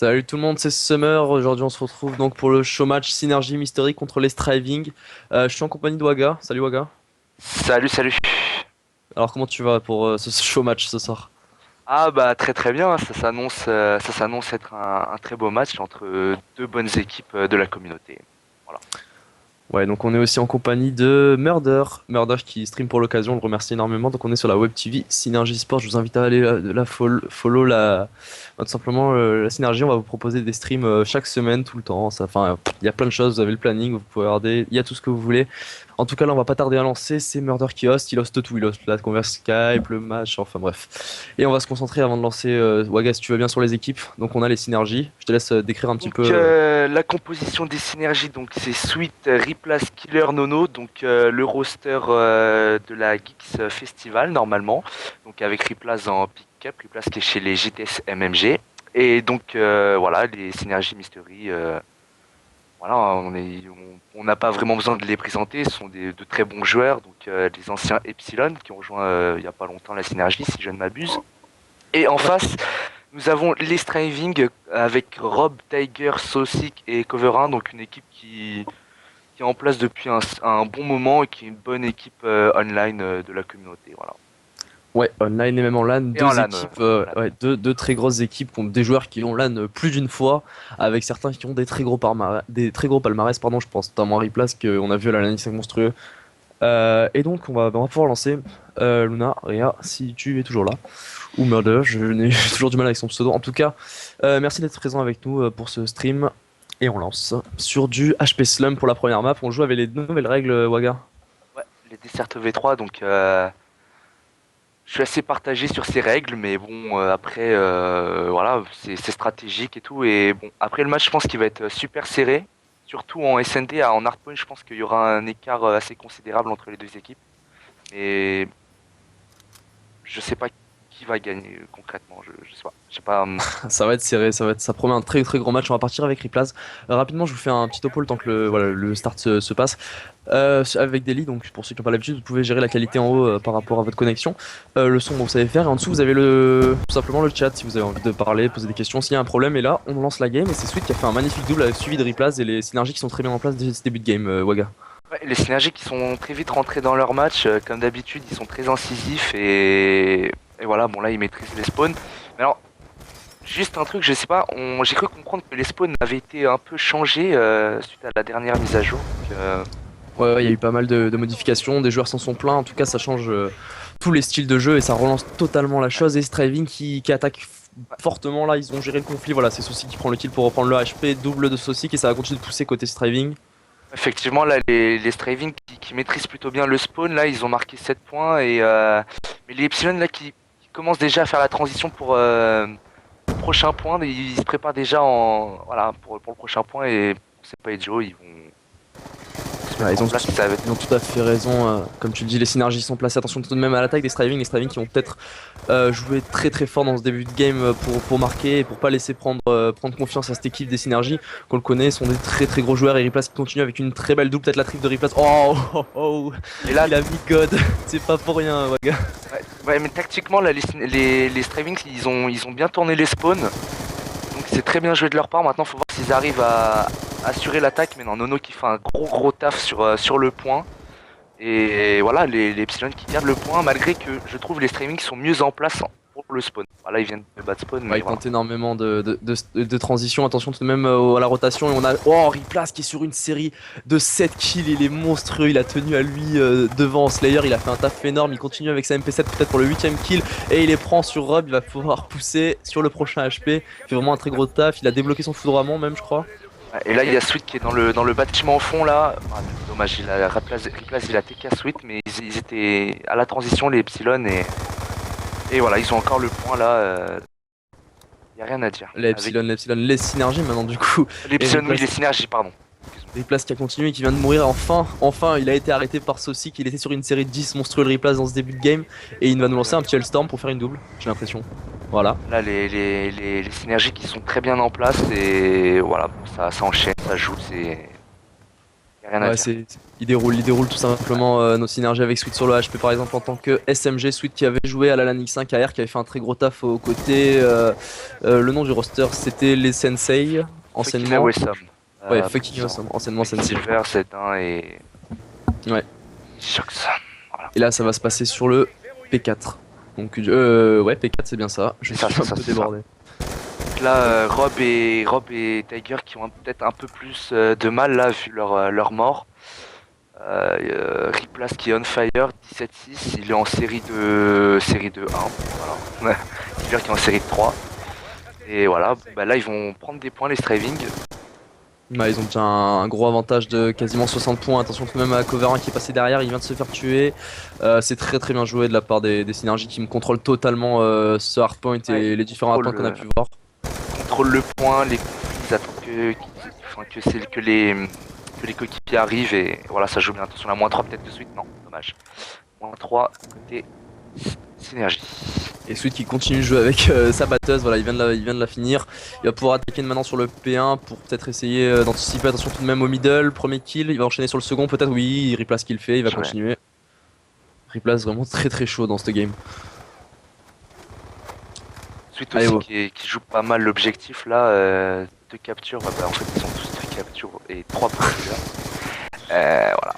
Salut tout le monde, c'est Summer. Aujourd'hui, on se retrouve donc pour le show match Synergie Mystery contre les Striving. Je suis en compagnie de Waga. Salut Waga. Salut, salut. Alors, comment tu vas pour ce show match ce soir? Ah bah très très bien, ça s'annonce être un très beau match entre deux bonnes équipes de la communauté. Voilà. Ouais, donc on est aussi en compagnie de Murder. Murder qui stream pour l'occasion, on le remercie énormément. Donc on est sur la Web TV Synergie Sport. Je vous invite à aller follow tout simplement la Synergie. On va vous proposer des streams chaque semaine, tout le temps. Enfin, il y a plein de choses. Vous avez le planning, vous pouvez regarder. Il y a tout ce que vous voulez. En tout cas, là, on va pas tarder à lancer. C'est Murder qui host. Il hoste tout. Il hoste la converse Skype, le match. Enfin bref. Et on va se concentrer avant de lancer. Waga, si tu veux bien sur les équipes. Donc on a les Synergies. Je te laisse décrire un petit peu. La composition des synergies, donc c'est Sweet, Replace, Killer, Nono, donc le roster de la Geeks Festival normalement, donc avec Replace en pick-up, Replace qui est chez les GTS MMG, et donc voilà les synergies Mystery. Voilà, on n'a pas vraiment besoin de les présenter, ce sont de très bons joueurs, donc les anciens Epsilon qui ont rejoint il n'y a pas longtemps la synergie, si je ne m'abuse. Et en face, nous avons les Striving avec Rob, Tiger, Saucic et Coverin, donc une équipe qui est en place depuis un bon moment et qui est une bonne équipe online de la communauté. Voilà. Ouais, online et même en LAN, Et en deux LAN. équipes, En LAN. ouais, deux très grosses équipes contre des joueurs qui ont LAN plus d'une fois, avec certains qui ont des très gros palmarès, pardon, je pense notamment à Riplace qu'on a vu à la LAN 5 monstrueux. Et donc on va pouvoir lancer Luna, Rhea, si tu es toujours là, ou Murder, je n'ai j'ai toujours du mal avec son pseudo. En tout cas, merci d'être présent avec nous pour ce stream, et on lance sur du HP Slum pour la première map. On joue avec les nouvelles règles, Waga. Ouais, les Desert V3, donc je suis assez partagé sur ces règles, mais bon, après, voilà, c'est stratégique et tout. Et bon, après le match, je pense qu'il va être super serré. Surtout en SND, en hardpoint, je pense qu'il y aura un écart assez considérable entre les deux équipes. Et je sais pas qui va gagner concrètement. Je sais pas. Je sais pas. Ça va être serré, ça promet un très très gros match. On va partir avec Riplaz. Rapidement, je vous fais un petit topo le temps que le start se passe. Avec Daily, donc pour ceux qui n'ont pas l'habitude, vous pouvez gérer la qualité en haut par rapport à votre connexion. Le son, vous savez faire. Et en dessous, vous avez tout simplement le chat si vous avez envie de parler, poser des questions, s'il y a un problème. Et là, on lance la game. Et c'est Sweet qui a fait un magnifique double avec suivi de Riplaz et les synergies qui sont très bien en place dès ce début de game, Waga. Ouais, les synergies qui sont très vite rentrées dans leur match, comme d'habitude, ils sont très incisifs et voilà. Bon là, ils maîtrisent les spawns. Mais alors, juste un truc, je sais pas. J'ai cru comprendre que les spawns avaient été un peu changés suite à la dernière mise à jour. Donc, Ouais, il y a eu pas mal de modifications, des joueurs s'en sont plaints, en tout cas ça change tous les styles de jeu et ça relance totalement la chose. Et Striving qui attaque fortement là, ils ont géré le conflit, voilà, c'est Saucy qui prend le kill pour reprendre le HP, double de Saucy et ça va continuer de pousser côté Striving. effectivement, là, les Striving qui maîtrisent plutôt bien le spawn, là, ils ont marqué 7 points. Mais les Epsilon, là, qui commencent déjà à faire la transition pour le prochain point, ils se préparent déjà voilà, pour le prochain point. Et c'est pas Joe, ils vont se Ouais, mettre en place. Ça va être... ils ont tout à fait raison, comme tu le dis, les synergies sont placées, attention tout de même à l'attaque des Striving qui vont peut-être jouer très très fort dans ce début de game pour marquer et pour pas laisser prendre confiance à cette équipe des synergies qu'on le connaît, sont des très très gros joueurs et Riplace qui continue avec une très belle double, peut-être la triple de Riplace. Oh, Et là, il a mis God, c'est pas pour rien, Waga. ouais, mais tactiquement, là, les Striving, ils ont bien tourné les spawns. Donc c'est très bien joué de leur part. Maintenant, faut voir s'ils arrivent à assurer l'attaque. Mais non, Nono qui fait un gros taf sur le point. Et voilà, les Epsilon qui gardent le point, malgré que je trouve les streamings sont mieux en place pour le spawn. Voilà, ils viennent de battre spawn, Ouais, mais il voilà. tente énormément de transition, attention tout de même à la rotation et on a Riplace qui est sur une série de 7 kills, il est monstrueux, il a tenu à lui devant Slayer, il a fait un taf énorme, il continue avec sa MP7 peut-être pour le 8ème kill et il les prend sur Rob, il va pouvoir pousser sur le prochain HP, il fait vraiment un très gros taf, il a débloqué son foudroiement même je crois. Ouais, et là, il y a Sweet qui est dans le bâtiment au fond là. Ah, dommage, il a TK Sweet, mais ils étaient à la transition, les Epsilon, et voilà, ils ont encore le point là. Il y a rien à dire. Les synergies maintenant du coup, et L'Epsilon, oui, Riplace les synergies, pardon. Riplace qui a continué, qui vient de mourir enfin, il a été arrêté par Saucy, il était sur une série de 10 monstrueux de Riplace dans ce début de game, et il va nous lancer un petit Hellstorm pour faire une double, j'ai l'impression. Voilà. Là, les synergies qui sont très bien en place et voilà, bon, ça enchaîne, ça joue, il n'y Rien à Ouais, dire. il déroule tout simplement nos synergies avec Sweet sur le HP par exemple en tant que SMG. Sweet qui avait joué à la LAN X5 AR, qui avait fait un très gros taf aux côtés. Le nom du roster c'était les Sensei, Fucking anciennement. awesome. Ouais, fucking awesome, anciennement Sensei. Quicksilver, Z1 et Ouais. Shox. Voilà. Et là ça va se passer sur le P4. Donc ouais, P4 c'est bien ça. Je C'est ça, suis c'est un ça, peu c'est ça. débordé. Donc là, Rob et Tiger qui ont peut-être un peu plus de mal là, vu leur mort. Riplas qui est on fire, 17-6, il est en série de 1. Voilà. Silver qui est en série de 3. Et voilà, bah là ils vont prendre des points les Straving. Bah, ils ont déjà un gros avantage de quasiment 60 points. Attention tout de même à Coverin qui est passé derrière, il vient de se faire tuer. C'est très très bien joué de la part des synergies qui me contrôlent totalement ce hardpoint Ouais, et ils les différents hardpoints qu'on a pu voir. contrôlent le point, les conflits, ils attendent que les coéquipiers arrivent et voilà, ça joue bien. Attention, la -3 peut-être de suite, non, dommage. -3 côté synergie. Et Sweet qui continue de jouer avec sa batteuse, voilà, il vient de la finir. Il va pouvoir attaquer maintenant sur le P1 pour peut-être essayer d'anticiper. Attention tout de même au middle, premier kill, il va enchaîner sur le second, peut-être oui, il replace ce qu'il fait, il va continuer. Replace vraiment très très chaud dans ce game. Suite Allez, aussi qui joue pas mal l'objectif là, 2 captures, bah, en fait ils sont tous 2 captures et 3 points voilà.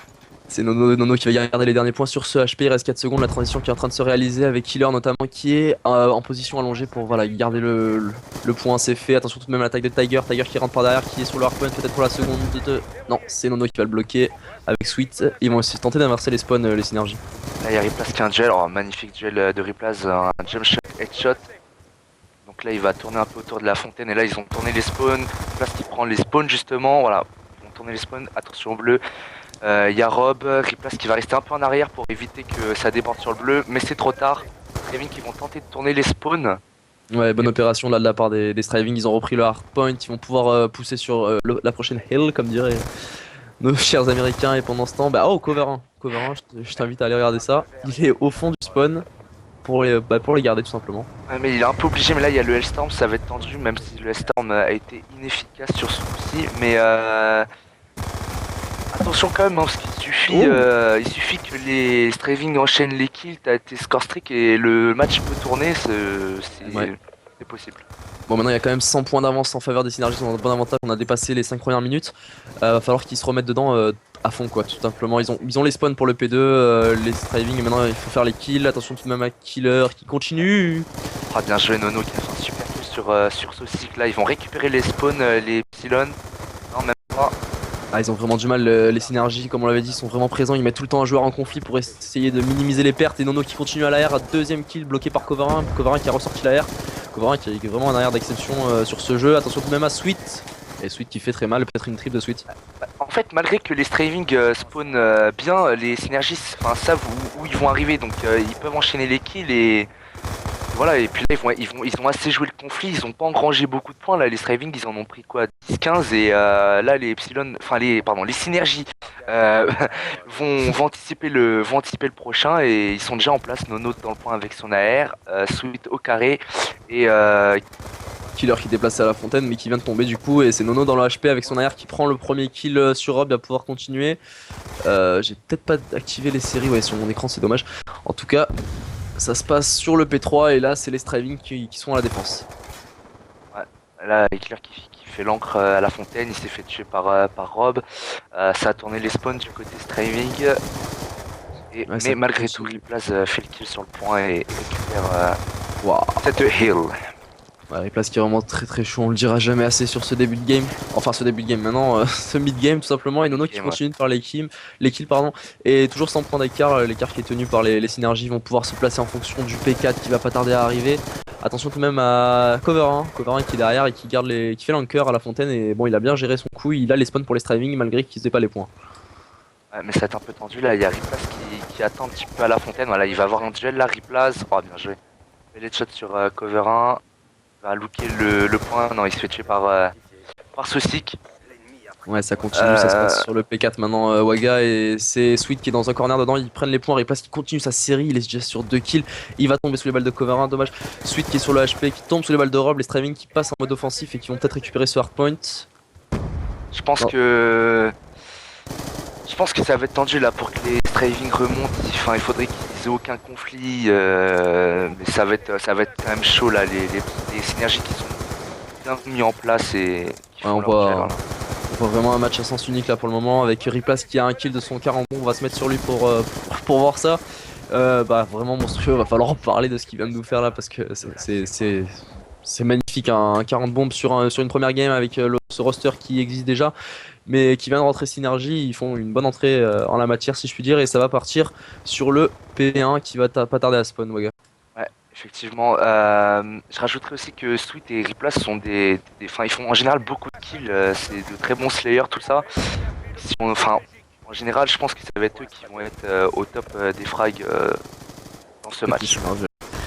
C'est Nono qui va garder les derniers points sur ce HP, il reste 4 secondes, la transition qui est en train de se réaliser avec Killer notamment qui est en position allongée pour voilà, garder le point, c'est fait. Attention tout de même à l'attaque de Tiger, Tiger qui rentre par derrière, qui est sur le hardpoint peut-être pour la seconde de... Non, c'est Nono qui va le bloquer avec Sweet. Ils vont aussi tenter d'inverser les spawns, les synergies. Là il y a Replace qui a un duel, magnifique duel de Replace, un jump shot, headshot. Donc là il va tourner un peu autour de la fontaine et là ils ont tourné les spawns. Replace qui prend les spawns justement, voilà, ils vont tourner les spawns, attention au bleu. Il y a Rob, Replace qui va rester un peu en arrière pour éviter que ça déborde sur le bleu, mais c'est trop tard. Kevin qui vont tenter de tourner les spawns. Ouais, bonne opération là de la part des Striving, ils ont repris le hardpoint, ils vont pouvoir pousser sur la prochaine hill comme diraient nos chers américains. Et pendant ce temps, bah oh, Coverin, je t'invite à aller regarder ça. Il est au fond du spawn pour les garder tout simplement. Ouais, mais il est un peu obligé, mais là il y a le Hellstorm, ça va être tendu, même si le Hellstorm a été inefficace sur ce coup-ci, mais attention quand même, hein, parce il suffit que les Straving enchaînent les kills, t'as tes score streak et le match peut tourner, c'est possible. Bon, maintenant il y a quand même 100 points d'avance en faveur des synergies, on a un bon avantage, on a dépassé les 5 premières minutes. Va falloir qu'ils se remettent dedans à fond quoi, tout simplement. Ils ont les spawns pour le P2, les striving, et maintenant il faut faire les kills. Attention tout de même à Killer qui continue. Ah, bien joué Nono qui a fait un super kill sur ce cycle là, ils vont récupérer les spawns, les pylons. Non, même pas. Ah, ils ont vraiment du mal, les synergies, comme on l'avait dit, ils sont vraiment présents. Ils mettent tout le temps un joueur en conflit pour essayer de minimiser les pertes. Et Nono qui continue à l'AR, deuxième kill bloqué par Coverin. Coverin qui a ressorti l'AR. Coverin qui est vraiment un arrière d'exception sur ce jeu. Attention tout de même à Sweet. Et Sweet qui fait très mal, peut-être une triple de Sweet. En fait, malgré que les Straving spawn bien, les synergies savent où ils vont arriver, donc ils peuvent enchaîner les kills et voilà. Et puis là, ils ont assez joué le conflit, ils ont pas engrangé beaucoup de points. Là, les Straving, ils en ont pris quoi, 10-15 et là, les Epsilon, les synergies vont anticiper le prochain et ils sont déjà en place. Nono dans le point avec son AR, Sweet au carré et Killer qui est déplacé à la fontaine mais qui vient de tomber du coup, et c'est Nono dans le HP avec son AR qui prend le premier kill sur Rob. Il va pouvoir continuer. J'ai peut-être pas activé les séries, ouais, sur mon écran, c'est dommage. En tout cas, ça se passe sur le P3 et là c'est les Striving qui sont à la défense. ouais, là Killer qui fait l'encre à la fontaine, il s'est fait tuer par Rob. Ça a tourné les spawns du côté Straving. Et, Ouais, mais malgré tout, Replace fait le kill sur le point et récupère Wow. cette hill. Ouais, Replace qui est vraiment très très chaud, on le dira jamais assez sur ce début de game. Enfin ce début de game maintenant, ce mid game tout simplement. Et Nono qui continue de faire les kills pardon. Et toujours sans point d'écart, l'écart qui est tenu par les synergies vont pouvoir se placer en fonction du P4 qui va pas tarder à arriver. Attention tout de même à Coverin qui est derrière et qui fait l'anchor à la fontaine. Et bon, il a bien géré son coup, il a les spawns pour les striving malgré qu'ils aient pas les points. Ouais, mais ça va être un peu tendu là, il y a Replace qui attend un petit peu à la fontaine. Voilà, il va avoir un duel là, Replace. Oh, bien joué. Il headshot sur Coverin. Il va looker le point. Non, il se fait tuer par Sosic. Ouais, ça continue, ça se passe sur le P4 maintenant. Waga et c'est Sweet qui est dans un corner dedans. Ils prennent les points. Replace qui continue sa série. Il est déjà sur 2 kills. Il va tomber sous les balles de Coverin. Dommage. Sweet qui est sur le HP, qui tombe sous les balles de Rob. Les Straving qui passent en mode offensif et qui vont peut-être récupérer ce hardpoint. Je pense que Je pense que ça va être tendu là pour que les striving remontent. Enfin, il faudrait qu'ils aient aucun conflit. Mais ça va être quand même chaud là. Les synergies qui sont bien mises en place et qui Ouais, font leur job, là. on voit vraiment un match à sens unique là pour le moment avec Riplace qui a un kill de son 40. On va se mettre sur lui pour voir ça. Bah vraiment monstrueux, va falloir en parler de ce qu'il vient de nous faire là parce que c'est magnifique, un 40 bombes sur une première game avec ce roster qui existe déjà mais qui vient de rentrer Synergie. Ils font une bonne entrée en la matière si je puis dire et ça va partir sur le P1 qui va pas tarder à spawn, Waga. Ouais, effectivement. Je rajouterais aussi que Sweet et Riplace sont enfin, ils font en général beaucoup de kills. C'est de très bons slayers, tout ça. Enfin, en général, je pense que ça va être eux qui vont être au top des frags dans ce match.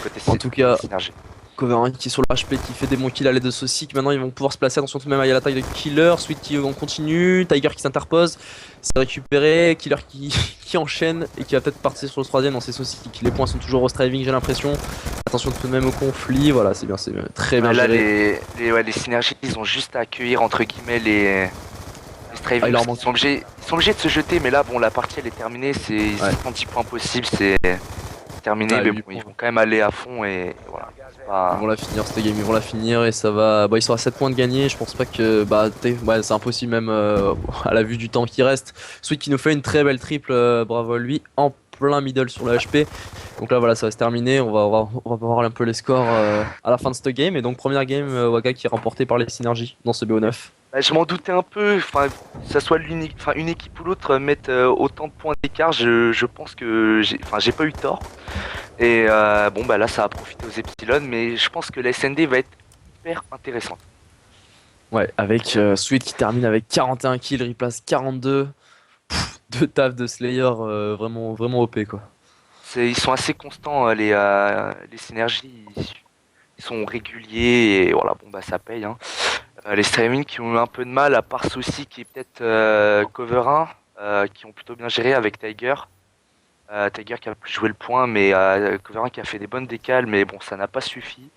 Côté En tout cas, synergie. Cover 1 qui est sur le HP qui fait des bons kills à l'aide de Saucic. Maintenant ils vont pouvoir se placer, attention tout de même il y a l'attaque de Killer, Sweet qui en continue, Tiger qui s'interpose, c'est récupéré, Killer qui enchaîne et qui va peut-être partir sur le troisième. Non, c'est Saucic, les points sont toujours au striving j'ai l'impression. Attention tout de même au conflit, voilà c'est bien, très bien Là, géré. les synergies, ils ont juste à accueillir entre guillemets les striving. Ils sont obligés de se jeter, mais là bon la partie elle est terminée, c'est 10 points possibles, c'est terminé, mais bon, ils vont quand même aller à fond et voilà. Ils vont la finir cette game, ils vont la finir et ça va. Bah, ils sont à 7 points de gagner. Je pense pas que. Ouais, c'est impossible même à la vue du temps qui reste. Sweet qui nous fait une très belle triple, bravo à lui, en plein middle sur le HP. Donc là, voilà, ça va se terminer. On va voir un peu les scores à la fin de cette game. Et donc, première game, Waka qui est remportée par les synergies dans ce BO9. Bah, je m'en doutais un peu, enfin, que ça soit une équipe ou l'autre mettre autant de points d'écart, je pense que j'ai pas eu tort. Et bon bah là ça a profité aux Epsilon, mais je pense que la SND va être hyper intéressante. Ouais, avec Sweet qui termine avec 41 kills, replace 42. Deux taf de Slayer, vraiment, vraiment OP quoi. Ils sont assez constants les synergies, ils sont réguliers et voilà bon bah ça paye. Hein. Les streaming qui ont eu un peu de mal, à part Saucy qui est peut-être cover 1, qui ont plutôt bien géré avec Tiger. Tiger qui a pu jouer le point, mais cover 1 qui a fait des bonnes décales, mais bon ça n'a pas suffi.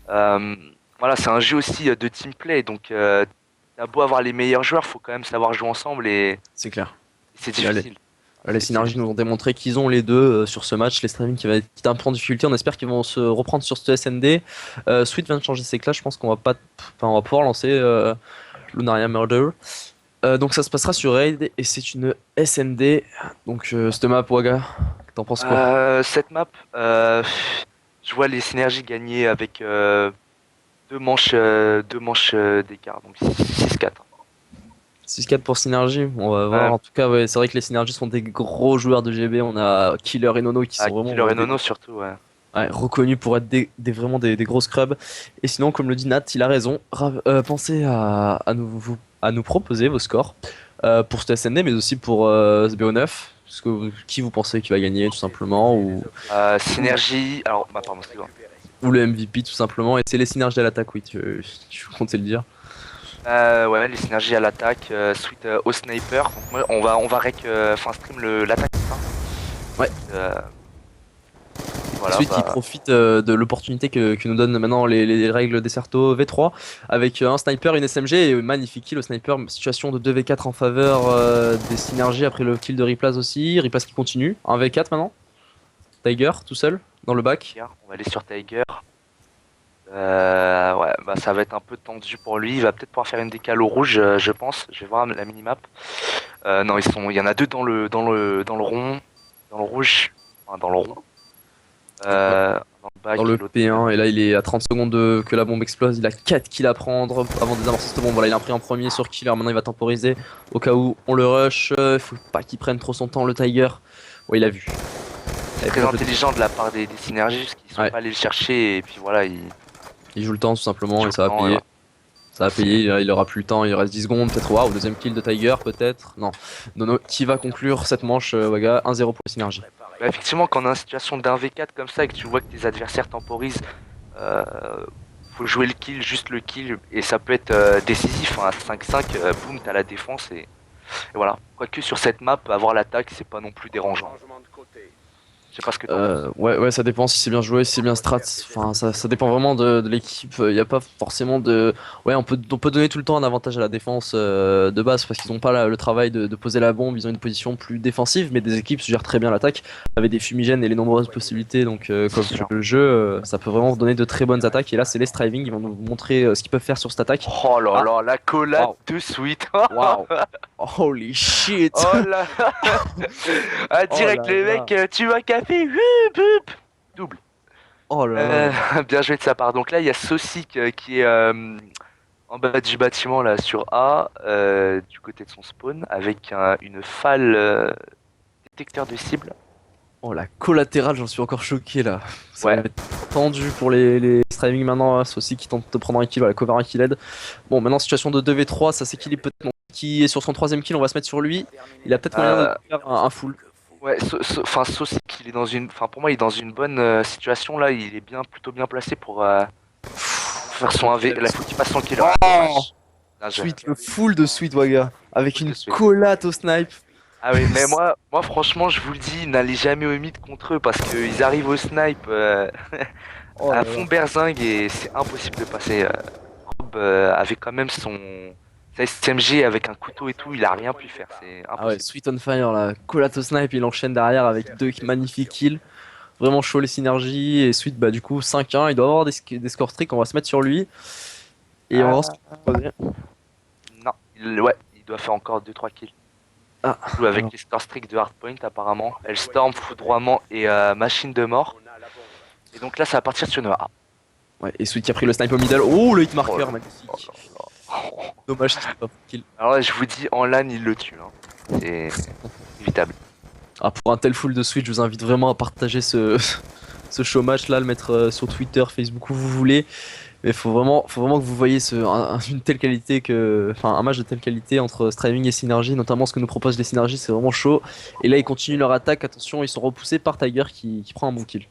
Voilà, c'est un jeu aussi de team play, donc t'as beau avoir les meilleurs joueurs, faut quand même savoir jouer ensemble et C'est clair. c'est difficile. Les synergies nous ont démontré qu'ils ont les deux sur ce match. Les streaming qui va être un peu en difficulté. On espère qu'ils vont se reprendre sur ce SND. Sweet vient de changer ses classes. Je pense qu'on va pas, enfin, on va pouvoir lancer Lunaria Murder. Donc ça se passera sur Raid et c'est une SND. Donc cette map, Waga, t'en penses quoi? Cette map, je vois les synergies gagner avec deux manches d'écart, donc 6-4. 6-4 pour Synergie, on va voir. En tout cas, ouais, c'est vrai que les Synergies sont des gros joueurs de GB. On a Killer et Nono qui sont vraiment Killer et Nono surtout, ouais. reconnus pour être vraiment des gros scrubs. Et sinon, comme le dit Nat, il a raison. Pensez à nous proposer vos scores pour ce SND, mais aussi pour ce BO9. Qui vous pensez qui va gagner, tout simplement, ou Synergie, alors, bah, pardon, c'est bon. ou le MVP, tout simplement. Et c'est les synergies à l'attaque, oui, tu comptais le dire. Ouais, les synergies à l'attaque, suite au sniper. Donc, moi, on va stream l'attaque. Ouais. Voilà, Celui qui profite de l'opportunité que nous donnent maintenant les règles des Certo V3 avec un sniper, une SMG et magnifique kill au sniper. Situation de 2v4 en faveur des synergies après le kill de Riplace aussi. Riplace qui continue. 1v4 maintenant. Tiger tout seul dans le bac. On va aller sur Tiger. Ouais, bah ça va être un peu tendu pour lui. Il va peut-être pouvoir faire une décale au rouge, je pense. Je vais voir la minimap. Non, il y en a deux dans le rond, dans le rouge, enfin, dans le rond. Dans le P1 et là il est à 30 secondes que la bombe explose. Il a 4 kills à prendre avant de désamorcer cette bombe. Voilà, il a pris en premier sur Killer. Maintenant il va temporiser au cas où on le rush. Faut pas qu'il prenne trop son temps le Tiger. Ouais, il a vu. C'est très intelligent de la part des synergies parce qu'ils sont pas allés le chercher et puis voilà il joue le temps tout simplement et ça va payer. Ça va payer, il aura plus le temps, il reste 10 secondes, peut-être waouh, deuxième kill de Tiger peut-être. Non. Nono qui va conclure cette manche, Waga, 1-0 pour les synergies. Bah, effectivement, quand on est en situation d'un V4 comme ça et que tu vois que tes adversaires temporisent, faut jouer le kill, juste le kill, et ça peut être décisif. Hein, à 5-5, boum, t'as la défense et voilà. Quoique sur cette map, avoir l'attaque, c'est pas non plus dérangeant. Je sais pas ce que t'en penses. Ouais, ça dépend si c'est bien joué, si c'est bien strat. Enfin, ça dépend vraiment de l'équipe. Il n'y a pas forcément de. Ouais, on peut donner tout le temps un avantage à la défense de base parce qu'ils n'ont pas le travail de poser la bombe. Ils ont une position plus défensive, mais des équipes gèrent très bien l'attaque avec des fumigènes et les nombreuses possibilités. Donc, C'est comme sûr. le jeu, ça peut vraiment donner de très bonnes attaques. Et là, c'est les striving. Ils vont nous montrer ce qu'ils peuvent faire sur cette attaque. Oh là Ah, là, la collade waouh, de Sweet. waouh, holy shit! Oh là là. Ah, Oh direct, là les là, mecs, tu veux un café? Hup, hup. Double. oh là là. Bien joué de sa part. Donc là, il y a Saucic qui est en bas du bâtiment, là, sur A, du côté de son spawn, avec une falle détecteur de cible. Oh la collatérale, j'en suis encore choqué là. Ça va Ouais. être tendu pour les striving maintenant. C'est aussi qui tente de prendre un kill, la cover un kill aide. Bon, maintenant situation de 2v3, ça s'équilibre peut-être. Qui est sur son troisième kill, on va se mettre sur lui. Il a peut-être moyen de Euh, faire un full. ouais, enfin, Saucic, il est dans une, enfin, pour moi, il est dans une bonne situation là. Il est plutôt bien placé pour faire son 1v. Là, il faut qu'il passe son kill. Ah, Oh, dommage. Bien joué. Sweet, le full de Sweet Waga. Avec Full de une suite. collate au snipe. Ah oui, mais moi, franchement, je vous le dis, n'allez jamais au mid contre eux parce qu'ils arrivent au snipe Oh à là fond là. berzingue et c'est impossible de passer. Rob avait quand même sa SMG avec un couteau et tout, il a rien pu faire, c'est Ah ouais, impossible. Sweet on fire là. Collate au snipe, il enchaîne derrière avec deux magnifiques kills. Vraiment chaud les synergies. Et Sweet, bah du coup 5-1. Il doit avoir des score streaks. On va se mettre sur lui. Et on va voir ce Ah, qu'il peut proposer. non, ouais, il doit faire encore deux trois kills. Ah, Il joue avec alors. les score streaks de Hardpoint apparemment. Hellstorm, Foudroiement et Machine de mort. Et donc là, ça va partir sur une A. Ouais, et Sweet qui a pris le snipe au middle. Oh, le hit Oh marker, là là magnifique. là. Dommage qu'il ait pas pris le kill. Alors là, je vous dis, en LAN, il le tue. Hein. C'est évitable. Ah, pour un tel full de Sweet, je vous invite vraiment à partager ce show match là, le mettre sur Twitter, Facebook, où vous voulez. Mais faut vraiment que vous voyez une telle qualité enfin, un match de telle qualité entre Striving et Synergy, notamment ce que nous proposent les Synergy, c'est vraiment chaud. Et là, ils continuent leur attaque. Attention, ils sont repoussés par Tiger qui prend un bon kill.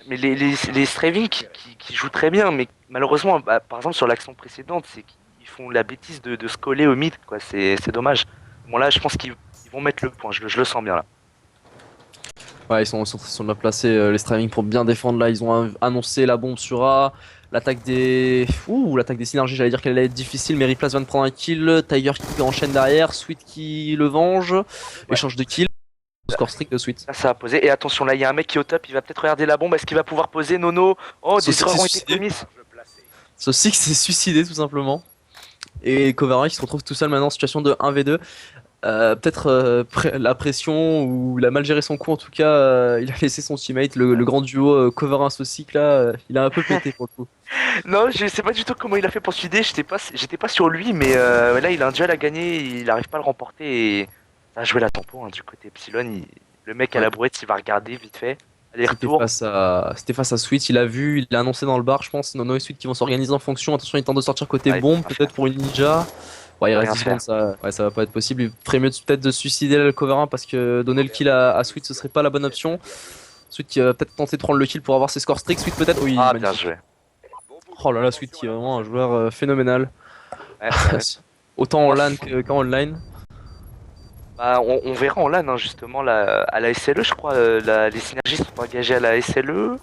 Mais les Straving qui jouent très bien, mais malheureusement, bah, par exemple sur l'action précédente, c'est qu'ils font la bêtise de se coller au mid, quoi. C'est dommage. Bon là, je pense qu'ils vont mettre le point. Je le sens bien là. Ouais, ils sont bien placés, les Striving, pour bien défendre. Là, ils ont annoncé la bombe sur A. L'attaque des synergies, j'allais dire qu'elle allait être difficile, mais Riplace vient de prendre un kill. Tiger qui enchaîne derrière. Sweet qui le venge. Ouais. Échange de kill. Score strict de Sweet. Là, ça va poser. Et attention, là, il y a un mec qui est au top. Il va peut-être regarder la bombe. Est-ce qu'il va pouvoir poser Nono? Oh, des Saucix s'est erreurs ont été suicidé. commises. Saucix s'est suicidé tout simplement. Et Coverall qui se retrouve tout seul maintenant en situation de 1v2. Peut-être la pression ou il a mal géré son coup en tout cas. Il a laissé son teammate, le grand duo Coverin Saucix là. Il a un peu pété pour le coup. Non, je sais pas du tout comment il a fait pour suicider. J'étais pas sur lui, mais là, il a un duel à gagner. Il arrive pas à le remporter. Et ça a joué la tempo hein, du côté Epsilon. Le mec à Ouais. la brouette, il va regarder vite fait. C'était Aller-retour. face à Sweet, il a vu, il a annoncé dans le bar, je pense, Nono et Sweet qui vont s'organiser en fonction. Attention, il tente de sortir côté Ah, il peut bombe, rien faire. peut-être pour une ninja. Ouais, il Il peut reste rien 10 faire. secondes, ça va pas être possible. Il ferait mieux peut-être de se suicider là, le cover 1 parce que donner le kill à Sweet ce serait pas la bonne option. Sweet qui va peut-être tenter de prendre le kill pour avoir ses scores stricts. Sweet peut-être, oui, Ah, bien magnifique. joué. Oh là là, Sweet qui est vraiment un joueur phénoménal. Ouais, ouais, ouais. Autant en Moi, LAN qu'en online. bah, on verra en LAN, hein, justement, à la SLE, je crois. Les synergies sont engagées à la SLE,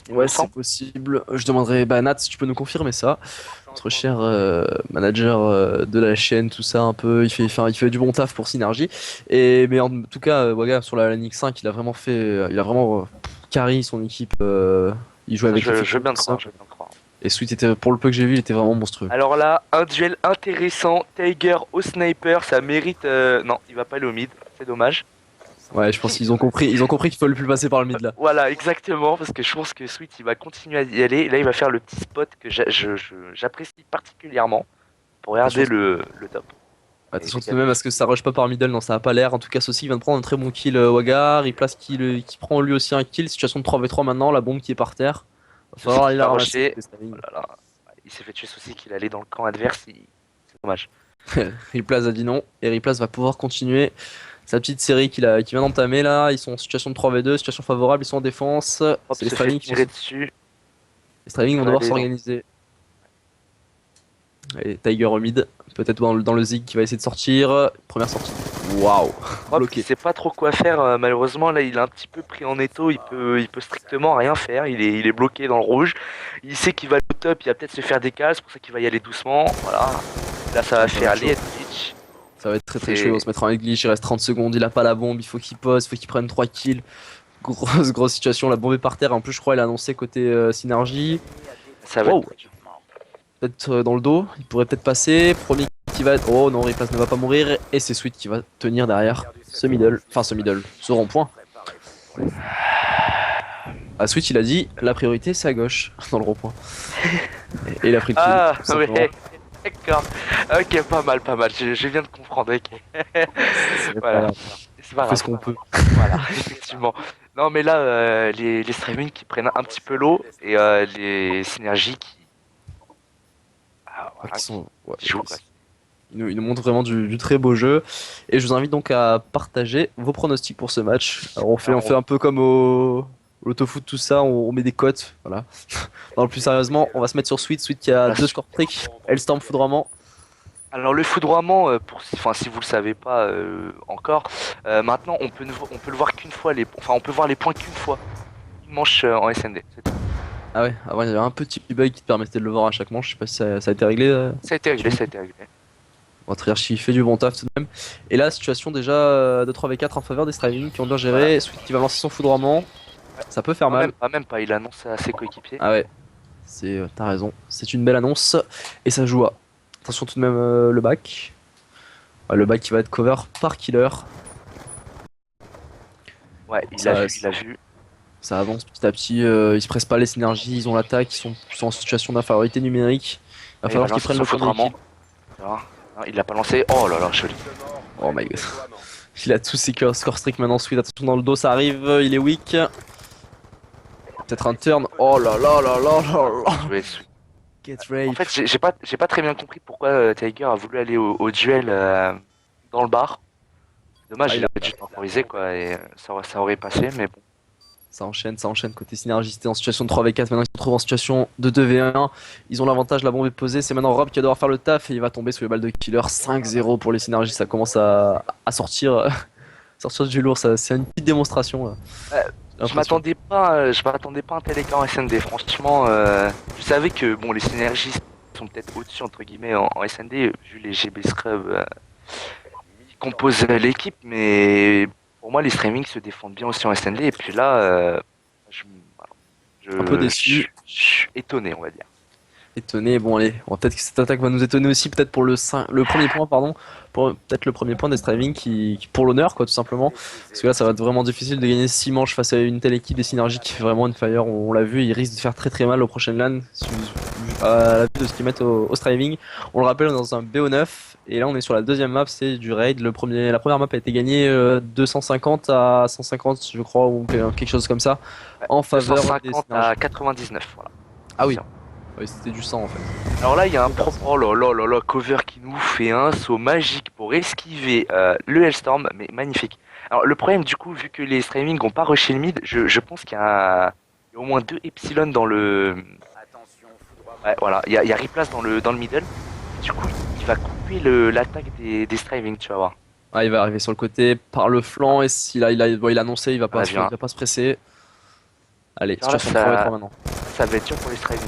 il me Ouais, c'est semble. possible. Je demanderai, bah Nat, si tu peux nous confirmer ça. Notre cher manager de la chaîne, tout ça un peu, il fait du bon taf pour Synergy. Mais en tout cas, Waga sur la Ligue 5, il a vraiment carry son équipe. Il jouait Ça, avec je veux effectif bien tout te ça. croire, je veux bien te croire. Et Sweet était, pour le peu que j'ai vu, il était vraiment monstrueux. Alors là, un duel intéressant. Tiger au sniper, ça mérite. Non, il va pas aller au mid, c'est dommage. Ouais, je pense qu'ils ont compris qu'il fallait plus passer par le mid là. Voilà, exactement, parce que je pense que Sweet il va continuer à y aller. Et là, il va faire le petit spot que j'apprécie particulièrement pour Attention, regarder le top. Et attention j'ai tout de même à ce que ça rush pas par middle, non, ça a pas l'air. En tout cas, Saucy vient de prendre un très bon kill Wagar. Il place qui prend lui aussi un kill. Situation de 3v3 maintenant, la bombe qui est par terre. Va Ceci falloir qui aller la va ramasser. rusher. Côté Oh Sterling. là là, il s'est fait tuer aussi qu'il allait dans le camp adverse. C'est dommage. Riplace a dit non. Et Riplace va pouvoir continuer sa petite série qui vient d'entamer là. Ils sont en situation de 3v2, situation favorable, ils sont en défense. Hop, C'est les se fait Straving tirer dessus. les Straving Il vont va devoir aller dans. s'organiser. Et Tiger au mid, peut-être dans le zig qui va essayer de sortir. Première sortie. Waouh. Hop, il Bloqué. sait pas trop quoi faire. Malheureusement, là, il est un petit peu pris en étau. Il peut strictement rien faire. Il est bloqué dans le rouge. Il sait qu'il va aller au top. Il va peut-être se faire des cases. C'est pour ça qu'il va y aller doucement. Voilà. Là, ça va Ça va faire être chaud. les glitch. Ça va être très très chaud. Il va C'est se mettre en glitch. Il reste 30 secondes. Il a pas la bombe. Il faut qu'il pose. Il faut qu'il prenne 3 kills. Grosse situation. La bombe est par terre. En plus, je crois, il a annoncé côté Synergie. Ça va Wow. être Peut-être dans le dos. Il pourrait peut-être passer. Premier qui va. Oh non, Ripas ne va pas mourir. Et c'est Sweet qui va tenir derrière ce middle. Enfin, ce middle. Ce rond-point. À Switch, il a dit la priorité c'est à gauche dans le rond-point. Et il a pris le kill. Ah, Tout simplement. ouais. D'accord. Ok, pas mal, pas mal. Je viens de comprendre. Ok. C'est pas Voilà. grave. C'est On pas fait grave. ce qu'on peut. Voilà, effectivement. Non, mais là, les streaming qui prennent un petit peu l'eau et les synergies qui, voilà, Qui sont, ouais, qui jouent, quoi. ils nous montrent vraiment du très beau jeu. Et je vous invite donc à partager vos pronostics pour ce match. Alors on fait un peu comme au l'autofoot, tout ça, on met des cotes. Voilà. Non, plus sérieusement, on va se mettre sur Sweet. Sweet qui a Voilà. 2 score tricks. Hellstorm foudroiement. Alors le foudroiement, enfin si vous le savez pas encore, maintenant on peut le voir qu'une fois enfin on peut voir les points qu'une fois, une manche en SND. C'est tout. Ah ouais, avant il y avait un petit bug qui te permettait de le voir à chaque manche. Je sais pas si ça a été réglé. Ça a été réglé, ça a été réglé. Bon, Triarchy fait du bon taf tout de même. Et là, situation déjà de 3v4 en faveur des Striving qui ont bien géré. Voilà. Sweet qui va lancer son foudroiement. Ça peut faire mal. Même pas, il annonce à ses coéquipiers. Ah ouais, t'as raison. C'est une belle annonce. Et ça joue à. Attention tout de même le back. Ouais, le back qui va être cover par killer. Ouais, Ça, il a vu. ça avance petit à petit. Ils se pressent pas les synergies. Ils ont l'attaque. Ils sont en situation d'infériorité numérique. Il va Il va falloir qu'ils lancer prennent son le premier foudroiement. kill. Non, il l'a pas lancé. Oh là là, joli. Oh my god. Il a tous ses score streak maintenant. Sweet, attention dans le dos, ça arrive. Il est weak. Peut-être un turn. Oh là là là là là là. Joué. Get En rape. fait, j'ai pas très bien compris pourquoi Tiger a voulu aller au duel dans le bar. Dommage, Ah, il a dû temporiser quoi, et ça aurait passé, mais bon. Ça enchaîne côté synergie. C'était en situation de 3v4. Maintenant, ils se retrouvent en situation de 2v1. Ils ont l'avantage, la bombe est posée. C'est maintenant Rob qui va devoir faire le taf et il va tomber sous les balles de killer. 5-0 pour les synergies. Ça commence à sortir, sortir du lourd. C'est une petite démonstration. Là. Je m'attendais pas à un tel écart en SND. Franchement, je savais que bon, les synergies sont peut-être au-dessus entre guillemets en SND vu les GB Scrub qui composent l'équipe, mais pour moi les streamings se défendent bien aussi en SND. Et puis là, je, Un peu déçu. je suis étonné, on va dire. Étonné. Bon, allez. Peut-être que cette attaque va nous étonner aussi. Peut-être pour le premier point, pardon. Pour peut-être le premier point des striving pour l'honneur, quoi, tout simplement. Parce que là, ça va être vraiment difficile de gagner 6 manches face à une telle équipe des synergies qui fait vraiment une fire. On l'a vu, ils risquent de faire très très mal aux prochaines LAN. À la vue de ce qu'ils mettent au striving. On le rappelle, on est dans un BO9. Et là, on est sur la deuxième map, c'est du raid. La première map a été gagnée 250 à 150, je crois, ou quelque chose comme ça, en faveur des 150 synergies. à 99, voilà. Ah oui. Oui, c'était du sang en fait. Alors là, il y a un oh là là là là, cover qui nous fait un saut magique pour esquiver le Hellstorm, mais magnifique. Alors le problème du coup, vu que les streaming n'ont pas rushé le mid, je pense qu'il y a au moins 2 Epsilon dans le... Ouais, voilà, il y a Replace dans le middle. Du coup, il va couper l'attaque des streaming, tu vas voir. Ah, il va arriver sur le côté par le flanc et s'il a, bon, il a annoncé, il va pas, Ah, bien. il va pas se presser. Allez, Alors là, situation 3v3 maintenant. ça va être dur pour les streaming.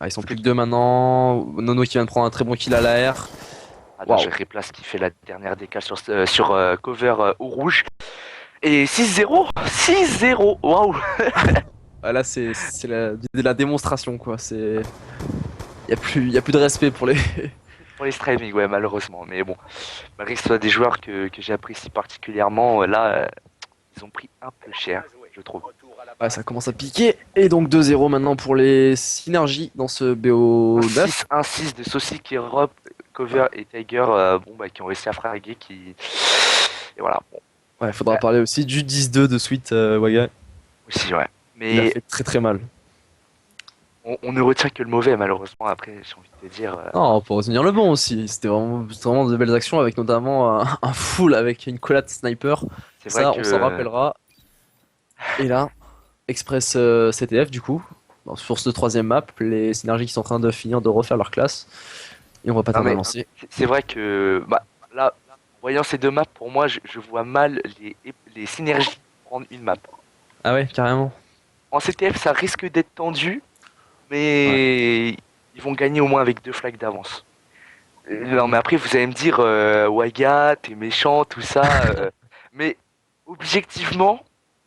Ah, ils sont plus que deux maintenant. Nono qui vient de prendre un très bon kill à l'AR. Attends, Wow. j'ai Replace qui fait la dernière décale sur cover au rouge. Et 6-0 6-0. Waouh. Ah, là, c'est la démonstration quoi. Il y a plus de respect pour les. Pour les streaming, ouais, malheureusement. Mais bon, malgré que ce soit des joueurs que j'apprécie particulièrement, là, ils ont pris un peu cher, je trouve. Ouais, ça commence à piquer. Et donc 2-0 maintenant pour les synergies dans ce BO9. 6-1-6 de Saucy, Rob, Cover et Tiger, bon, bah, qui ont réussi à fraguer, qui... Et voilà, bon. Ouais, faudra parler aussi du 10-2 de Sweet Waga. Aussi, ouais. Il a Mais fait très très mal. on ne retient que le mauvais, malheureusement, après, j'ai envie de te dire... Non, pour retenir le bon aussi. C'était vraiment de belles actions avec notamment un full avec une collate sniper. C'est vrai Ça, que... on s'en rappellera. Et là, Express CTF du coup, sur ce troisième map, les synergies qui sont en train de finir de refaire leur classe. Et on va pas Non, tarder à mais lancer. c'est vrai que... Bah, là, voyant ces deux maps, pour moi, je vois mal les synergies prendre une map. Ah ouais, carrément. En CTF, ça risque d'être tendu, Ouais. mais ils vont gagner au moins avec 2 flags d'avance. Non, mais après, vous allez me dire, Waga, t'es méchant, tout ça. Mais objectivement,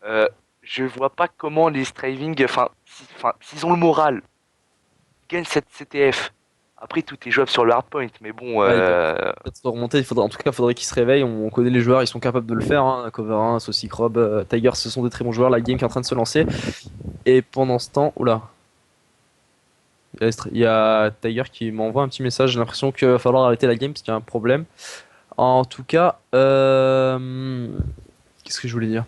euh, je vois pas comment les Striving, s'ils ont le moral, ils gagnent cette CTF. Après, tout est jouable sur le hardpoint, mais bon, Ouais, ils peuvent peut-être se remonter. En tout cas, il faudrait qu'ils se réveillent. On connaît les joueurs, ils sont capables de le faire. Hein. Cover 1, Saucy Rob, Tiger, ce sont des très bons joueurs. La game qui est en train de se lancer. Et pendant ce temps, oula, il y a Tiger qui m'envoie un petit message. J'ai l'impression qu'il va falloir arrêter la game parce qu'il y a un problème. En tout cas, qu'est-ce que je voulais dire?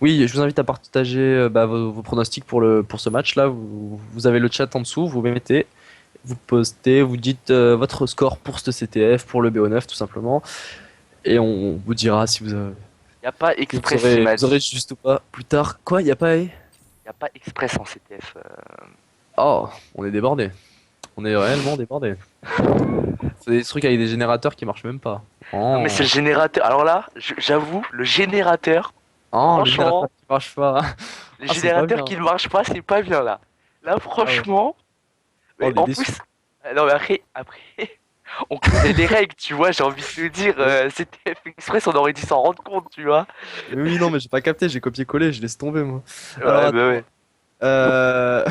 Oui, je vous invite à partager vos pronostics pour ce match-là. Vous avez le chat en dessous, vous mettez, vous postez, vous dites votre score pour ce CTF, pour le BO9 tout simplement. Et on vous dira si il n'y a pas Express, il m'a vous aurez dit. juste ou pas plus tard. Quoi, y a pas E? Il n'y a pas Express en CTF. Oh, on est débordé. On est réellement débordé. C'est des trucs avec des générateurs qui marchent même pas. Non, mais Oh, c'est le générateur. Alors là, j'avoue, le générateur, oh, le générateur franchement, qui marche pas. le Ah, c'est pas générateur bien. qui ne marche pas, c'est pas bien là. Là, Ah ouais. franchement, Oh, mais on est en déçus. plus, non, mais après, on connaît les règles, tu vois, j'ai envie de te dire, CTF Express, on aurait dû s'en rendre compte, tu vois. Mais oui, non, mais j'ai pas capté, j'ai copié-collé, je laisse tomber moi. Alors, Ouais, bah ouais. euh...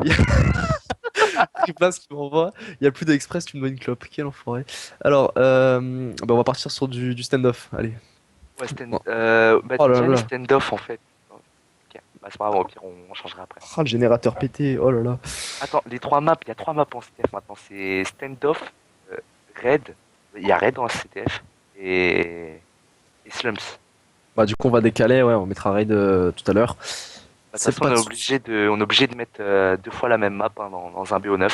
il y a Tripas qui m'envoie, il y a plus d'express, tu me dois une clope, quel enfoiré. Alors, on va partir sur du stand-off, allez. Ouais, Bon. bah Oh là déjà les là, stand-off en fait. Ok, bah c'est pas grave, au pire on changera après. oh, le générateur pété, oh là là. Attends, les 3 maps, il y a 3 maps en CTF maintenant. C'est stand-off, euh, raid, il y a raid en CTF et slums. Bah, du coup, on va décaler, ouais, on mettra raid tout à l'heure. Bah, de toute C'est façon, pas de soucis. on est obligé de mettre 2 fois la même map hein, dans un BO9,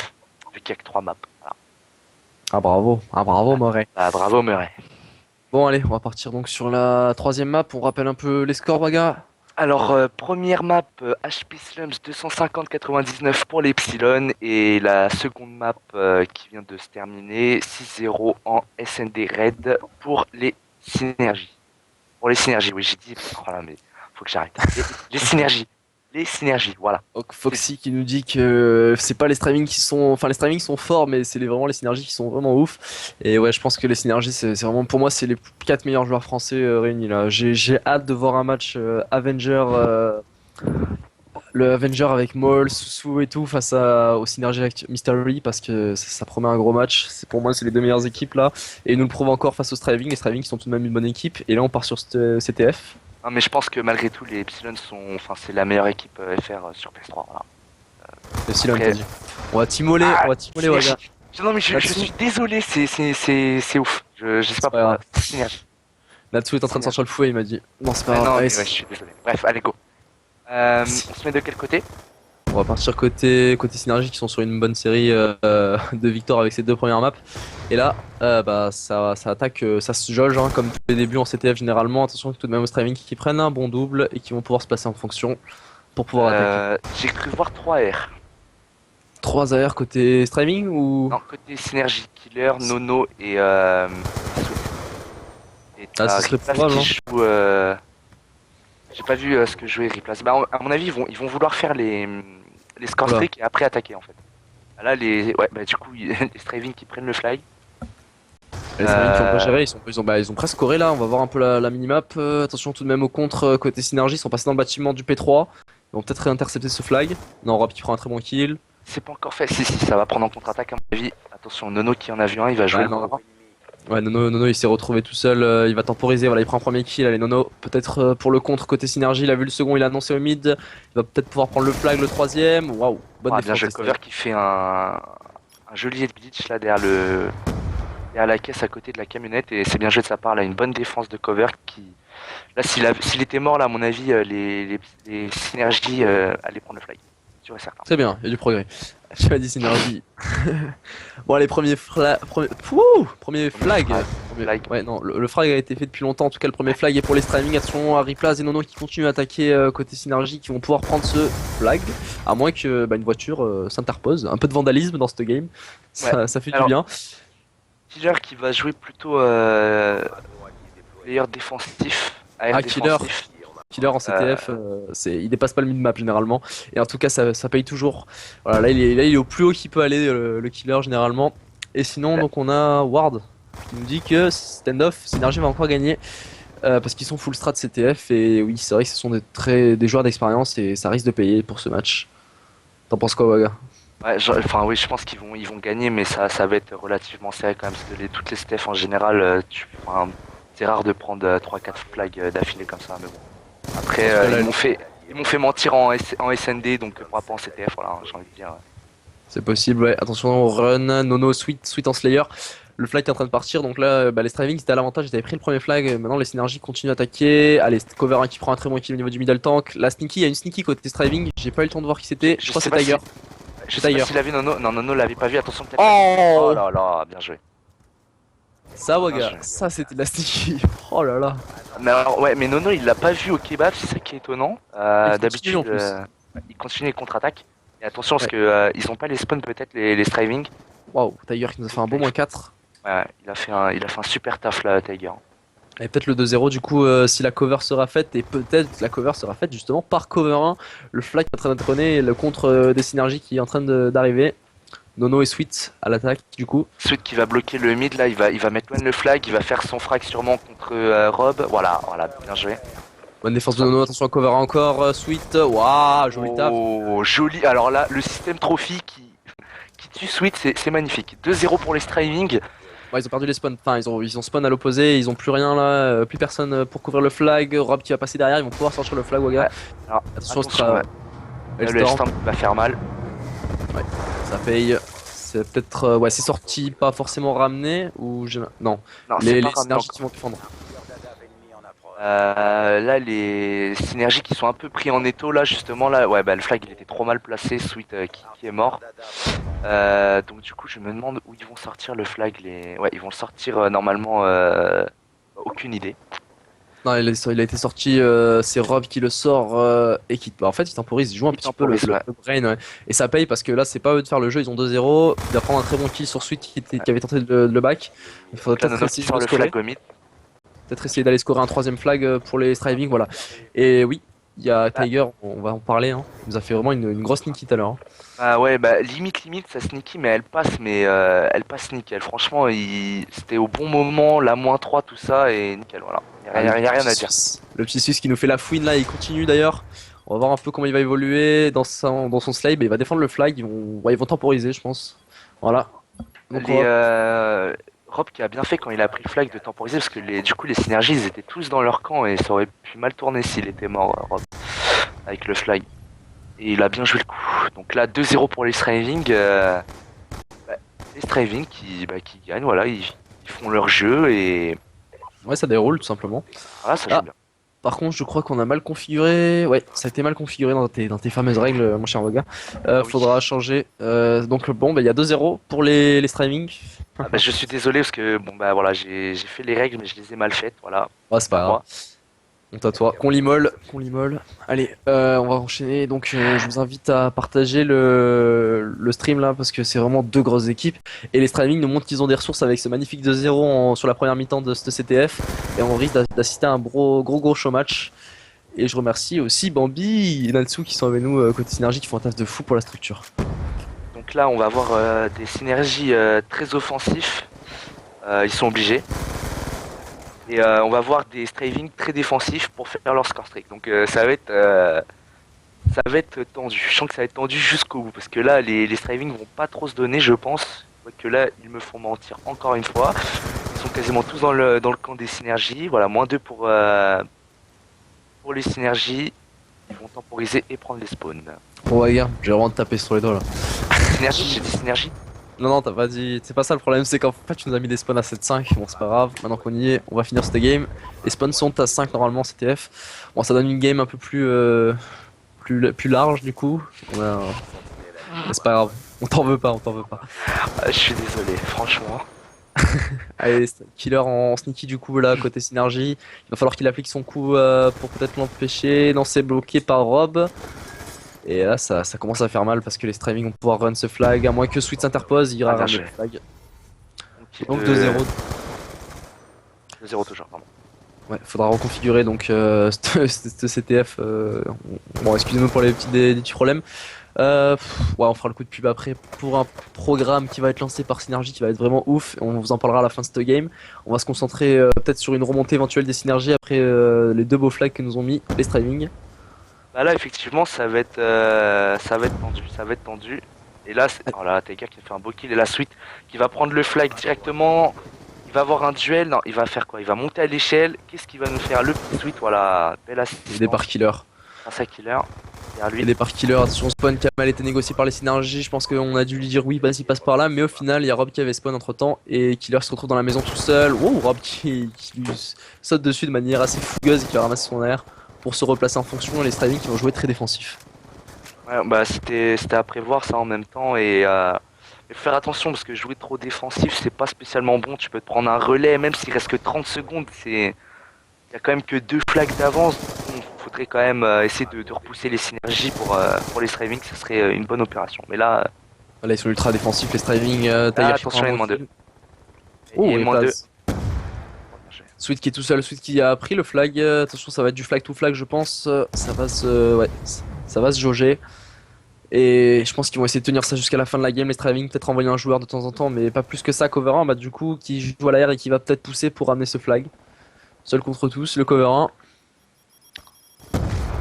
vu qu'il y a que 3 maps. Voilà. Ah bravo, Moret. Bah, bravo Murray. Bon, allez, on va partir donc sur la troisième map, on rappelle un peu les scores, baga. Alors, première map, HP Slums 250-99 pour l'Epsilon. Et la seconde map qui vient de se terminer, 6-0 en SND Red pour les synergies. Pour les synergies, oui, j'ai dit. Oh là, mais faut que j'arrête. Les synergies. Les synergies, voilà. Donc Foxy qui nous dit que c'est pas les streamings qui sont, enfin les streamings sont forts, mais c'est vraiment les synergies qui sont vraiment ouf. Et ouais, je pense que les synergies, c'est vraiment pour moi, c'est les 4 meilleurs joueurs français réunis là. J'ai hâte de voir un match Avenger, le Avenger avec Maul, Susu et tout face aux synergies avec Mystery parce que ça promet un gros match. Pour moi, c'est les deux meilleures équipes là. Et ils nous le prouvent encore face aux Striving. Les Striving qui sont tout de même une bonne équipe. Et là, on part sur CTF. Non, mais je pense que malgré tout, les Epsilon sont. Enfin, c'est la meilleure équipe FR sur PS3. Voilà. Et si là, on t'a Après. dit. On va timoler, ouais, gars. Synergie. Non, mais je Natsu, suis désolé, c'est ouf. Je sais c'est pas pas grave. pourquoi. Synergie. Natsu est en train de Synergie. sortir le fouet, il m'a dit. Non, c'est pas Ouais, grave. non, Allez, mais ouais, je suis désolé. Bref, allez, go. On se met de quel côté? on va partir côté Synergie qui sont sur une bonne série de victoires avec ces deux premières maps. Et là, ça attaque, ça se jauge hein, comme tous les débuts en CTF généralement. Attention tout de même au streaming qui prennent un bon double et qui vont pouvoir se placer en fonction pour pouvoir attaquer. J'ai cru voir 3 R. 3 AR côté streaming ou. Non, côté Synergie Killer, Nono et Et Ah, t'as ce serait Riplace probable, qui hein. joue. J'ai pas vu ce que jouait Riplace. Bah, à mon avis, ils vont vouloir faire les score Oula. streaks et après attaquer en fait. Là, ouais, bah, du coup, les Straving qui prennent le fly. Les streaming qui ont pas Euh, géré, ils ont presque scoré là. On va voir un peu la minimap. Attention tout de même au contre côté Synergie, ils sont passés dans le bâtiment du P3. Ils vont peut-être réintercepter ce flag. Non, Rob qui prend un très bon kill. c'est pas encore fait. Si, ça va prendre en contre-attaque à mon avis. Attention, Nono qui en a vu un, il va jouer Ouais, le non. bras. Ouais, Nono il s'est retrouvé tout seul, il va temporiser, voilà, il prend un premier kill, allez Nono, peut-être pour le contre côté synergie, il a vu le second, il a annoncé au mid, il va peut-être pouvoir prendre le flag le troisième, waouh, bonne Ah, bien défense joué des le cover Strikers. qui fait un joli glitch là derrière la caisse à côté de la camionnette et c'est bien joué de sa part là, une bonne défense de cover qui. Là, s'il était mort là, à mon avis, les synergies allaient prendre le flag. Sûr et certain. Très bien, il y a du progrès. Tu m'as dit synergie. Bon allez, premier flag. Flag. Ouais non, le flag a été fait depuis longtemps, en tout cas le premier flag est pour les streaming, attention à Riplaz et Nono qui continuent à attaquer côté synergie, qui vont pouvoir prendre ce flag, à moins que une voiture s'interpose, un peu de vandalisme dans cette game, Ouais. ça fait du Alors, bien. Killer qui va jouer plutôt player défensif, AR Ah, Killer. défensif. Killer en CTF, il dépasse pas le mid-map généralement. Et en tout cas, ça paye toujours. Voilà, là, il est au plus haut qu'il peut aller, le Killer généralement. Et sinon, donc on a Ward qui nous dit que Standoff, Synergy va encore gagner. Parce qu'ils sont full strat CTF. Et oui, c'est vrai que ce sont des joueurs d'expérience et ça risque de payer pour ce match. T'en penses quoi, Waga? Ouais, enfin oui, je pense ils vont gagner, mais ça va être relativement serré quand même, parce que toutes les STF en général, enfin, c'est rare de prendre 3-4 flags d'affilée comme ça, mais bon. Après, ils m'ont fait mentir en SND, donc pourquoi pas en CTF, voilà, j'ai envie de dire. C'est possible, ouais. Attention, run, Nono, Sweet en Slayer. Le flag est en train de partir, donc là, les Striving étaient à l'avantage, ils avaient pris le premier flag. Maintenant, les synergies continuent d'attaquer. Allez, Cover 1 qui prend un très bon kill au niveau du middle tank. La Sneaky, il y a une Sneaky côté Striving. J'ai pas eu le temps de voir qui c'était. Je crois que c'est Tiger. Je sais pas s'il a vu Nono. Non, Nono l'avait pas vu, attention peut-être. Oh, Oh là là, bien joué. ça, Waga, ça c'était de la Sneaky. Oh là là. Mais alors, ouais, mais Nono il l'a pas vu au kebab, c'est ça qui est étonnant. D'habitude, il continue les contre-attaques. Et attention parce que ils ont pas les spawns peut-être les Striving. Waouh, Tiger qui nous a fait un bon -4. Ouais, il a fait un super taf là, Tiger. Et peut-être le 2-0 du coup si la cover sera faite, et peut-être la cover sera faite justement par cover 1. Le flag est en train d'être runné et le contre des synergies qui est en train d'arriver. Nono et Sweet à l'attaque du coup. Sweet qui va bloquer le mid là, il va mettre loin le flag, il va faire son frag sûrement contre Rob. Voilà, bien joué. Bonne défense de Nono, attention à cover encore Sweet. Waouh, joli taf. Oh, joli. Alors là, le système trophy qui tue Sweet, c'est magnifique. 2-0 pour les Striving. Ouais, ils ont perdu les spawns, enfin ils ont spawn à l'opposé, ils ont plus rien là, plus personne pour couvrir le flag. Rob qui va passer derrière, ils vont pouvoir sortir le flag, Waga. Ouais. Alors, attention le Storm va faire mal. Ouais, ça paye. C'est peut-être. Ouais, c'est sorti, pas forcément ramené ou. Non, non les pas synergies qui vont défendre. Là, les synergies qui sont un peu pris en étau, là, justement, là, ouais, bah, le flag il était trop mal placé, Sweet qui est mort. Donc, du coup, je me demande où ils vont sortir le flag. Ouais, ils vont le sortir normalement, aucune idée. Non, il a été sorti, c'est Rob qui le sort et qui. Bah, en fait, il temporise, il joue un petit peu le brain, ouais. Et ça paye parce que là, c'est pas eux de faire le jeu, ils ont 2-0. Il va prendre un très bon kill sur Sweet qui avait tenté de le back. Il faudrait peut-être essayer de le scorer. Peut-être essayer d'aller scorer un troisième flag pour les Striving, voilà. Et oui, il y a Tiger, on va en parler, hein. Il nous a fait vraiment une grosse sneaky tout à l'heure. Hein. Ah ouais, bah limite sa sneaky, mais elle passe nickel. Franchement, c'était au bon moment, la -3, tout ça, et nickel, voilà. Y a rien à dire. Le petit Suisse qui nous fait la fouine là, il continue d'ailleurs. On va voir un peu comment il va évoluer dans son slave, et il va défendre le flag, ils vont temporiser, je pense. Voilà. Donc, Rob qui a bien fait quand il a pris le flag de temporiser, parce que du coup les synergies ils étaient tous dans leur camp et ça aurait pu mal tourner s'il était mort, Rob, avec le flag. Et il a bien joué le coup. Donc là 2-0 pour les Striving. Les Striving qui gagnent, voilà, ils font leur jeu et. Ouais, ça déroule tout simplement. Voilà, ça joue bien. Par contre, je crois qu'on a mal configuré. Ouais, ça a été mal configuré dans tes fameuses règles, mon cher Voga. Faudra changer. Donc bon, il y a 2-0 pour les Striving. Je suis désolé parce que bon voilà, j'ai fait les règles mais je les ai mal faites, voilà. Ouais, c'est pas grave. Honte à toi. Qu'on l'immole. Allez, on va enchaîner. Donc, je vous invite à partager le stream là parce que c'est vraiment deux grosses équipes. Et les Striving nous montrent qu'ils ont des ressources avec ce magnifique 2-0 sur la première mi-temps de ce CTF. Et on risque d'assister à un gros show match. Et je remercie aussi Bambi et Natsu qui sont avec nous côté synergie qui font un taf de fou pour la structure. Donc là, on va avoir des synergies très offensifs. Ils sont obligés. Et on va voir des Striving très défensifs pour faire leur score streak. Donc ça va être tendu. Je sens que ça va être tendu jusqu'au bout. Parce que là, les Striving vont pas trop se donner, je pense. Que là, ils me font mentir encore une fois. Ils sont quasiment tous dans le camp des synergies. Voilà, -2 pour les synergies. Ils vont temporiser et prendre les spawns. Bon, ouais, gars, j'ai vraiment tapé sur les doigts là. Synergie, j'ai dit synergie. Non, t'as pas dit. C'est pas ça le problème, c'est qu'en fait, tu nous as mis des spawns à 7-5. Bon, c'est pas grave, maintenant qu'on y est, on va finir cette game. Les spawns sont à 5 normalement, CTF. Bon, ça donne une game un peu plus large du coup. C'est pas grave, on t'en veut pas. Je suis désolé, franchement. Allez, Killer en sneaky du coup là, côté synergie. Il va falloir qu'il applique son coup pour peut-être l'empêcher. Non, c'est bloqué par Rob. Et là, ça commence à faire mal parce que les Striving vont pouvoir run ce flag. À moins que Sweet s'interpose, il ira ramener le flag. Donc 2-0. 2-0 toujours, pardon. Ouais, faudra reconfigurer donc ce CTF. Bon, excusez-nous pour les des petits problèmes. Ouais, on fera le coup de pub après pour un programme qui va être lancé par Synergie qui va être vraiment ouf. On vous en parlera à la fin de cette game. On va se concentrer peut-être sur une remontée éventuelle des synergies après les deux beaux flags que nous ont mis les striving. Bah là, effectivement, ça va être tendu, ça va être tendu. Et là, oh là, Tiger qui a fait un beau kill et la suite qui va prendre le flag directement. Il va avoir un duel. Non, il va faire quoi? Il va monter à l'échelle. Qu'est-ce qu'il va nous faire? Le petit suite, voilà, belle Et assistance. départ killer. Grâce à Killer. Derrière Et lui. départ killer, attention spawn qui a mal été négocié par les synergies. Je pense qu'on a dû lui dire oui, vas-y passe par là. Mais au final, il y a Rob qui avait spawn entre temps. Et Killer se retrouve dans la maison tout seul. Wow, Rob qui lui saute dessus de manière assez fougueuse et qui va ramasser son air pour se replacer en fonction. Et les striving qui vont jouer très défensif. Ouais, bah c'était à prévoir ça en même temps et faire attention parce que jouer trop défensif c'est pas spécialement bon. Tu peux te prendre un relais même s'il reste que 30 secondes. Il y a quand même que deux flags d'avance. Il faudrait quand même essayer de repousser les synergies pour les striving. Ce serait une bonne opération. Mais là, Là, ils sont ultra défensifs. Les striving, Tiger qui prend attention, il y a un une bon moins 2. kill. Il y Oh, a une et moins 2. passe. Sweet qui est tout seul, Sweet qui a pris le flag. Attention, ça va être du flag to flag, je pense. Ouais, ça va se jauger. Et je pense qu'ils vont essayer de tenir ça jusqu'à la fin de la game. Les striving, peut-être envoyer un joueur de temps en temps, mais pas plus que ça. Cover 1, bah du coup, qui joue à l'arrière et qui va peut-être pousser pour ramener ce flag. Seul contre tous, le cover 1.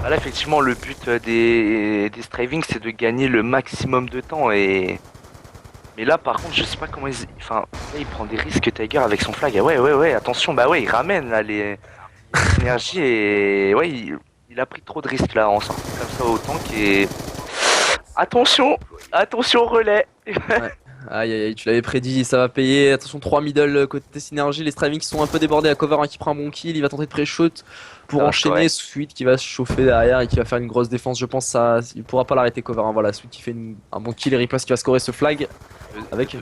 Ah, là, effectivement, le but des striving c'est de gagner le maximum de temps mais là, par contre, je sais pas comment ils. Enfin, là, il prend des risques, Tiger, avec son flag. Ah ouais, ouais, ouais, attention, bah ouais, il ramène là les synergies et. Ouais, il a pris trop de risques là en sortant comme ça au tank et. Attention! Attention au relais! Ouais. Aïe aïe aïe, tu l'avais prédit, ça va payer. Attention, 3 middle côté synergie. Les striving qui sont un peu débordés à cover 1 qui prend un bon kill. Il va tenter de pré-shoot pour Ça va enchaîner. scorer. Sweet qui va se chauffer derrière et qui va faire une grosse défense. Je pense ça, il pourra pas l'arrêter cover 1. Voilà, Sweet qui fait un bon kill et Replace qui va scorer ce flag avec.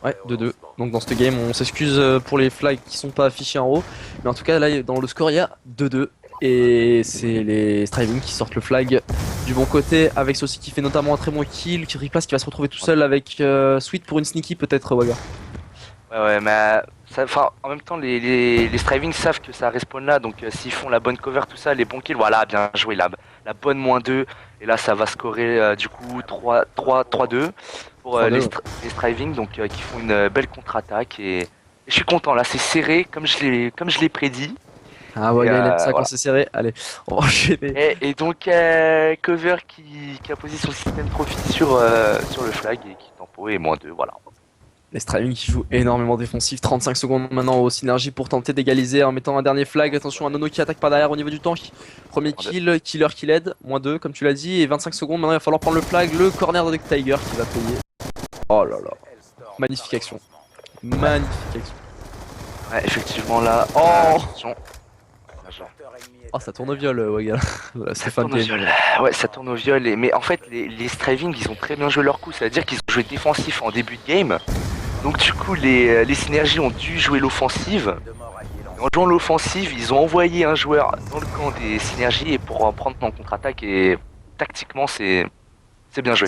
Ouais, 2-2. Donc dans cette game, on s'excuse pour les flags qui sont pas affichés en haut. Mais en tout cas, là, dans le score, il y a 2-2. Et c'est les striving qui sortent le flag du bon côté. Avec Saucy qui fait notamment un très bon kill. Qui Replace qui va se retrouver tout seul avec Sweet pour une sneaky peut-être, Waga. Ouais, ouais, mais en même temps, les striving savent que ça respawn là, donc s'ils font la bonne cover, tout ça, les bons kills, voilà, bien joué, la bonne -2, et là ça va scorer du coup 3-2 pour 3-2. les striving, donc qui font une belle contre-attaque, et je suis content, là c'est serré, comme je l'ai prédit, Ah, et Waga, il aime ça quand voilà. c'est serré. Allez, on va enchaîner. Et donc cover qui a posé son système trophy sur le flag, et qui tempo, et -2, voilà. Les striving qui jouent énormément défensif. 35 secondes maintenant aux synergies pour tenter d'égaliser en mettant un dernier flag. Attention à Nono qui attaque par derrière au niveau du tank. Premier kill, Killer qui l'aide. -2 comme tu l'as dit. Et 25 secondes maintenant il va falloir prendre le flag. Le corner de Tiger qui va payer. Oh là là. Magnifique action. Magnifique action. Ouais, effectivement là, Oh, attention. oh ça tourne au viol, Waga. Voilà, Ça Stéphane tourne au Kane. viol. Ouais, ça tourne au viol. Mais en fait, les striving, ils ont très bien joué leur coup. C'est-à-dire qu'ils ont joué défensif en début de game. Donc du coup, les synergies ont dû jouer l'offensive. En jouant l'offensive, ils ont envoyé un joueur dans le camp des synergies et pour en prendre en contre-attaque. Et tactiquement, c'est bien joué.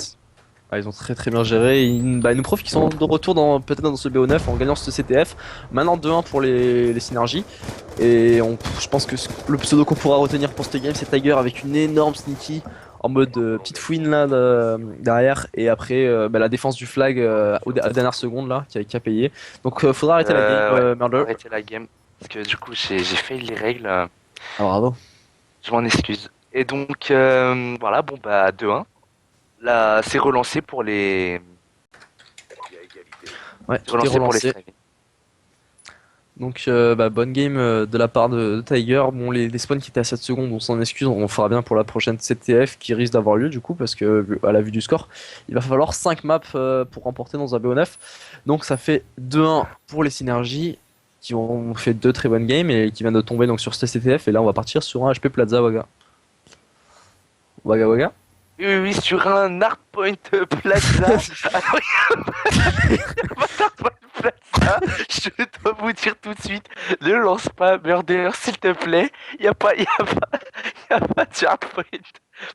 Ah, ils ont très très bien géré. Ils nous prouvent qu'ils sont de retour peut-être dans ce BO9 en gagnant ce CTF. Maintenant 2-1 pour les synergies. Et je pense que le pseudo qu'on pourra retenir pour cette game, c'est Tiger avec une énorme sneaky en mode petite fouine là derrière. Et après la défense du flag à la dernière seconde là qui a payé. Donc faudra arrêter la game, Ouais, Murder. arrêtez la game. Parce que du coup, j'ai fait les règles. Ah, bravo. Je m'en excuse. Et donc, voilà, bon bah 2-1. Là, c'est relancé pour les. Ouais, C'est tout est relancé pour les relancé. striving. Donc bonne game de la part de Tiger. Bon les spawns qui étaient à 7 secondes, on s'en excuse, on fera bien pour la prochaine CTF qui risque d'avoir lieu du coup parce que à la vue du score, il va falloir 5 maps pour remporter dans un BO9. Donc ça fait 2-1 pour les synergies qui ont fait 2 très bonnes games et qui viennent de tomber donc sur cette CTF et là on va partir sur un HP Plaza Waga. Waga Waga. Oui, oui, oui, sur un Hardpoint Plaza. Ah oui, Hardpoint Plaza. Je dois vous dire tout de suite, ne lance pas Murder, s'il te plaît. Y a pas de Hardpoint.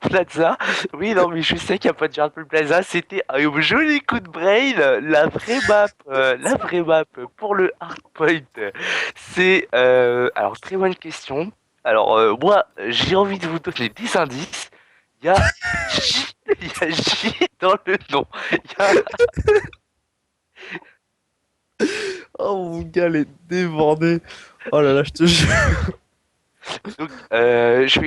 Plaza. Oui, non, mais je sais qu'il n'y a pas de Purple Plaza. C'était un joli coup de brain. La vraie map pour le hardpoint, c'est alors très bonne question. Alors moi, j'ai envie de vous donner des indices. Il y a J, il y a J dans le nom. Il y a Oh, mon gars, elle est débordée. Oh là là, je te jure. donc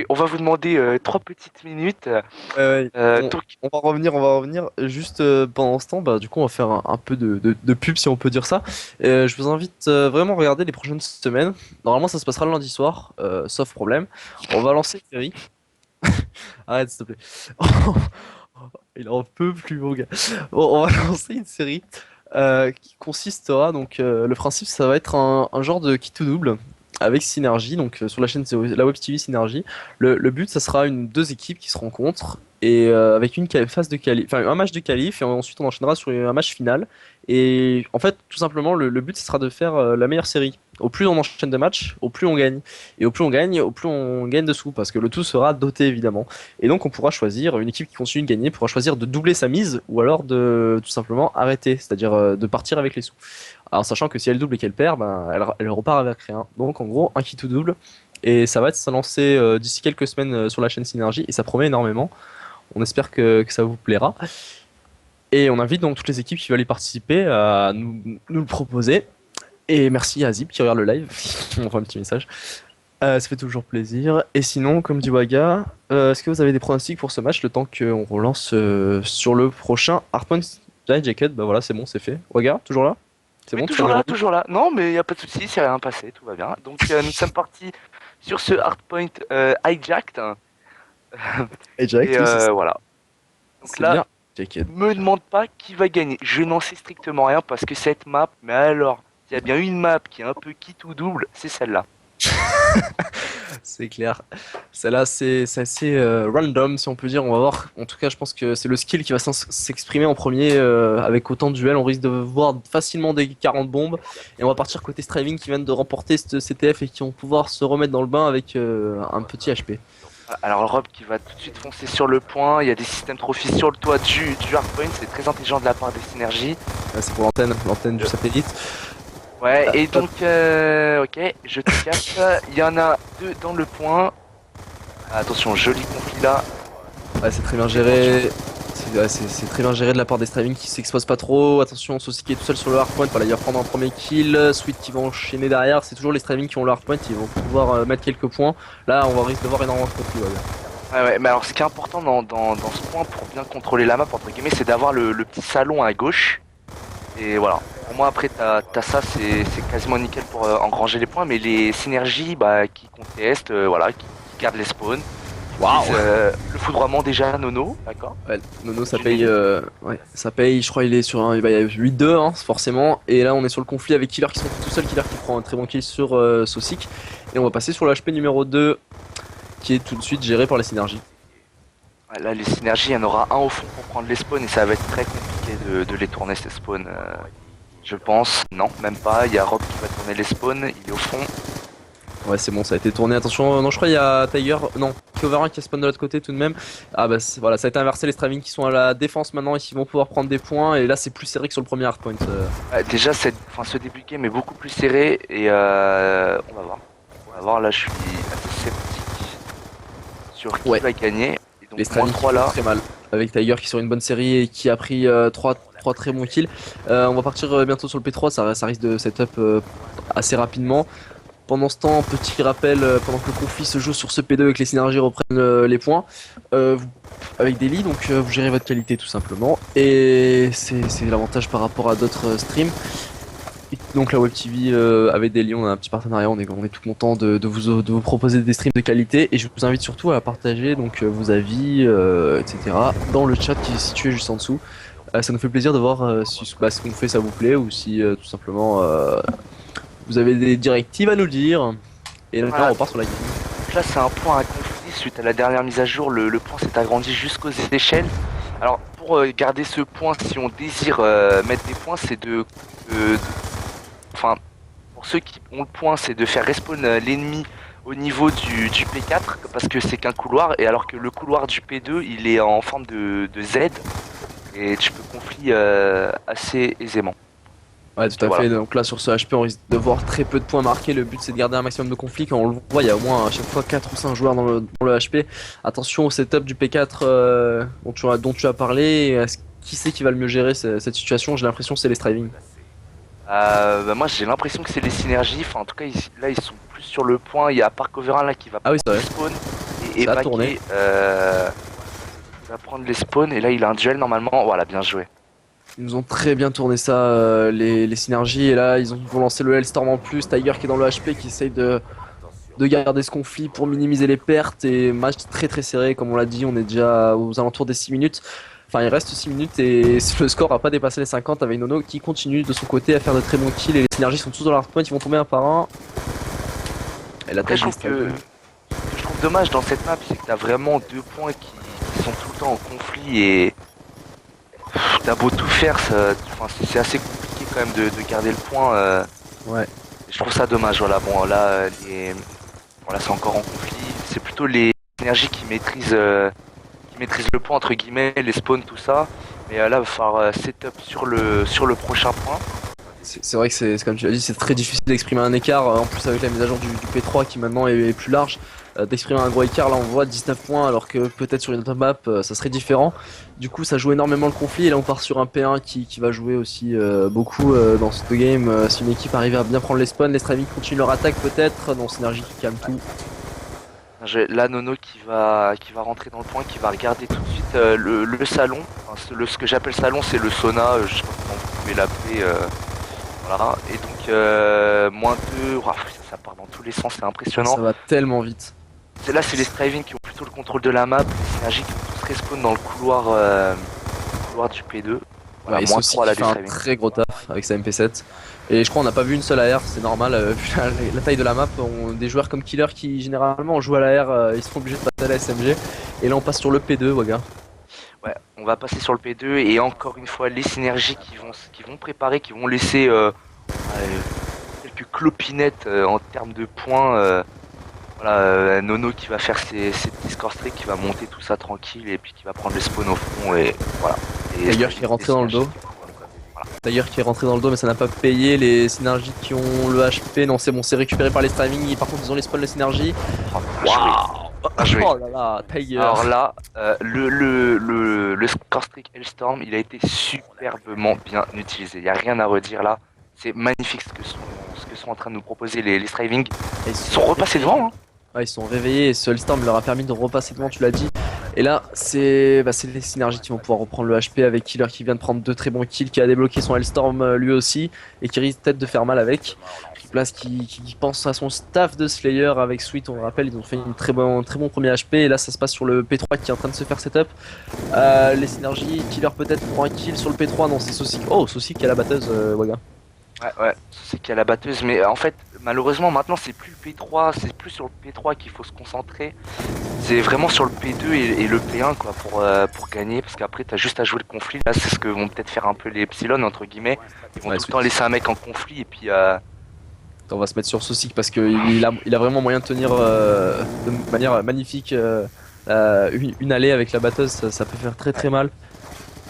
on va vous demander 3 petites minutes. Ouais, ouais. Donc On va revenir. Juste pendant ce temps, bah, du coup, on va faire un peu de pub, si on peut dire ça. Je vous invite vraiment à regarder les prochaines semaines. Normalement, ça se passera le lundi soir, sauf problème. On va lancer une série. Arrête, s'il te plaît. Il en peut plus, mon gars. Bon, on va lancer une série qui consistera, donc, le principe, ça va être un genre de kit ou double avec Synergie, donc sur la chaîne la Web TV Synergie. Le but, ça sera deux équipes qui se rencontrent et avec une phase de qualif, enfin un match de qualif et ensuite on enchaînera sur un match final. Et en fait, tout simplement, le but, ce sera de faire la meilleure série. Au plus on enchaîne de matchs, au plus on gagne. Et au plus on gagne de sous, parce que le tout sera doté évidemment. Et donc on pourra choisir, une équipe qui continue de gagner pourra choisir de doubler sa mise ou alors de tout simplement arrêter, c'est-à-dire de partir avec les sous. Alors sachant que si elle double et qu'elle perd, ben, elle repart avec rien. Donc en gros, un qui tout double. Et ça va être lancé d'ici quelques semaines sur la chaîne Synergie et ça promet énormément. On espère que ça vous plaira. Et on invite donc toutes les équipes qui veulent y participer à nous le proposer. Et merci à Zip qui regarde le live, on envoie un petit message. Ça fait toujours plaisir. Et sinon, comme dit Waga, est-ce que vous avez des pronostics pour ce match le temps qu'on relance sur le prochain Hardpoint Jacket? Bah voilà, c'est bon, c'est fait. Waga, toujours là? C'est oui, bon, tu peux répondre? toujours là. Non, mais il n'y a pas de souci, c'est rien passé, tout va bien. Donc nous sommes partis sur ce hardpoint hijacked. Et Jack, Et oui, voilà. Donc c'est là, bien. Jacket. me demande pas qui va gagner. Je n'en sais strictement rien parce que cette map, mais alors, il y a bien une map qui est un peu qui tout double, c'est celle-là. C'est clair. Celle-là, c'est assez random, si on peut dire. On va voir. En tout cas, je pense que c'est le skill qui va s'exprimer en premier. Avec autant de duels, on risque de voir facilement des 40 bombes. Et on va partir côté Striving qui viennent de remporter ce CTF et qui vont pouvoir se remettre dans le bain avec un petit HP. Alors Rob qui va tout de suite foncer sur le point, il y a des systèmes trophies sur le toit du hardpoint, c'est très intelligent de la part des synergies. C'est pour l'antenne du satellite. Ouais, et donc, ok, je te capte. Il y en a deux dans le point. Attention, joli conflit là. Ouais, c'est très bien géré. C'est très bien géré de la part des Striving qui s'expose pas trop. Attention, Saucy qui est tout seul sur le hardpoint. Voilà, il va prendre un premier kill. Sweet qui va enchaîner derrière. C'est toujours les Striving qui ont le hardpoint. Ils vont pouvoir mettre quelques points. Là, on va risque de voir énormément de conflits. Ouais. Ouais, ouais, mais alors ce qui est important dans ce point pour bien contrôler la map, entre guillemets, c'est d'avoir le petit salon à gauche. Et voilà. Pour moi, après, t'as ça, c'est quasiment nickel pour engranger les points. Mais les synergies bah, qui contestent, voilà, qui gardent les spawns. Waouh! Le foudroiement déjà, Nono, d'accord. Ouais, Nono, ça paye. Ouais, ça paye. Je crois il est sur un. Il y a 8-2, hein, forcément. Et là, on est sur le conflit avec Killer qui sont tout seul. Killer qui prend un très bon kill sur Saucic. Et on va passer sur le HP numéro 2 qui est tout de suite géré par les synergies. Ouais, là, les synergies, il y en aura un au fond pour prendre les spawns et ça va être très compliqué de les tourner ces spawns. Je pense. Non, même pas. Il y a Rob qui va tourner les spawns, il est au fond. Ouais, c'est bon, ça a été tourné. Attention, non, je crois il y a Tiger, non, Cover qui a spawn de l'autre côté tout de même. Ah bah voilà, ça a été inversé. Les Straving qui sont à la défense maintenant et qui vont pouvoir prendre des points. Et là, c'est plus serré que sur le premier hardpoint. Déjà, ce début de game est beaucoup plus serré et on va voir. On va voir, là, je suis assez sceptique sur qui va gagner. Et donc, Les Straving 3 là. très mal. Avec Tiger qui est sur une bonne série et qui a pris 3 très bons kills. On va partir bientôt sur le P3, ça risque de setup assez rapidement. Pendant ce temps, petit rappel, pendant que le conflit se joue sur ce P2 et que les synergies reprennent les points, avec des lits, donc vous gérez votre qualité tout simplement. Et c'est l'avantage par rapport à d'autres streams. Et donc la Web TV avec Daily, on a un petit partenariat, on est tout content de vous proposer des streams de qualité. Et je vous invite surtout à partager donc, vos avis, etc. dans le chat qui est situé juste en dessous. Ça nous fait plaisir de voir si ce qu'on fait ça vous plaît ou si tout simplement vous avez des directives à nous dire. Et là, Voilà. on repart sur la game. Là, c'est un point à conflit suite à la dernière mise à jour. Le point s'est agrandi jusqu'aux échelles. Alors, pour garder ce point, si on désire mettre des points, c'est enfin, pour ceux qui ont le point, c'est de faire respawn l'ennemi au niveau du P4 parce que c'est qu'un couloir et alors que le couloir du P2 il est en forme de Z et tu peux conflit assez aisément. Ouais, Donc tout à voilà. fait. Donc là, sur ce HP, on risque de voir très peu de points marqués. Le but, c'est de garder un maximum de conflits. Quand on le voit, il y a au moins à chaque fois 4 ou 5 joueurs dans le HP. Attention au setup du P4 dont tu as parlé. Qui c'est qui va le mieux gérer cette situation? J'ai l'impression que c'est les striving. Moi j'ai l'impression que c'est les synergies, enfin en tout cas là ils sont plus sur le point, il y a Parkoverin là qui va Ah oui, prendre c'est les vrai. spawns et Ça a tourné. Baké il va prendre les spawns et là il a un duel normalement, voilà bien joué. Ils nous ont très bien tourné ça, les synergies. Et là, ils vont lancer le Hellstorm en plus. Tiger qui est dans le HP, qui essaye de garder ce conflit pour minimiser les pertes. Et match très très serré, comme on l'a dit. On est déjà aux alentours des 6 minutes. Enfin, il reste 6 minutes et le score n'a pas dépassé les 50 avec Nono qui continue de son côté à faire de très bons kills. Et les synergies sont tous dans leur point. Ils vont tomber un par un. Et Après l'attaque je des trouve que Strikers. ce que je trouve dommage dans cette map c'est que t'as vraiment deux points qui sont tout le temps en conflit et t'as beau tout faire, enfin, c'est assez compliqué quand même de garder le point. Ouais. Je trouve ça dommage, voilà, bon là, voilà, c'est encore en conflit, c'est plutôt les énergies qui maîtrisent le point entre guillemets, les spawns, tout ça. Mais là, il va falloir setup sur le prochain point. C'est vrai que c'est comme tu l'as dit, c'est très difficile d'exprimer un écart. En plus avec la mise à jour du P3 qui maintenant est plus large, d'exprimer un gros écart. Là on voit 19 points alors que peut-être sur une autre map ça serait différent. Du coup ça joue énormément le conflit et là on part sur un P1 qui va jouer aussi beaucoup dans ce game. Si une équipe arrive à bien prendre les spawns, les Stravik continuent leur attaque peut-être. Non, Synergie qui calme tout. Là, Nono qui va rentrer dans le point, qui va regarder tout de suite le salon. Enfin, ce que j'appelle salon, c'est le sauna, je sais pas comment vous pouvez l'appeler. Voilà. Et donc, -2, ça part dans tous les sens, c'est impressionnant. Ça va tellement vite. Là, c'est les striving qui ont plutôt le contrôle de la map. Les synergies qui vont tous respawn dans le couloir du P2. Voilà, Ouais, et ceci -3 qui là fait des un striving. très gros taf avec sa MP7. Et je crois qu'on n'a pas vu une seule AR, c'est normal, vu la taille de la map. Des joueurs comme Killer qui généralement jouent à la R, ils sont obligés de passer à la SMG. Et là on passe sur le P2, Waga. Ouais, on va passer sur le P2 et encore une fois les synergies qui vont préparer, qui vont laisser quelques clopinettes en termes de points. Voilà, Nono qui va faire ses petits score streaks, qui va monter tout ça tranquille et puis qui va prendre les spawns au fond et voilà. Et Tiger qui est rentré dans le dos. Voilà. Tiger qui est rentré dans le dos, mais ça n'a pas payé. Les synergies qui ont le HP, non, c'est bon, c'est récupéré par les striving. Par contre, ils ont les spawns de synergie. Oh, bien joué. Bien joué. Oh là là, Tiger. Alors là, le score streak Hellstorm, il a été superbement bien utilisé. Il n'y a rien à redire là. C'est magnifique ce que sont en train de nous proposer les striving. Ils sont repassés devant. Hein. Ouais, ils sont réveillés et ce Hellstorm leur a permis de repasser devant, tu l'as dit. Et là, c'est les synergies qui vont pouvoir reprendre le HP avec Killer qui vient de prendre 2 très bons kills, qui a débloqué son Hellstorm lui aussi et qui risque peut-être de faire mal avec. Place qui pense à son staff de Slayer avec Sweet, on le rappelle, ils ont fait un très bon premier HP et là ça se passe sur le P3 qui est en train de se faire setup. Les synergies, Killer peut-être pour un kill sur le P3, non c'est Saucy. Oh, Saucy qui a la batteuse, Waga. Ouais, c'est qu'il y a la batteuse, mais en fait, malheureusement, maintenant, c'est plus le P3, c'est plus sur le P3 qu'il faut se concentrer. C'est vraiment sur le P2 et le P1, quoi, pour gagner, parce qu'après, t'as juste à jouer le conflit. Là, c'est ce que vont peut-être faire un peu les Epsilon, entre guillemets. Ils vont tout le temps laisser un mec en conflit, et puis, On va se mettre sur Saucy parce qu'il a vraiment moyen de tenir de manière magnifique une allée avec la batteuse, ça peut faire très très mal.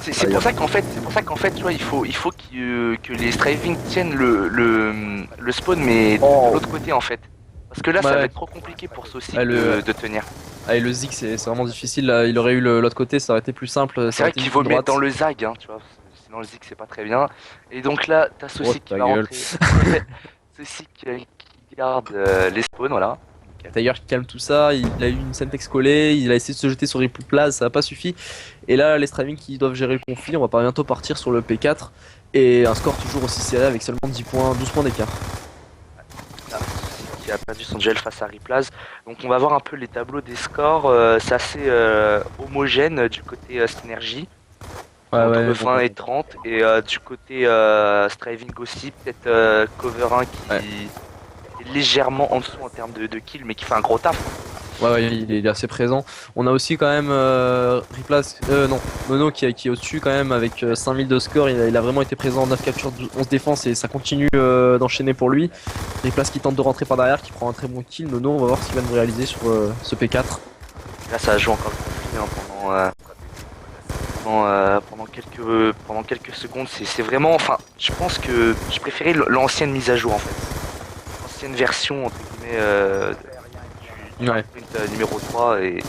c'est pour ça qu'en fait, tu vois, il faut que les striving tiennent le spawn, mais de l'autre côté, en fait. Parce que là, ça va être trop compliqué pour Saucy de tenir. Ah, et le zig c'est vraiment difficile, là, il aurait eu l'autre côté, ça aurait été plus simple. C'est vrai qu'il vaut mettre dans le zag, hein, tu vois. Sinon, le zig, c'est pas très bien. Et donc là, t'as Saucy qui va rentrer. Saucy qui garde les spawns, voilà. D'ailleurs, qui calme tout ça, il a eu une Semtex collée, il a essayé de se jeter sur Ripple Place, ça n'a pas suffi. Et là, les Straving qui doivent gérer le conflit, on va pas bientôt partir sur le P4. Et un score toujours aussi serré avec seulement 10 points, 12 points d'écart. Qui a perdu son duel face à Riplaz. Donc on va voir un peu les tableaux des scores. C'est assez homogène du côté synergie. Entre 20 et 30. Et du côté striving aussi, peut-être Coverin qui est légèrement en dessous en termes de kills, mais qui fait un gros taf. Ouais, il est assez présent. On a aussi quand même Riplace, non, Nono qui est au-dessus quand même avec 5000 de score. Il a vraiment été présent en 9 captures, 11 défenses et ça continue d'enchaîner pour lui. Riplace qui tente de rentrer par derrière, qui prend un très bon kill. Nono, on va voir ce qu'il va nous réaliser sur ce P4. Là, ça joue encore le conflit hein, pendant quelques secondes. C'est vraiment, enfin, je pense que je préférais l'ancienne mise à jour en fait. L'ancienne version entre guillemets du Ouais. sprint numéro 3 et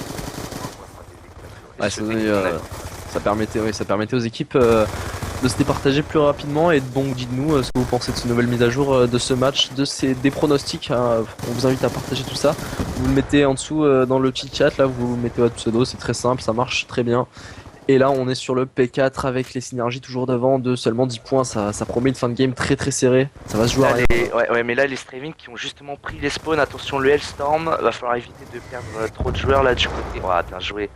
Ouais, ça permettait aux équipes de se départager plus rapidement. Et donc, dites-nous ce que vous pensez de cette nouvelle mise à jour de ce match, des pronostics. Hein. On vous invite à partager tout ça. Vous le mettez en dessous dans le petit chat. Là, vous mettez votre pseudo. C'est très simple, ça marche très bien. Et là, on est sur le P4 avec les synergies toujours devant de seulement 10 points. Ça promet une fin de game très très serrée. Ça va se jouer à rien. Ouais, mais là, les Straving qui ont justement pris les spawns, attention, le Hellstorm, va falloir éviter de perdre trop de joueurs là du côté. Oh, bien joué.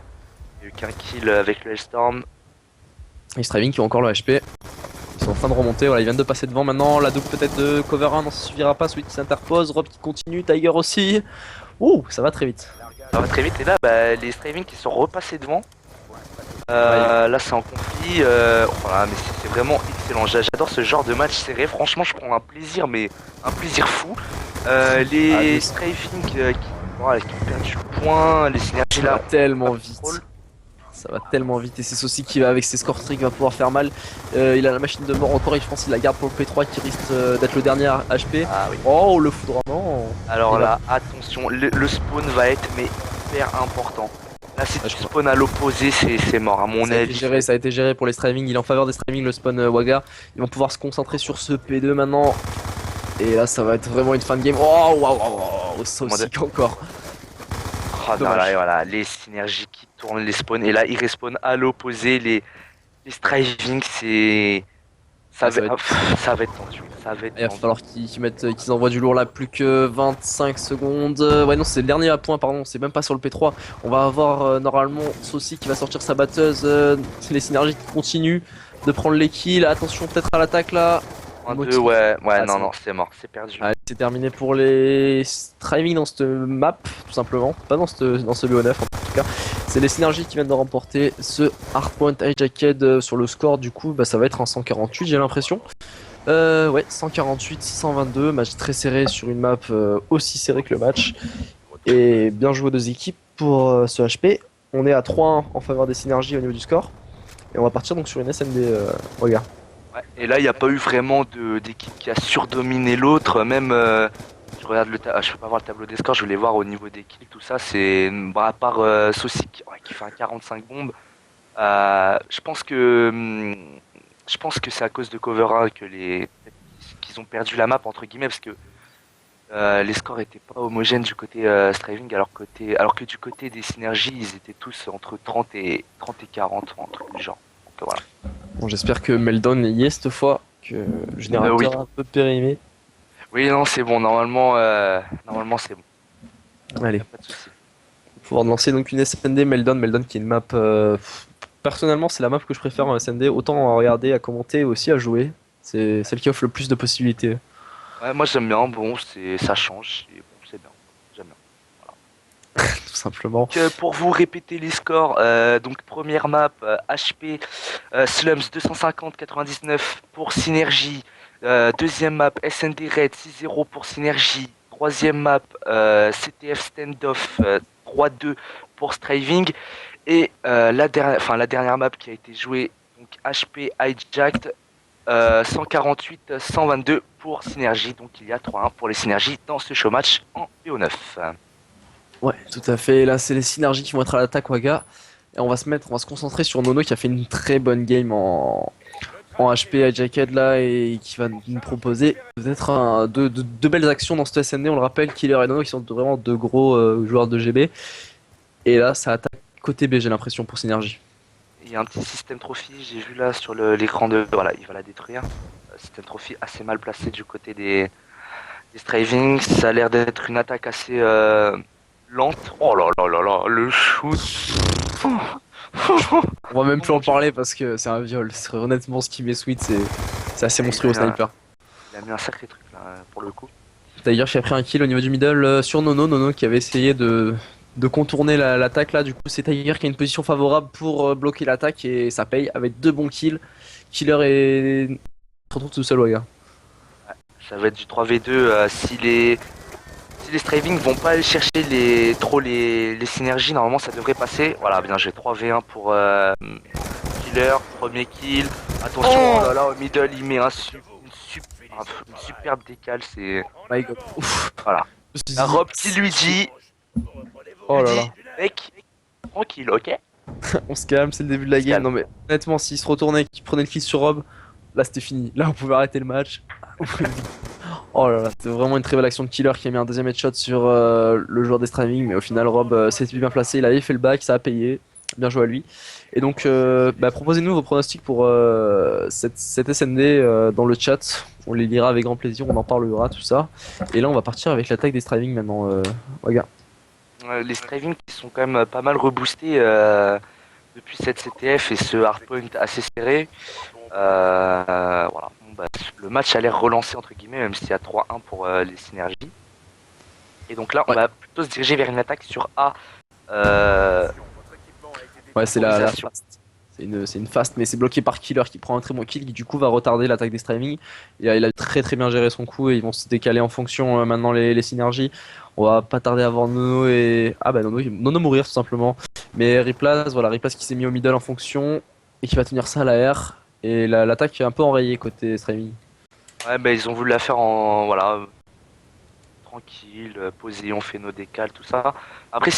Il n'y a eu qu'un kill avec le Hellstorm. Les Straving qui ont encore le HP. Ils sont en train de remonter. Voilà, ils viennent de passer devant maintenant. La double peut-être de cover 1, non, ça suffira pas. Sweet qui s'interpose. Rob qui continue. Tiger aussi. Ouh, ça va très vite. Ça va très vite. Et là, bah, les Straving qui sont repassés devant. Là c'est en conflit, voilà, mais c'est vraiment excellent. J'adore ce genre de match serré. Franchement, je prends un plaisir, mais un plaisir fou. Les Strafing qui ont perdu du point, les synergies là. Tellement vite. Ça va tellement vite et c'est Saucy qui va avec ses score streaks va pouvoir faire mal. Il a la machine de mort encore et je pense qu'il la garde pour le P3 qui risque d'être le dernier HP. Ah, oui. Oh le foudroiement. Alors là, attention, le spawn va être mais hyper important. Là si tu spawn à l'opposé c'est mort à mon avis. Ça a été géré pour les Straving, il est en faveur des Straving le spawn Waga. Ils vont pouvoir se concentrer sur ce P2 maintenant. Et là ça va être vraiment une fin de game. Oh waouh, Saucy encore. Oh, non, là, voilà, les synergies qui tournent, les spawns, et là ils respawnent à l'opposé, les striving, ça va être tendu. Il va falloir qu'ils envoient du lourd là, plus que 25 secondes. Ouais non c'est le dernier à point, pardon, c'est même pas sur le P3. On va avoir normalement Saucy qui va sortir sa batteuse, les synergies qui continuent de prendre les kills. Attention peut-être à l'attaque là. 1-2, ouais, non, c'est mort, c'est perdu. Allez, c'est terminé pour les Striving dans cette map, tout simplement. Pas dans ce BO9 en tout cas. C'est les synergies qui viennent de remporter ce Hardpoint Hijacked sur le score. Du coup, bah, ça va être un 148, j'ai l'impression. Ouais, 148, 622. Match très serré sur une map aussi serrée que le match. Et bien joué aux deux équipes pour ce HP. On est à 3-1 en faveur des synergies au niveau du score. Et on va partir donc sur une SND. Regarde. Ouais, et là, il n'y a pas eu vraiment d'équipe qui a surdominé l'autre. Même, je regarde je peux pas voir le tableau des scores, je voulais voir au niveau des kills, tout ça. C'est à part Saucy qui fait un 45 bombes. Je pense que c'est à cause de Cover 1 qu'ils ont perdu la map entre guillemets parce que les scores étaient pas homogènes du côté Striving alors que du côté des synergies ils étaient tous entre 30 et 40 un truc du genre. Donc, voilà. Bon, j'espère que Meldon y est cette fois, que le générateur oui. un peu périmé. Oui, non, c'est bon, normalement c'est bon. Allez. Pas de soucis. Pouvoir lancer donc une SND Meldon qui est une map. Personnellement, c'est la map que je préfère en SND, autant à regarder, à commenter, aussi à jouer. C'est celle qui offre le plus de possibilités. Ouais, moi j'aime bien, bon, ça change, bon, c'est bien, j'aime bien. Voilà. Tout simplement. Donc, pour vous répéter les scores, donc première map HP Slums 250-99 pour Synergie. Deuxième map SND Red 6-0 pour Synergie. Troisième map CTF Standoff 3-2 pour Striving. Et la dernière map qui a été jouée, donc HP Hijacked 148-122 pour Synergie. Donc il y a 3-1 pour les Synergies dans ce show match en PO9. Ouais, tout à fait. Là, c'est les synergies qui vont être à l'attaque Waga. Et on va se concentrer sur Nono qui a fait une très bonne game en HP Hijacked là et qui va nous proposer peut-être deux belles actions dans cette SND. On le rappelle, Killer et Nono qui sont vraiment deux gros joueurs de GB. Et là, ça attaque côté B, j'ai l'impression, pour Synergie. Il y a un petit système trophy, j'ai vu là sur l'écran de... Voilà, il va la détruire. Système trophy assez mal placé du côté des Striving. Ça a l'air d'être une attaque assez lente. Oh là là là là, le shoot. On va même plus en parler parce que c'est un viol. Honnêtement, ce qui met Sweet, c'est assez monstrueux au sniper. Il a mis un sacré truc là, pour le coup. D'ailleurs, j'ai pris un kill au niveau du middle sur Nono qui avait essayé de de contourner l'attaque là. Du coup, c'est Tiger qui a une position favorable pour bloquer l'attaque et ça paye avec 2 bons kills. Killer et se retrouve tout seul, ouais, gars. Ça va être du 3v2 si les striving vont pas aller chercher les synergies, normalement ça devrait passer. Voilà, bien j'ai 3v1 pour Killer, premier kill. Attention, oh là là, au middle il met une superbe décale, c'est... My God. Ouf. Voilà. La Rob qui lui dit... Oh là là. Mec, tranquille, ok. On se calme, c'est le début de la game. Non mais honnêtement, s'il se retournait, qu'il prenait le kill sur Rob, là c'était fini. Là on pouvait arrêter le match. Oh là là, c'était vraiment une très belle action de Killer qui a mis un deuxième headshot sur le joueur des striving, mais au final Rob s'était bien placé, il avait fait le back, ça a payé. Bien joué à lui. Et donc, proposez-nous vos pronostics pour cette SND dans le chat. On les lira avec grand plaisir, on en parlera, tout ça. Et là, on va partir avec l'attaque des striving maintenant. Regarde. Les striving qui sont quand même pas mal reboostés depuis cette CTF et ce hardpoint assez serré. Voilà. Bon, bah, le match a l'air relancé entre guillemets, même s'il y a 3-1 pour les synergies. Et donc là, on va plutôt se diriger vers une attaque sur A. Ouais, c'est la fast. C'est une fast, mais c'est bloqué par Killer qui prend un très bon kill qui du coup va retarder l'attaque des striving. Il a très très bien géré son coup et ils vont se décaler en fonction maintenant les synergies. On va pas tarder à voir Nono et... Ah bah Nono mourir tout simplement. Mais Riplace, voilà, Riplace qui s'est mis au middle en fonction et qui va tenir ça à la R. Et l'attaque est un peu enrayée côté striving. Ouais, bah ils ont voulu la faire en... Voilà, tranquille, posé, on fait nos décales, tout ça. Après,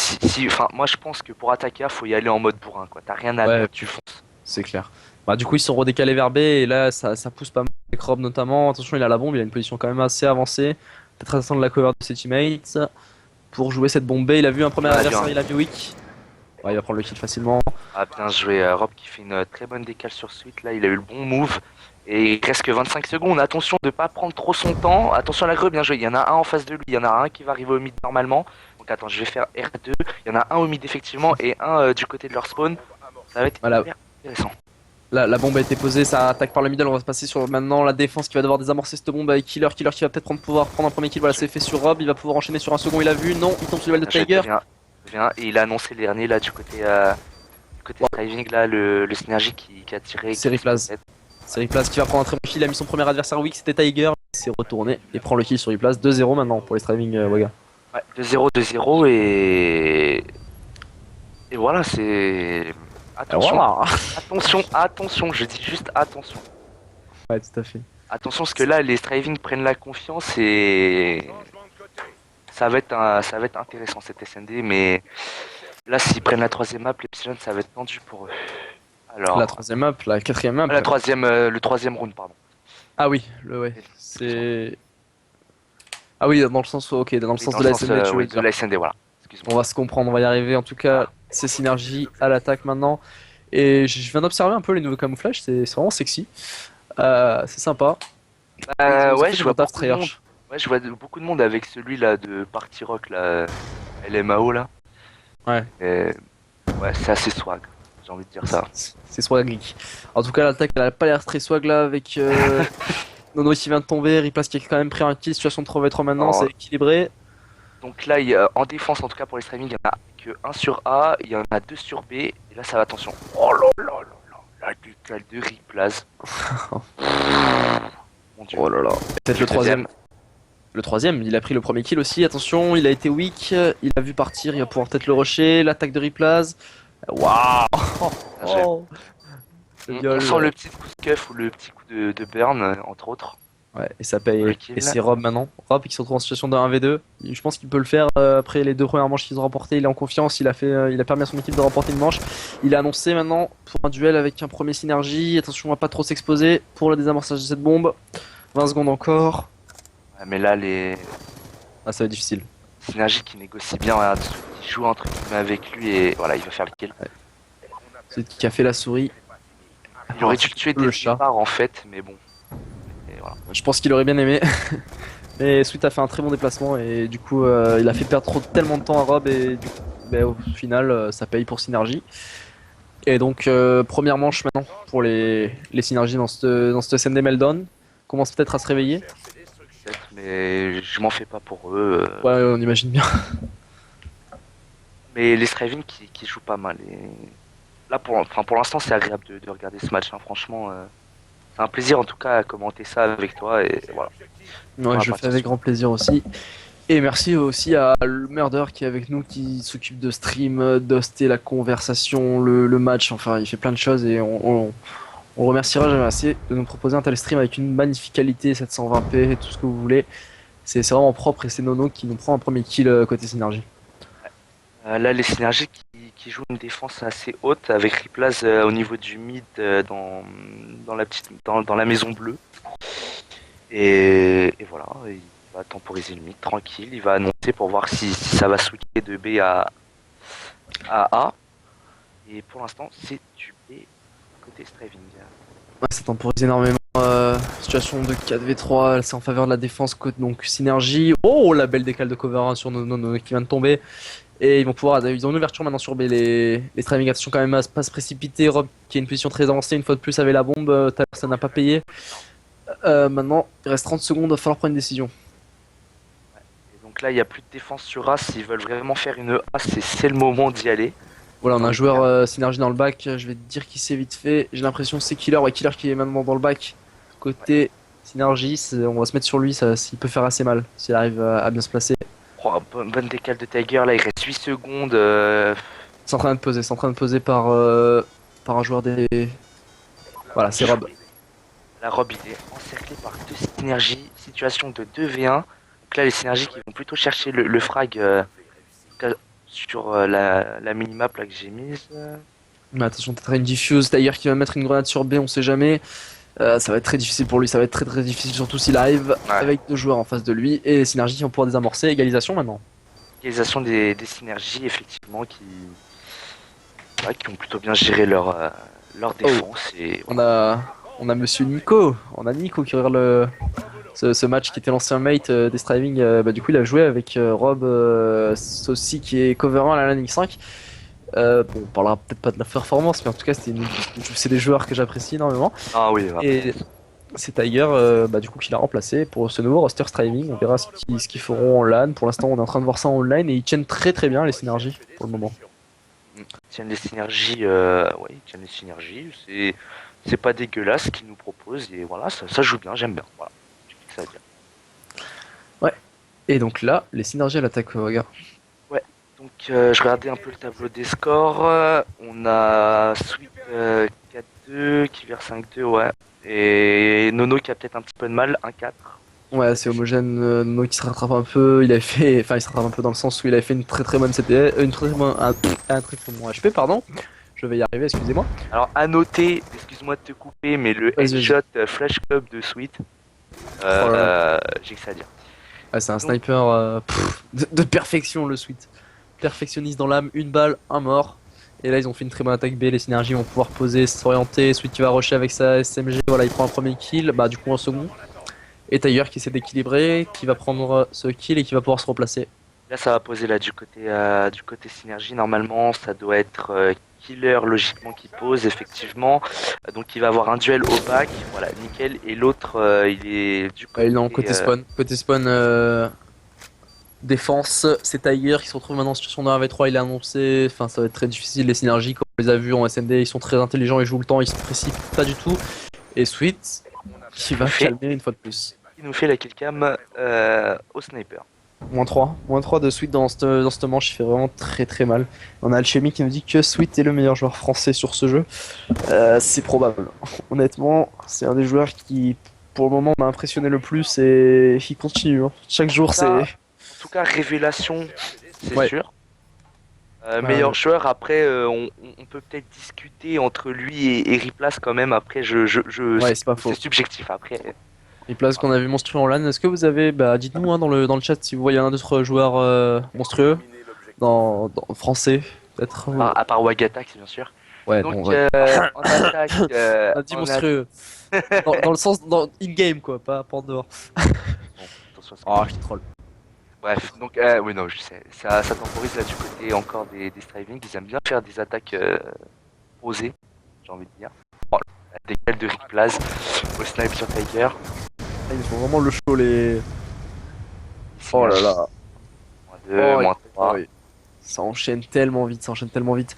enfin, moi je pense que pour attaquer, faut y aller en mode bourrin, quoi. T'as rien à perdre, tu fonces. C'est clair. Bah, du coup, ils sont redécalés vers B et là, ça pousse pas mal avec Rob notamment. Attention, il a la bombe, il a une position quand même assez avancée. Peut-être attendre la cover de ses teammates pour jouer cette bombe B. Il a vu un premier adversaire, il a mis weak. Ouais, il va prendre le kill facilement. Ah, bien joué, Rob qui fait une très bonne décale sur suite. Là, il a eu le bon move. Et il reste que 25 secondes. Attention de pas prendre trop son temps. Attention à la greu, bien joué. Il y en a un en face de lui. Il y en a un qui va arriver au mid normalement. Donc attends, je vais faire R2. Il y en a un au mid effectivement et un du côté de leur spawn. Ça va être hyper intéressant. La bombe a été posée, ça attaque par le middle. On va se passer sur maintenant la défense qui va devoir désamorcer cette bombe avec Killer. Killer qui va peut-être pouvoir prendre un premier kill. Voilà, c'est fait sur Rob. Il va pouvoir enchaîner sur un second. Il a vu. Non, il tombe sur le level de Tiger. Et il a annoncé le dernier là du côté striving là, le synergie qui a tiré. C'est Riplace. C'est Riplace qui va prendre un très bon kill. Il a mis son premier adversaire weak, c'était Tiger. Il s'est retourné et prend le kill sur Riplace. 2-0 maintenant pour les striving Waga. Ouais, 2-0, 2-0 et voilà, c'est... Attention, voilà. attention, je dis juste attention. Ouais, tout à fait. Attention, parce que là, les striving prennent la confiance et... Ça va être intéressant cette SND, mais là, s'ils prennent la troisième map, les Psylons, ça va être tendu pour eux. Alors... La troisième map, la quatrième map. Le troisième round, pardon. Ah oui, c'est... Ah oui, dans le sens, ok, dans le sens de la SND, tu veux dire. De la SND, voilà. On va se comprendre, on va y arriver. En tout cas, c'est synergie à l'attaque maintenant. Et je viens d'observer un peu les nouveaux camouflages, c'est vraiment sexy. C'est sympa. Ouais, je vois beaucoup de monde avec celui-là de Party Rock, là, LMAO, là. Ouais. Ouais, c'est assez swag, j'ai envie de dire ça. C'est swag geek. En tout cas, l'attaque, elle a pas l'air très swag là avec Nono qui vient de tomber, Riplace qui a quand même pris un kill, situation de 3v3 maintenant, c'est équilibré. Donc là, en défense, en tout cas pour les streaming, il n'y en a que 1 sur A, il y en a 2 sur B, et là ça va, attention. Oh là là là là, la décale de Riplace. Mon Dieu. Oh là là. Peut-être le troisième. Le troisième, il a pris le premier kill aussi, attention, il a été weak, il a vu partir, il va pouvoir peut-être le rusher, l'attaque de Riplace. Waouh. On sent le petit coup de cuff ou le petit coup de burn, entre autres. Ouais, et ça paye. Et c'est Rob maintenant. Rob qui se retrouve en situation de 1v2. Je pense qu'il peut le faire après les 2 premières manches qu'ils ont remportées. Il est en confiance, il a permis à son équipe de remporter une manche. Il a annoncé maintenant pour un duel avec un premier synergie. Attention, on va pas trop s'exposer pour le désamorçage de cette bombe. 20 secondes encore. Ouais, mais là, Ah, ça va être difficile. Synergie qui négocie bien, regarde, qui joue entre guillemets avec lui et voilà, il va faire le kill. Ouais. C'est qui a fait la souris. Il aurait dû le tuer dès le départ en fait, mais bon. Voilà. Je pense qu'il aurait bien aimé. Mais Sweet a fait un très bon déplacement et du coup il a fait perdre tellement de temps à Rob et du coup, au final ça paye pour synergie. Et donc première manche maintenant pour les synergies dans cette SND Meltdown. Commence peut-être à se réveiller. Mais je m'en fais pas pour eux. Ouais, on imagine bien. Mais les Striving qui jouent pas mal. Et là, pour l'instant, c'est agréable de regarder ce match, hein. Franchement, c'est un plaisir en tout cas à commenter ça avec toi. Et voilà, on Ouais, va je le fais partir avec sur. grand plaisir aussi. Et merci aussi à le Murder qui est avec nous, qui s'occupe de stream, d'hoster la conversation, le match, enfin il fait plein de choses et on remerciera jamais assez de nous proposer un tel stream avec une magnifique qualité, 720p, tout ce que vous voulez. C'est vraiment propre et c'est Nono qui nous prend un premier kill côté synergie. Là, les synergies qui jouent une défense assez haute avec Riplaz au niveau du mid dans la maison bleue. Et voilà, il va temporiser le mid tranquille. Il va annoncer pour voir si ça va switcher de B à A. Et pour l'instant, c'est du B côté Striving. Ouais, ça temporise énormément. Situation de 4v3, c'est en faveur de la défense, côté donc synergie. Oh, la belle décale de cover 1 sur Nono qui vient de tomber. Et ils vont pouvoir, ils ont une ouverture maintenant sur B. Les Striving attention quand même à pas se précipiter. Rob qui a une position très avancée, une fois de plus avec la bombe, tout à l'heure ça n'a pas payé. Maintenant, il reste 30 secondes, il va falloir prendre une décision. Et donc là, il n'y a plus de défense sur A. S'ils veulent vraiment faire une A, c'est le moment d'y aller. Voilà, on J'ai a un envie de joueur dire. synergie dans le bac, je vais te dire qui c'est vite fait. J'ai l'impression que c'est Killer, ouais, Killer qui est maintenant dans le bac. Ouais. Côté synergie, on va se mettre sur lui, ça, il peut faire assez mal s'il arrive à bien se placer. Oh, bonne décale de Tiger. Là, il reste 8 secondes. C'est en train de peser, c'est en train de peser par un joueur des. Voilà, c'est Rob. La Rob, il est encerclé par deux synergies. Situation de 2v1. Donc là, les synergies qui vont plutôt chercher le frag sur la minimap là, que j'ai mise. Mais attention, peut-être une diffuse, Tiger qui va mettre une grenade sur B, on sait jamais. Ça va être très difficile pour lui, ça va être très très difficile, surtout s'il arrive Ouais. avec deux joueurs en face de lui. Et les synergies qui vont pouvoir désamorcer, égalisation maintenant. Utilisation des synergies, effectivement, qui ont plutôt bien géré leur Oh, défense. Et on a Monsieur Nico, on a Nico qui regarde ce match qui était l'ancien mate des Striving. Bah, du coup, il a joué avec Rob Saucy qui est cover 1 à la LAN X5. Bon, on parlera peut-être pas de la performance, mais en tout cas, c'est des joueurs que j'apprécie énormément. ah oui, ouais. Et c'est Tiger, bah, du coup, qui l'a remplacé pour ce nouveau roster Striving. On verra ce qu'ils feront en LAN. Pour l'instant, on est en train de voir ça en online et ils tiennent très très bien les synergies pour le moment. Ils tiennent les synergies, ouais, ils tiennent les synergies. C'est pas dégueulasse ce qu'ils nous proposent. Et voilà, ça joue bien, j'aime bien. Voilà, j'ai que ça à dire. Ouais. Et donc là, les synergies à l'attaque, regarde. Ouais, donc je regardais un peu le tableau des scores. On a Sweet 4-2, Kiver 5-2, ouais. Et Nono qui a peut-être un petit peu de mal, 1-4. Ouais, c'est homogène. Nono qui se rattrape un peu. Il avait fait, enfin, il se rattrape un peu dans le sens où il avait fait une très très bonne CPS, une très, très bonne, un très très bon HP, pardon. Je vais y arriver, excusez-moi. Alors à noter, excuse-moi de te couper, mais le Vas-y, vas-y. headshot Flash Club de Sweet, Oh là là. j'ai que ça à dire. Ah, c'est un Donc, sniper de perfection, le suite. Perfectionniste dans l'âme, une balle, un mort. Et là, ils ont fait une très bonne attaque B. Les synergies vont pouvoir poser, s'orienter. Sweet qui va rusher avec sa SMG. Voilà, il prend un premier kill. Bah, du coup, un second. Et Tiger qui essaie d'équilibrer, qui va prendre ce kill et qui va pouvoir se replacer. là, ça va poser là du côté synergie. Normalement, ça doit être Killer logiquement qui pose effectivement. Donc, il va avoir un duel au bac, voilà, nickel. Et l'autre, il est du Il est en côté. côté spawn. Côté spawn, défense, c'est Tiger qui se retrouve maintenant en situation de 1v3. Il est annoncé. Enfin, ça va être très difficile. Les synergies, comme on les a vus en SND, ils sont très intelligents. Ils jouent le temps, ils se précipitent pas du tout. Et Sweet qui va calmer une fois de plus. Il nous fait la killcam au sniper. Moins 3 de Sweet dans cette manche, il fait vraiment très très mal. On a Alchemy qui nous dit que Sweet est le meilleur joueur français sur ce jeu. C'est probable. Honnêtement, c'est un des joueurs qui, pour le moment, m'a impressionné le plus et il continue, hein. Chaque jour, c'est. En tout cas, révélation, c'est Ouais. sûr. Ouais, Meilleur joueur, après, on peut peut-être discuter entre lui et Riplace quand même. Après, Ouais, c'est pas faux. c'est subjectif. Après, Les places qu'on a vu monstrueux en LAN, est-ce que vous avez. Bah, dites-nous hein, dans le chat si vous voyez un autre joueur monstrueux, dans français, peut-être. à part Wagatax, bien sûr. Ouais, Donc, bon, ouais. en attaque, On a dit monstrueux. Dans le sens, in-game quoi, pas en dehors. Bon, attention à ce que Oh, je je dis. troll. Bref, donc, oui, non, je sais. Ça temporise là du côté encore des striving. Ils aiment bien faire des attaques osées, j'ai envie de dire. Oh, la décale de Rick Plaz au snipe sur Tiger. Ah, ils font vraiment le show, les. Oh là là. -2, Oh, -3. oui. Ça enchaîne tellement vite, ça enchaîne tellement vite.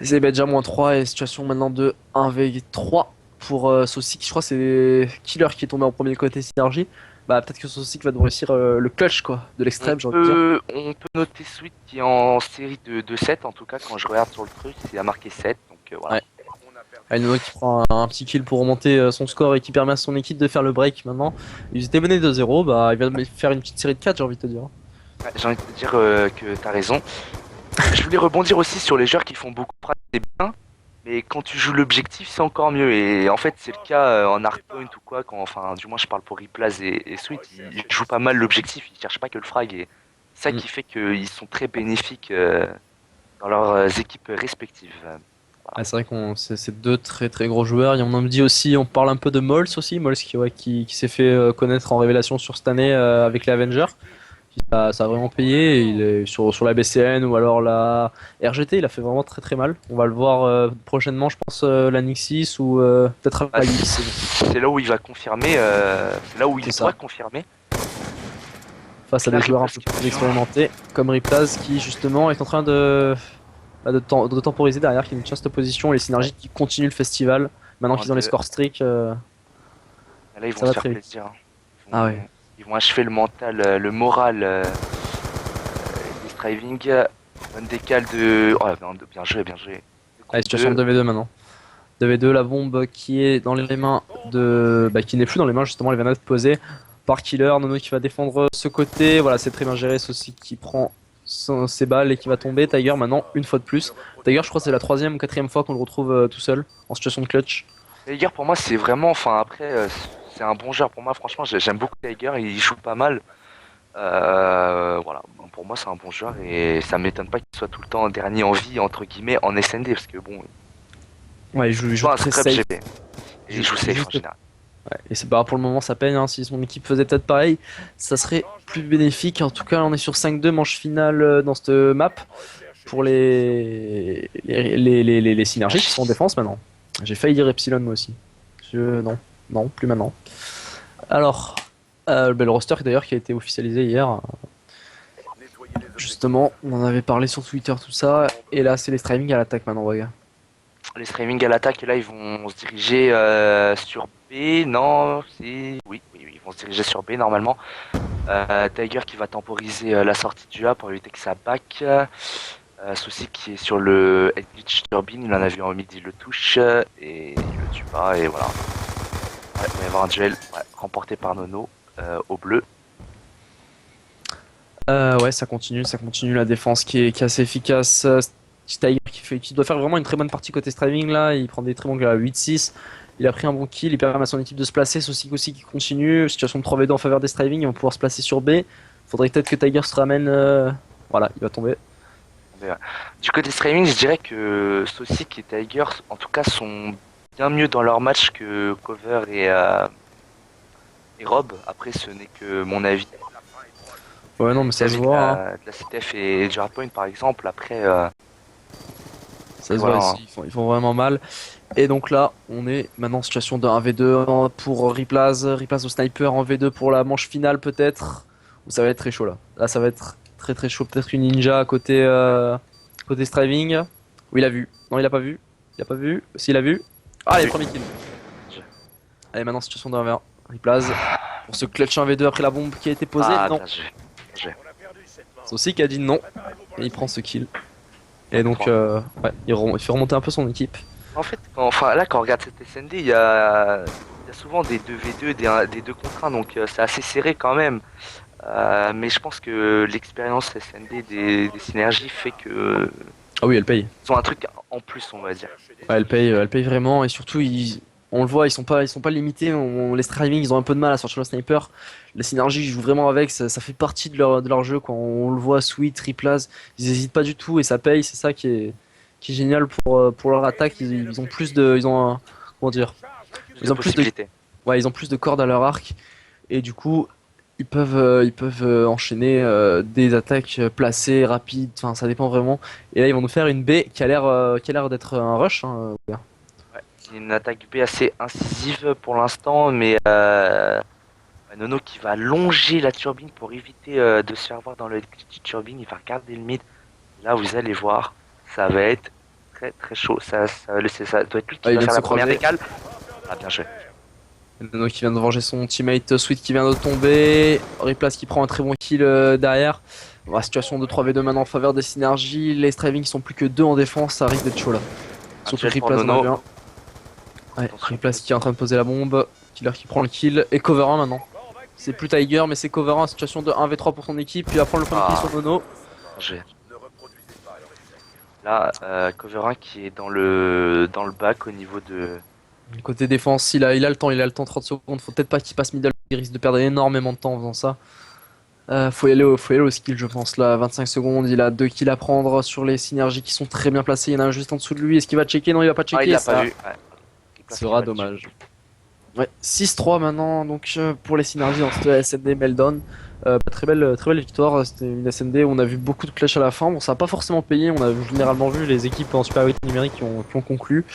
C'est déjà -3 et situation maintenant de 1v3 pour Sosic. Je crois que c'est Killer qui est tombé en premier côté Synergie. Bah peut-être que Sosic va devoir réussir le clutch quoi, de l'extrême, j'ai envie de dire. On peut noter Sweet qui est en série de 7 en tout cas quand je regarde sur le truc, il a marqué 7 donc voilà. Ouais. Nono qui prend un petit kill pour remonter son score et qui permet à son équipe de faire le break maintenant. Ils étaient menés 2-0, bah il va faire une petite série de 4 j'ai envie de te dire. Ouais, j'ai envie de te dire que t'as raison. Je voulais rebondir aussi sur les joueurs qui font beaucoup de pratique, c'est bien, mais quand tu joues l'objectif, c'est encore mieux. Et en fait, c'est le cas en hardpoint ou quoi, quand, enfin, du moins, je parle pour Riplaz et Sweet, ils jouent pas mal l'objectif, ils cherchent pas que le frag. Et c'est ça qui fait qu'ils sont très bénéfiques dans leurs équipes respectives. Ah, c'est vrai qu'on c'est deux très très gros joueurs. Et on en dit aussi, on parle un peu de Mols aussi, Mols qui s'est fait connaître en révélation sur cette année avec les Avengers. Ça a vraiment payé. Il est sur la BCN ou alors la RGT, il a fait vraiment très très mal. On va le voir prochainement, je pense, la Nixis ou peut-être Ah, la Gix. c'est là où il va confirmer, c'est là où il C'est doit ça. confirmer. Face à des joueurs un peu plus expérimentés, comme Riplaz qui justement est en train de temporiser derrière, qui nous tient cette position. Les synergies qui continuent le festival. Maintenant qu'ils ont les scores streaks, Là, ils vont ça se va faire très vite. plaisir. Ah ouais. Ils vont achever le mental, le moral des striving. Bonne décale de. Oh, bien joué, bien joué. Allez, situation de 2v2 maintenant. 2v2, la bombe qui est dans les mains de. Bah, qui n'est plus dans les mains, justement, elle vient d'être posée par Killer. Nono qui va défendre ce côté. Voilà, c'est très bien géré. Ceci qui prend ses balles et qui va tomber. Tiger maintenant, une fois de plus. Tiger, je crois que c'est la troisième ou quatrième fois qu'on le retrouve tout seul en situation de clutch. Tiger, pour moi, c'est vraiment. Enfin, après, c'est un bon joueur. Pour moi, franchement, j'aime beaucoup Tiger. Il joue pas mal. Voilà. Bon, pour moi, c'est un bon joueur et ça m'étonne pas qu'il soit tout le temps dernier en vie, entre guillemets, en SND. Parce que bon, Ouais, il joue pas un très scrub safe. GP. Et il joue safe en général. Ouais, et c'est bah, pour le moment ça peine, hein. Si son équipe faisait peut-être pareil, ça serait plus bénéfique. En tout cas, on est sur 5-2 manche finale dans cette map pour les synergies qui sont en défense maintenant. J'ai failli dire Epsilon moi aussi. Non, non, plus maintenant. Alors, le roster d'ailleurs qui a été officialisé hier. Justement, on en avait parlé sur Twitter, tout ça. Et là, c'est les streaming à l'attaque maintenant, les gars. Les streaming à l'attaque, et là, ils vont se diriger sur B. Non, c'est. Oui, ils vont se diriger sur B normalement. Tiger qui va temporiser la sortie du A pour éviter que ça back. Souci qui est sur le head glitch turbine, il en a vu en mid, il le touche et il le tue pas. Et voilà. Ouais, il va y avoir un duel remporté par Nono au bleu. Ouais, ça continue la défense qui est assez efficace. Tiger qui doit faire vraiment une très bonne partie côté streaming là, il prend des très bons gars à 8-6. Il a pris un bon kill, il permet à son équipe de se placer, Sosic aussi qui continue. Situation de 3v2 en faveur des striving, ils vont pouvoir se placer sur B. Faudrait peut-être que Tiger se ramène. Voilà, il va tomber. Du côté streaming, je dirais que Sosic et Tiger, en tout cas, sont bien mieux dans leur match que Cover et Rob. Après, ce n'est que mon avis. Ouais, non, mais ça se voit. Hein. De la CTF et du Hardpoint, par exemple. Après, ça se voilà, voit, ils font vraiment mal. Et donc là, on est maintenant en situation de 1v2 pour Riplaz au sniper en V2 pour la manche finale peut-être. Où ça va être très chaud là. Là, ça va être très très chaud. Peut-être une ninja côté striving. Oui, il a vu. Non, il a pas vu. Il a pas vu. S'il a vu. Ah, les premiers kills. Allez, maintenant situation de 1v1. Riplaz pour ce clutch 1v2 après la bombe qui a été posée. Ah, non. bien joué. C'est aussi qui a dit non. Et il prend ce kill. Et donc, ouais, il fait remonter un peu son équipe. En fait, quand on regarde cette SND, il y a souvent des 2v2, des 2 contre 1, donc c'est assez serré quand même. Mais je pense que l'expérience SND des synergies fait que. Ah oui, elle paye. Ils ont un truc en plus, on va dire. Ouais, elle paye vraiment. Et surtout, on le voit, ils sont pas limités. Les striving, ils ont un peu de mal à sortir le sniper. La synergie, ils jouent vraiment avec. Ça fait partie de leur jeu. Quand on le voit, Sweet, Riplaz, ils hésitent pas du tout et ça paye. C'est ça qui est génial pour leur attaque. Ils ont plus de. Comment dire? Ils ont plus de. Ouais, ils ont plus de cordes à leur arc. Et du coup, ils peuvent enchaîner des attaques placées, rapides. Enfin, ça dépend vraiment. Et là, ils vont nous faire une B qui a l'air d'être un rush. Hein, une attaque B assez incisive pour l'instant, mais Nono qui va longer la turbine pour éviter de se faire voir dans le turbine, il va regarder le mid. Là, vous allez voir, ça va être très très chaud. Ça doit être lui qui Ah, il va vient de faire se la première croiser. décale. Ah, bien joué. Nono qui vient de venger son teammate Sweet qui vient de tomber. Replace qui prend un très bon kill derrière. La situation de 3v2 maintenant en faveur des synergies. Les Striving qui sont plus que 2 en défense, ça risque d'être chaud là. Un Surtout duel que pour Replace en a Nono. vu un. Ouais, Attention. Replace qui est en train de poser la bombe. Killer qui prend le kill. Et cover 1 maintenant. C'est plus Tiger, mais c'est cover 1 en situation de 1v3 pour son équipe. Il va prendre le premier kill Ah, sur Nono. bien joué. Là, Cover 1 qui est dans le bac au niveau de. Côté défense, il a le temps 30 secondes. Faut peut-être pas qu'il passe middle. Il risque de perdre énormément de temps en faisant ça. Faut y aller au skill, je pense. Là, 25 secondes, il a 2 kills à prendre sur les synergies qui sont très bien placées. Il y en a un juste en dessous de lui. Est-ce qu'il va checker? Non, il va pas Ah, il checker. l'a pas Ça vu. Ouais. Il place sera qui va dessus. dommage. Ouais, 6-3 maintenant donc pour les synergies dans cette SND Meltdown. Très belle victoire. C'était une SND où on a vu beaucoup de clash à la fin. Bon, ça a pas forcément payé. On a généralement vu les équipes en supériorité numérique qui ont conclu.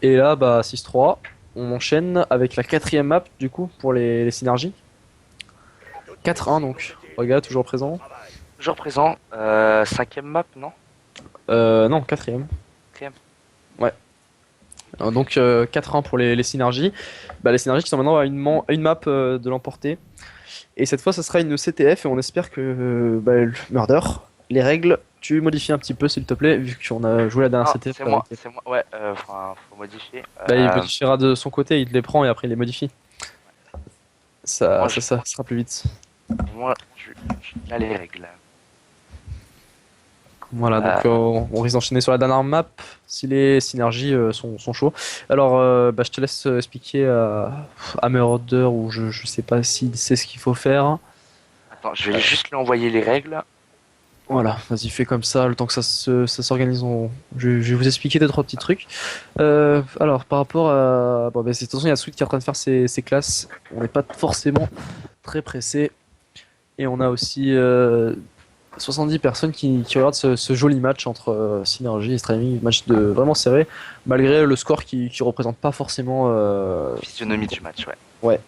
Et là, bah 6-3. On enchaîne avec la quatrième map du coup pour les synergies. 4-1 donc. Regarde, toujours présent. Toujours présent. Cinquième map, non? Non, quatrième. Quatrième. Ouais. Donc 4-1 pour les synergies. Bah, les synergies qui sont maintenant à une map de l'emporter. Et cette fois, ça sera une CTF et on espère que bah, le Murder, les règles, tu modifies un petit peu s'il te plaît, vu qu'on a joué la dernière Ah, CTF c'est moi, avec... c'est moi. Ouais, enfin, faut modifier. Bah, il modifiera de son côté, il te les prend et après il les modifie. Moi, Ça sera plus vite. moi, là les règles. Voilà, donc on risque d'enchaîner sur la dernière map si les synergies sont chauds. Alors, bah, je te laisse expliquer à Murder ou je sais pas s'il sait ce qu'il faut faire. Attends, je vais juste lui envoyer les règles. Voilà, vas-y, fais comme ça, le temps que ça s'organise, je vais vous expliquer deux, trois petits trucs. Alors, par rapport à... Bon, bah, de toute façon, il y a Sweet qui est en train de faire ses classes. On n'est pas forcément très pressé. Et on a aussi 70 personnes qui regardent ce joli match entre Synergy et Streaming, match de vraiment serré, malgré le score qui représente pas forcément... Physionomie du match, ouais. Ouais.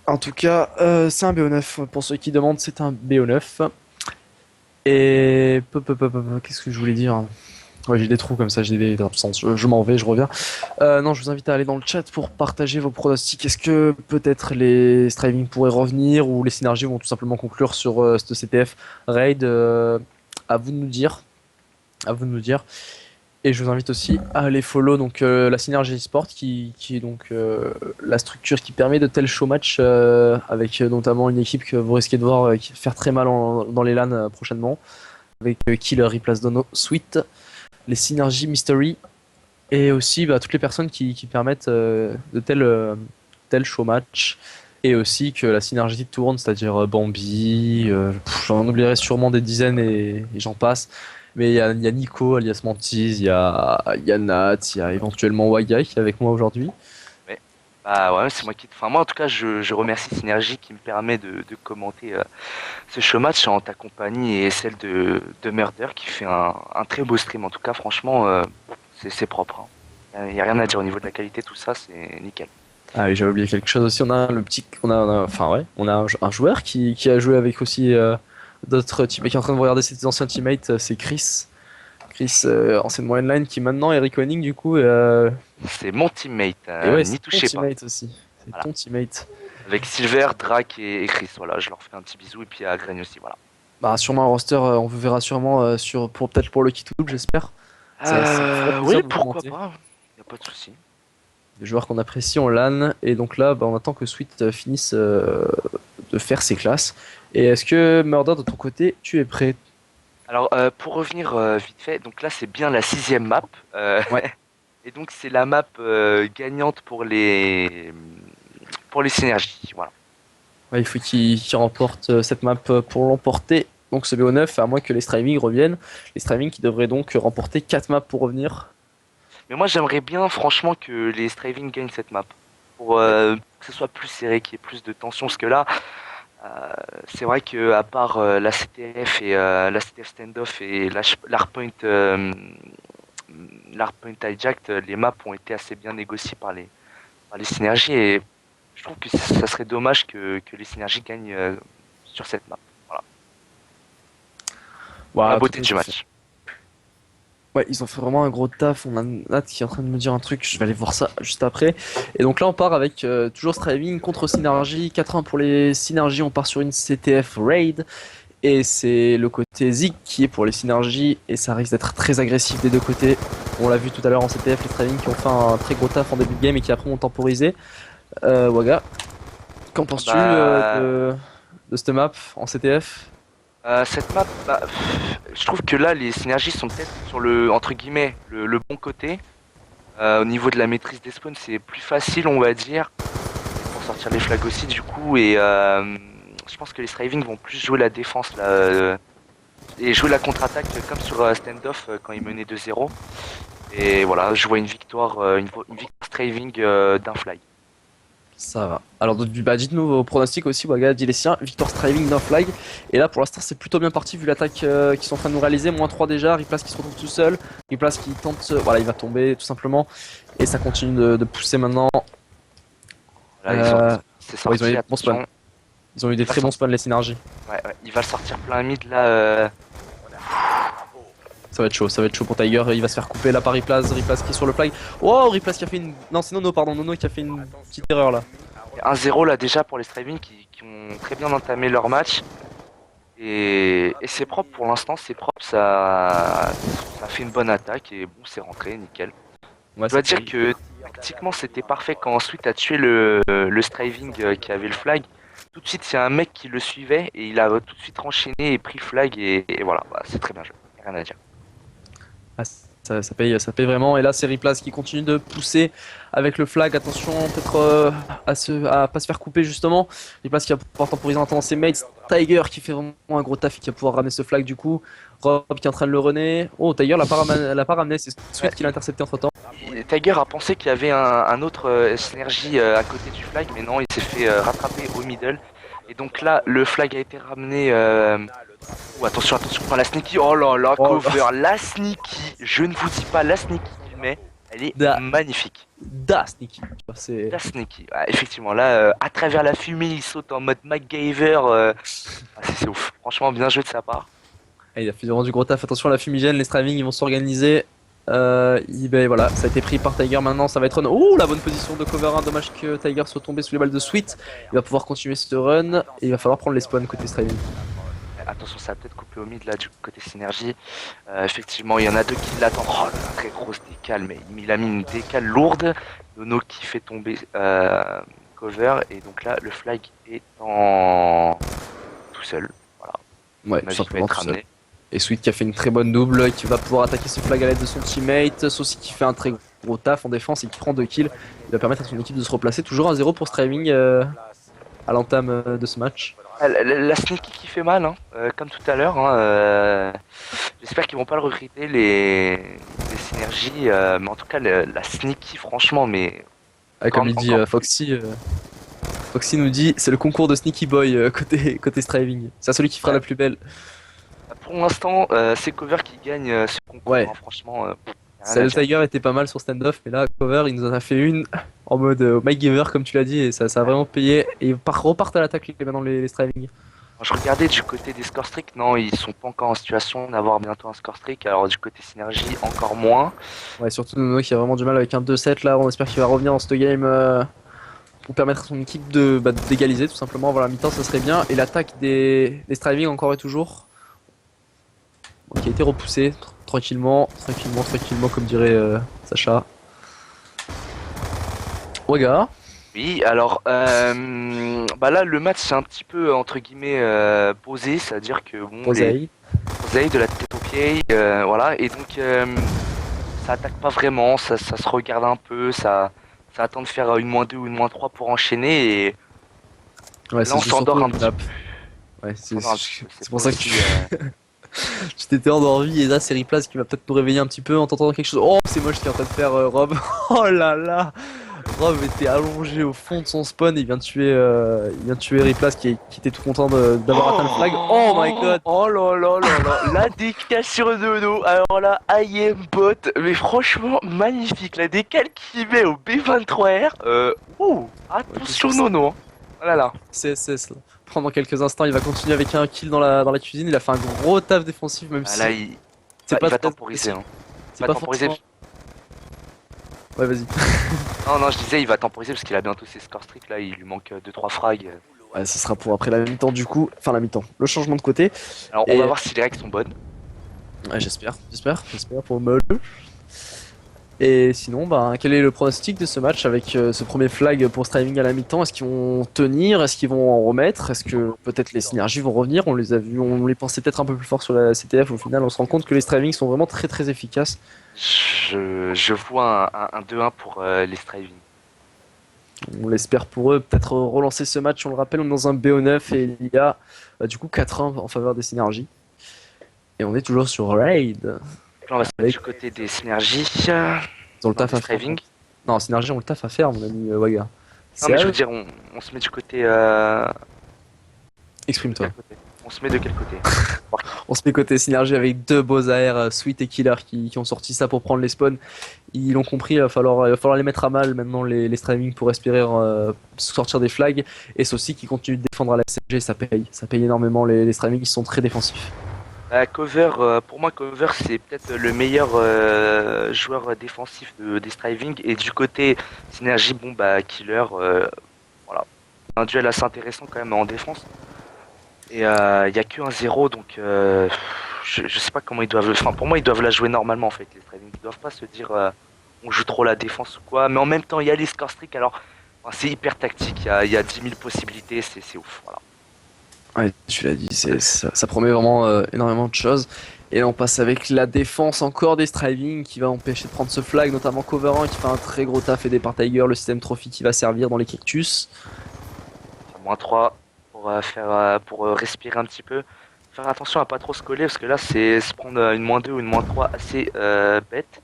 En tout cas, c'est un BO9. Pour ceux qui demandent, c'est un BO9. Et qu'est-ce que je voulais dire? Ouais, j'ai des trous comme ça, j'ai des absences. Je m'en vais, je reviens. Non, je vous invite à aller dans le chat pour partager vos pronostics. Est-ce que peut-être les Striving pourraient revenir ou les synergies vont tout simplement conclure sur ce CTF raid? À vous de nous dire. À vous de nous dire. Et je vous invite aussi à aller follow donc la Synergie eSport qui est donc la structure qui permet de tels show match avec notamment une équipe que vous risquez de voir faire très mal dans les LAN prochainement avec Killer, Replace Dono, Sweet, les Synergies Mystery et aussi bah, toutes les personnes qui permettent de tels show match et aussi que la synergie tourne, c'est-à-dire Bambi, j'en oublierai sûrement des dizaines et j'en passe. Mais il y a Nico, alias Mantis, il y a Nat, il y a éventuellement Wagai qui est avec moi aujourd'hui. Ouais. Bah ouais, c'est moi qui. Enfin, moi en tout cas, je remercie Synergie qui me permet de commenter ce show match en ta compagnie et celle de Murder qui fait un très beau stream. En tout cas, franchement, c'est propre. Il n'y a rien à dire au niveau de la qualité, tout ça, c'est nickel. Ah oui, j'avais oublié quelque chose aussi. Enfin ouais, on a un joueur qui a joué avec aussi d'autres teammates qui est en train de regarder ses anciens teammates. C'est Chris. Chris, anciennement online, qui maintenant est Reconing du coup. C'est mon teammate, Et ouais, n'y c'est ton touchez pas. teammate aussi. C'est Voilà. ton teammate. Avec Silver, Drac et Chris, voilà, je leur fais un petit bisou et puis à Gragne aussi, voilà. Bah sûrement un roster, on vous verra sûrement peut-être pour le Kitoub, j'espère. Ça me ferait plaisir Oui, de vous pourquoi commenter. pas, y a pas de souci. Des joueurs qu'on apprécie en LAN. Et donc là, bah, on attend que Sweet finisse de faire ses classes. Et est-ce que Murder, de ton côté, tu es prêt? Alors, pour revenir vite fait, donc là c'est bien la sixième map. Ouais. Et donc c'est la map gagnante pour les synergies. Voilà. Ouais, il faut qu'il remporte cette map pour l'emporter. Donc ce BO9, à moins que les Striving reviennent. Les Striving qui devraient donc remporter 4 maps pour revenir. Mais moi j'aimerais bien franchement que les Striving gagnent cette map. Pour que ce soit plus serré, qu'il y ait plus de tension. Parce que là, c'est vrai que à part la CTF et la CTF standoff et l'Hardpoint hijacked, les maps ont été assez bien négociées par les synergies. Et je trouve que ça serait dommage que les synergies gagnent sur cette map. Voilà. Voilà, La beauté tout- du match. Ouais, ils ont fait vraiment un gros taf. On a Nat qui est en train de me dire un truc, je vais aller voir ça juste après. Et donc là, on part avec toujours Striving contre Synergy. 4-1 pour les Synergy, on part sur une CTF Raid. Et c'est le côté Zig qui est pour les Synergy. Et ça risque d'être très agressif des deux côtés. On l'a vu tout à l'heure en CTF, les Striving qui ont fait un très gros taf en début de game et qui après ont temporisé. Waga, qu'en penses-tu Bah, de cette map en CTF? cette map, je trouve que là, les synergies sont peut-être sur le, entre guillemets, le bon côté. Au niveau de la maîtrise des spawns, c'est plus facile, on va dire, pour sortir les flags aussi, du coup. Et je pense que les Striving vont plus jouer la défense là, et jouer la contre-attaque comme sur Standoff quand ils menaient 2-0. Et voilà, je vois une victoire, une victoire Striving d'un flag. Ça va. Alors, bah, dites-nous vos pronostics aussi, Waga, dit les siens. Victor Striving d'un flag. Et là, pour l'instant, c'est plutôt bien parti vu l'attaque qu'ils sont en train de nous réaliser. -3 déjà. Riplace qui se retrouve tout seul. Riplace qui tente. Voilà, il va tomber tout simplement. Et ça continue de pousser maintenant. Voilà, Euh, c'est ouais, ils ont sorti, eu des bons spawns. attention. Ils ont eu des très bons spawns, les synergies. Ouais, ouais, il va le sortir plein mid là. Ça va être chaud pour Tiger. Il va se faire couper là par Riplace. Riplace qui est sur le flag. Oh, Riplace qui a fait une. Non, c'est Nono, pardon. Nono qui a fait une petite erreur là. 1-0 là déjà pour les Striving qui ont très bien entamé leur match. Et c'est propre pour l'instant, c'est propre, ça fait une bonne attaque et bon, c'est rentré, nickel. Ouais, Je dois c'est dire que tactiquement c'était parfait quand ensuite a tué le Striving qui avait le flag. Tout de suite, il y a un mec qui le suivait et il a tout de suite enchaîné et pris le flag et voilà, bah, c'est très bien joué, y a rien à dire. Ah, ça paye vraiment. Et là, c'est Riplace qui continue de pousser avec le flag. Attention, peut-être à pas se faire couper justement. Riplace qui va pouvoir temporiser en attendant ses mates. Tiger qui fait vraiment un gros taf et qui va pouvoir ramener ce flag du coup. Rob qui est en train de le runner. Oh, Tiger l'a pas ramené. C'est Sweet qui l'a intercepté entre temps. Et Tiger a pensé qu'il y avait un autre synergie à côté du flag, mais non, il s'est fait rattraper au middle. Et donc là, le flag a été ramené. Oh, attention, attention, la sneaky. Oh là là, Oh là. cover, la sneaky. Je ne vous dis pas, la sneaky qu'il met, elle est Da. magnifique. Da Sneaky. C'est. La sneaky. Ouais, effectivement, là, à travers la fumée, il saute en mode MacGyver. C'est ouf. Franchement, bien joué de sa part. Ah, il a fait vraiment du gros taf. Attention à la fumigène. Les Straving ils vont s'organiser. Ben voilà, ça a été pris par Tiger maintenant, ça va être run. Oh, la bonne position de cover 1, dommage que Tiger soit tombé sous les balles de Sweet. Il va pouvoir continuer ce run et il va falloir prendre les spawns côté Straving. Attention, ça va peut-être couper au mid là du côté synergie. Effectivement, il y en a deux qui l'attendent. Oh, là, très grosse décale, mais il a mis une décale lourde. Nono qui fait tomber cover. Et donc là, le flag est en tout seul. Voilà. Ouais, Ma tout vie va simplement être tout seul. ramenée. Et Sweet qui a fait une très bonne double, qui va pouvoir attaquer ce flag à l'aide de son teammate. Saucy qui fait un très gros taf en défense et qui prend 2 kills. Il va permettre à son équipe de se replacer. Toujours 1-0 pour Straving à l'entame de ce match. La sneaky qui fait mal, hein, comme tout à l'heure. Hein, j'espère qu'ils vont pas le recruter, les synergies. Mais en tout cas, la sneaky, franchement, mais. Ah, comme il dit encore- Foxy. Foxy nous dit c'est le concours de Sneaky Boy côté Straving. C'est celui qui fera Ouais. la plus belle. Pour l'instant, c'est Cover qui gagne ce concours. Ouais. Hein, franchement, rien à Celle de dire. Tiger était pas mal sur stand-off, mais là, Cover, il nous en a fait une en mode Mike Giver, comme tu l'as dit, et ça a vraiment payé. Et ils repartent à l'attaque maintenant les Striving. Je regardais du côté des score streaks, non, ils sont pas encore en situation d'avoir bientôt un score streak. Alors du côté synergie, encore moins. Ouais, surtout Nono qui a vraiment du mal avec un 2-7 là. On espère qu'il va revenir dans ce game pour permettre à son équipe d'égaliser tout simplement. Voilà, mi-temps, ça serait bien. Et l'attaque des Striving encore et toujours, qui a été repoussée tranquillement, comme dirait Sacha. Waga. Oui, alors bah là le match c'est un petit peu entre guillemets posé, c'est-à-dire que bon, Posey. Posey de la tête aux pieds, voilà, et donc ça attaque pas vraiment, ça se regarde un peu, ça attend de faire une -2 ou une -3 pour enchaîner et Ouais, là on s'endort un petit peu. Ouais, On s'endort un petit peu, c'est pour ça que aussi, tu t'étais endormi et là c'est Riplace qui va peut-être nous réveiller un petit peu en t'entendant quelque chose. Oh, c'est moche ce qu'il est en train de faire Rob. Oh là là. Rob était allongé au fond de son spawn et il vient de tuer Riplace qui était tout content d'avoir atteint le flag. Oh my god. Oh là là là là, la décale sur Nono, alors là, I am bot, mais franchement magnifique, la décale qu'il met au B23R, ouh, attention Ouais, Nono, hein. Oh là là. CSS là. Pendant quelques instants, il va continuer avec un kill dans la cuisine. Il a fait un gros taf défensif, même Ah, si là, c'est pas il va très temporiser. Hein. Il c'est va pas temporiser. forcément. Ouais, vas-y. Non, non, je disais, il va temporiser parce qu'il a bientôt ses score streaks. Là, il lui manque 2-3 frags. Ouais, ce sera pour après la mi-temps du coup. Enfin, la mi-temps. Le changement de côté. Alors, on va Et voir si les règles sont bonnes. ouais, j'espère pour Meul. Et sinon, bah, quel est le pronostic de ce match avec ce premier flag pour Striving à la mi-temps? Est-ce qu'ils vont tenir? Est-ce qu'ils vont en remettre? Est-ce que peut-être les synergies vont revenir? On les a vus, on les pensait peut-être un peu plus fort sur la CTF. Au final, on se rend compte que les Striving sont vraiment très très efficaces. Je vois un 2-1 pour les striving. On l'espère pour eux. Peut-être relancer ce match. On le rappelle, on est dans un BO9 et il y a du coup 4-1 en faveur des synergies. Et on est toujours sur Raid. Là, on va se mettre Avec, du côté des synergies. ils ont le Non, taf des à faire. striving. Non, synergie, on le taf à faire, mon ami Waga. Non, C'est mais à je veux eux. dire, on se met du côté. De Exprime-toi. quel côté? On se met de quel côté? On se met côté synergie avec deux beaux AR, Sweet et Killer, qui ont sorti ça pour prendre les spawns. Ils l'ont compris, il va falloir les mettre à mal maintenant, les streaming, pour espérer sortir des flags. Et Saucy qui continue de défendre à la SCG, ça paye énormément les streaming, ils sont très défensifs. Cover, pour moi, Cover, c'est peut-être le meilleur joueur défensif des striving. Et du côté synergie, bon, bah, Killer, voilà. Un duel assez intéressant quand même en défense. Et il y a que un 0 donc je sais pas comment ils doivent. Enfin, pour moi, ils doivent la jouer normalement en fait, les striving. Ils doivent pas se dire on joue trop la défense ou quoi. Mais en même temps, il y a les score streaks, alors enfin, c'est hyper tactique. Il y a 10 000 possibilités, c'est ouf. Voilà. Ouais, tu l'as dit, ça promet vraiment énormément de choses. Et là, on passe avec la défense encore des striving qui va empêcher de prendre ce flag, notamment Cover 1 qui fait un très gros taf aidé par Tiger, le système trophy qui va servir dans les cactus. Moins 3 pour pour respirer un petit peu. Faire attention à pas trop se coller parce que là, c'est se prendre une moins 2 ou une moins 3 assez bête.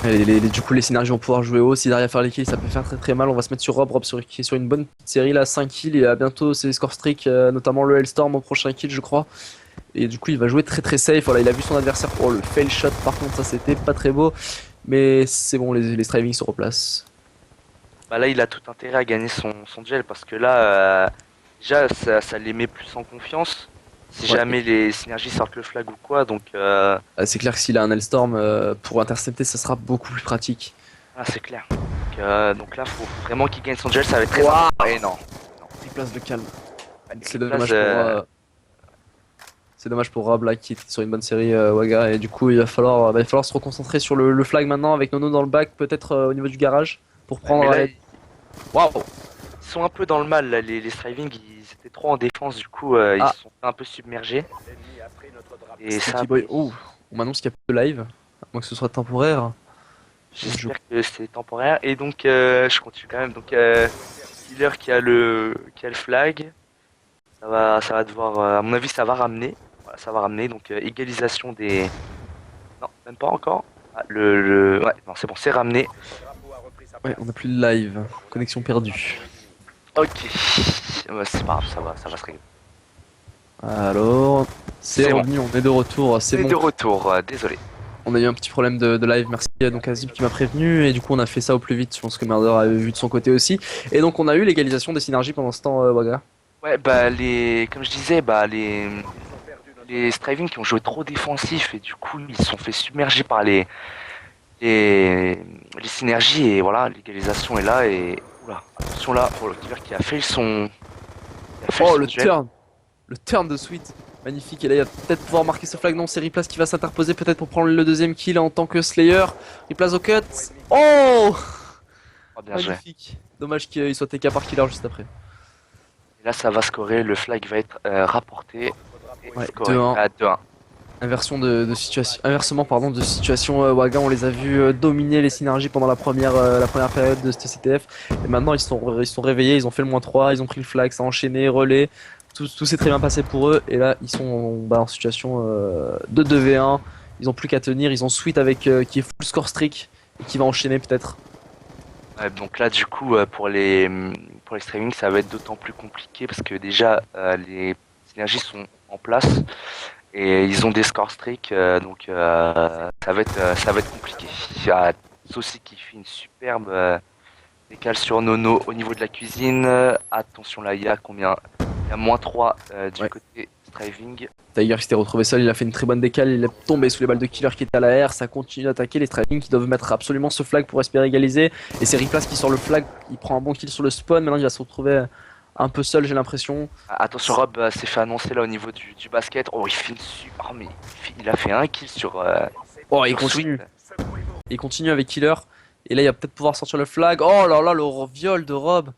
Et du coup, les synergies vont pouvoir jouer haut. S'il arrive à faire les kills, ça peut faire très très mal. On va se mettre sur Rob qui est sur une bonne petite série là, 5 kills. Et à bientôt ses score streaks, notamment le Hellstorm au prochain kill, je crois. Et du coup, il va jouer très très safe. Voilà, il a vu son adversaire. Oh, le fail shot, par contre, ça c'était pas très beau. Mais c'est bon, les striving se replacent. Bah là, il a tout intérêt à gagner son duel parce que là, déjà, ça les met plus en confiance. Si Ouais. jamais les synergies sortent le flag ou quoi, donc C'est clair que s'il a un Hellstorm pour intercepter, ça sera beaucoup plus pratique. c'est clair. Donc là, faut vraiment qu'il gagne son duel, ça va être très Waouh. important. Et non. Il place de calme. C'est Place, dommage pour. C'est dommage pour Rob là qui était sur une bonne série Waga et du coup il va falloir se reconcentrer sur le flag maintenant avec Nono dans le back peut-être au niveau du garage pour mais prendre. là, Waouh. ils sont un peu dans le mal, là, les striving, ils étaient trop en défense, du coup, ils Ah. se sont fait un peu submergés. Et ça, Sneaky Boy. Oh, on m'annonce qu'il y a plus de live, à moins que ce soit temporaire. j'espère que c'est temporaire. Et donc, je continue quand même. Donc, Killer qui a le flag. Ça va devoir, à mon avis, ça va ramener. Voilà, ça va ramener. Donc, égalisation des. Non, même pas encore. Ah, ouais, non, c'est bon, c'est ramené. Ouais, on a plus de live, connexion perdue. Ok. Ouais, c'est pas grave, ça va se régler. Alors, c'est C'est bon. revenu, on est de retour, c'est Et bon. de retour, désolé. On a eu un petit problème de live, merci donc à Zip qui m'a prévenu et du coup on a fait ça au plus vite. Je pense que Murder avait vu de son côté aussi. Et donc on a eu l'égalisation des synergies pendant ce temps, Waga. Ouais, bah, comme je disais, bah, les striving qui ont joué trop défensif et du coup, ils se sont fait submerger par les, les synergies et voilà, l'égalisation est là et. Oula, attention là pour le killer qui a fait son. Qui a fait Oh son le duel. turn. Le turn de Sweet, magnifique. Et là, il va peut-être pouvoir marquer ce flag. Non, c'est Riplace qui va s'interposer peut-être pour prendre le deuxième kill en tant que Slayer. Riplace au cut. Oh, Oh, bien joué. magnifique. Dommage qu'il soit TK par killer juste après. Et là, ça va scorer, le flag va être rapporté. Et Ouais, scoré 2-1. à 2-1. Inversement pardon, de situation Waga, on les a vus dominer les synergies pendant la première période de cette CTF. Et maintenant, ils sont réveillés, ils ont fait le -3, ils ont pris le flag, ça a enchaîné, relais. Tout s'est très bien passé pour eux. Et là, ils sont en situation de 2v1. Ils ont plus qu'à tenir. Ils ont Sweet avec qui est full score streak et qui va enchaîner peut-être. Ouais, donc là, du coup, pour les streaming, ça va être d'autant plus compliqué parce que déjà, les synergies sont en place et ils ont des score streaks, donc ça va être compliqué. Il y a Saucy qui fait une superbe Décale sur Nono au niveau de la cuisine. Attention là, il y a combien? Il y a -3 du Ouais. côté Striving. Tiger qui s'était retrouvé seul, il a fait une très bonne décale, il est tombé sous les balles de Killer qui étaient à la R, ça continue d'attaquer, les Striving qui doivent mettre absolument ce flag pour espérer égaliser, et c'est Riplace qui sort le flag, il prend un bon kill sur le spawn, maintenant il va se retrouver un peu seul j'ai l'impression. Attention, Rob s'est fait annoncer là au niveau du basket. Oh, il fait une super. Oh, mais il a fait un kill sur. Oh il sur continue, Sweet. il continue avec Killer, et là il va peut-être pouvoir sortir le flag, oh là là le viol de Rob.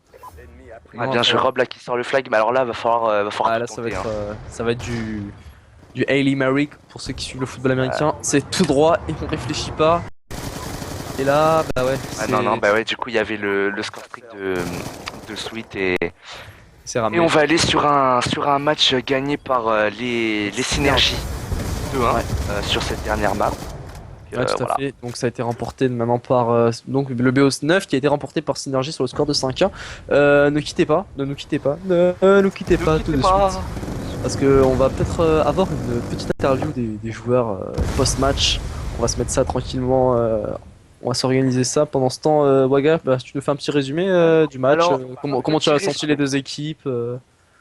Ah, bien joué, Rob là qui sort le flag, mais alors là va falloir Ah tout là ça va tenter, être, hein. ça va être du Hailey Merrick pour ceux qui suivent le football américain, c'est tout droit et on réfléchit pas. Et là, bah ouais, Ah non, bah ouais, du coup il y avait le score strict de Sweet c'est et ramené. on va aller sur un match gagné par les synergies 2-1 Ouais. sur cette dernière map. Ouais, tout à Voilà. fait. Donc ça a été remporté maintenant par donc le BOS 9 qui a été remporté par Synergie sur le score de 5-1. Ne quittez pas, ne nous quittez pas, ne nous quittez pas tout de suite. Parce que on va peut-être avoir une petite interview des joueurs post-match. On va se mettre ça tranquillement. On va s'organiser ça. Pendant ce temps, Waga, bah, tu nous fais un petit résumé du match. Alors, Comment tu as petit senti les deux équipes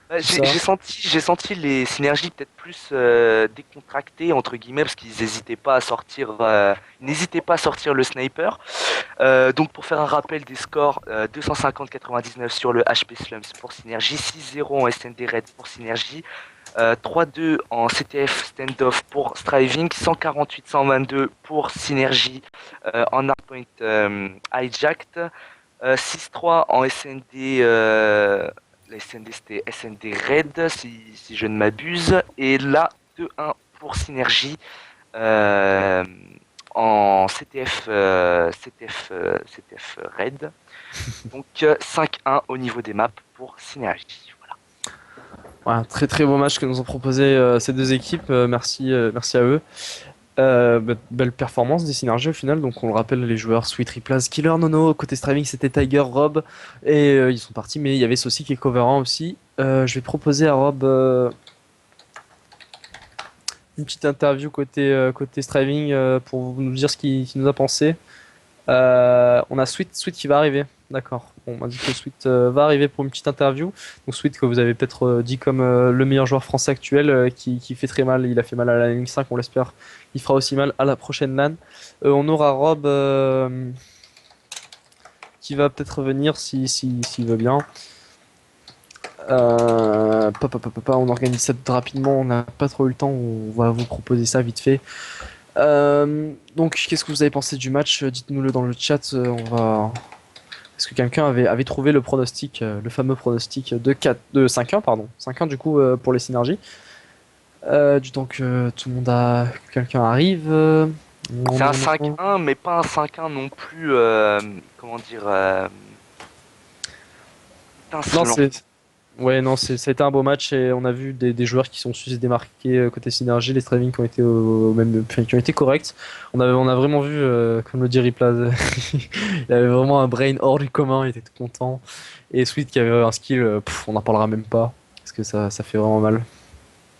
Ouais, tout ça. j'ai senti les synergies peut-être plus décontractées entre guillemets parce qu'ils n'hésitaient pas à sortir le sniper. Donc pour faire un rappel des scores, 250-99 sur le HP Slums pour Synergie, 6-0 en SND Red pour Synergie, 3-2 en CTF Standoff pour Striving, 148-122 pour Synergie en Hardpoint Hijacked, 6-3 en SND. La SND c'était SND Red si je ne m'abuse. Et là 2-1 pour Synergie en CTF Red. Donc 5-1 au niveau des maps pour Synergie. Voilà. Ouais, un très très beau match que nous ont proposé ces deux équipes. Merci à eux. Belle performance des synergies au final, donc on le rappelle, les joueurs Sweet, Riplaz, Killer, Nono, côté Striving c'était Tiger, Rob, et ils sont partis, mais il y avait Saucy qui est coverant aussi. Je vais proposer à Rob une petite interview côté Striving pour nous dire ce qu'il nous a pensé. On a Sweet qui va arriver, d'accord. Bon, on m'a dit que Sweet va arriver pour une petite interview. Donc Sweet que vous avez peut-être dit comme le meilleur joueur français actuel qui fait très mal, il a fait mal à la ligne 5, on l'espère. Il fera aussi mal à la prochaine LAN. On aura Rob qui va peut-être revenir s'il veut bien. On organise ça rapidement, on n'a pas trop eu le temps, on va vous proposer ça vite fait. Donc, qu'est-ce que vous avez pensé du match? Dites-nous-le dans le chat. Est-ce que quelqu'un avait trouvé le pronostic, le fameux pronostic de 5-1, pardon. 5-1 du coup pour les synergies. Du temps que tout le monde a. Quelqu'un arrive. C'est un 5-1 mais pas un 5-1 non plus comment dire Non, étincelant. ouais, non, ça a été un beau match et on a vu des joueurs qui sont su se démarquer côté synergie, les Straving qui ont été enfin, qui ont été corrects. On a vraiment vu, comme le dit Riplaz, il avait vraiment un brain hors du commun, il était tout content. Et Sweet qui avait un skill, on n'en parlera même pas parce que ça fait vraiment mal.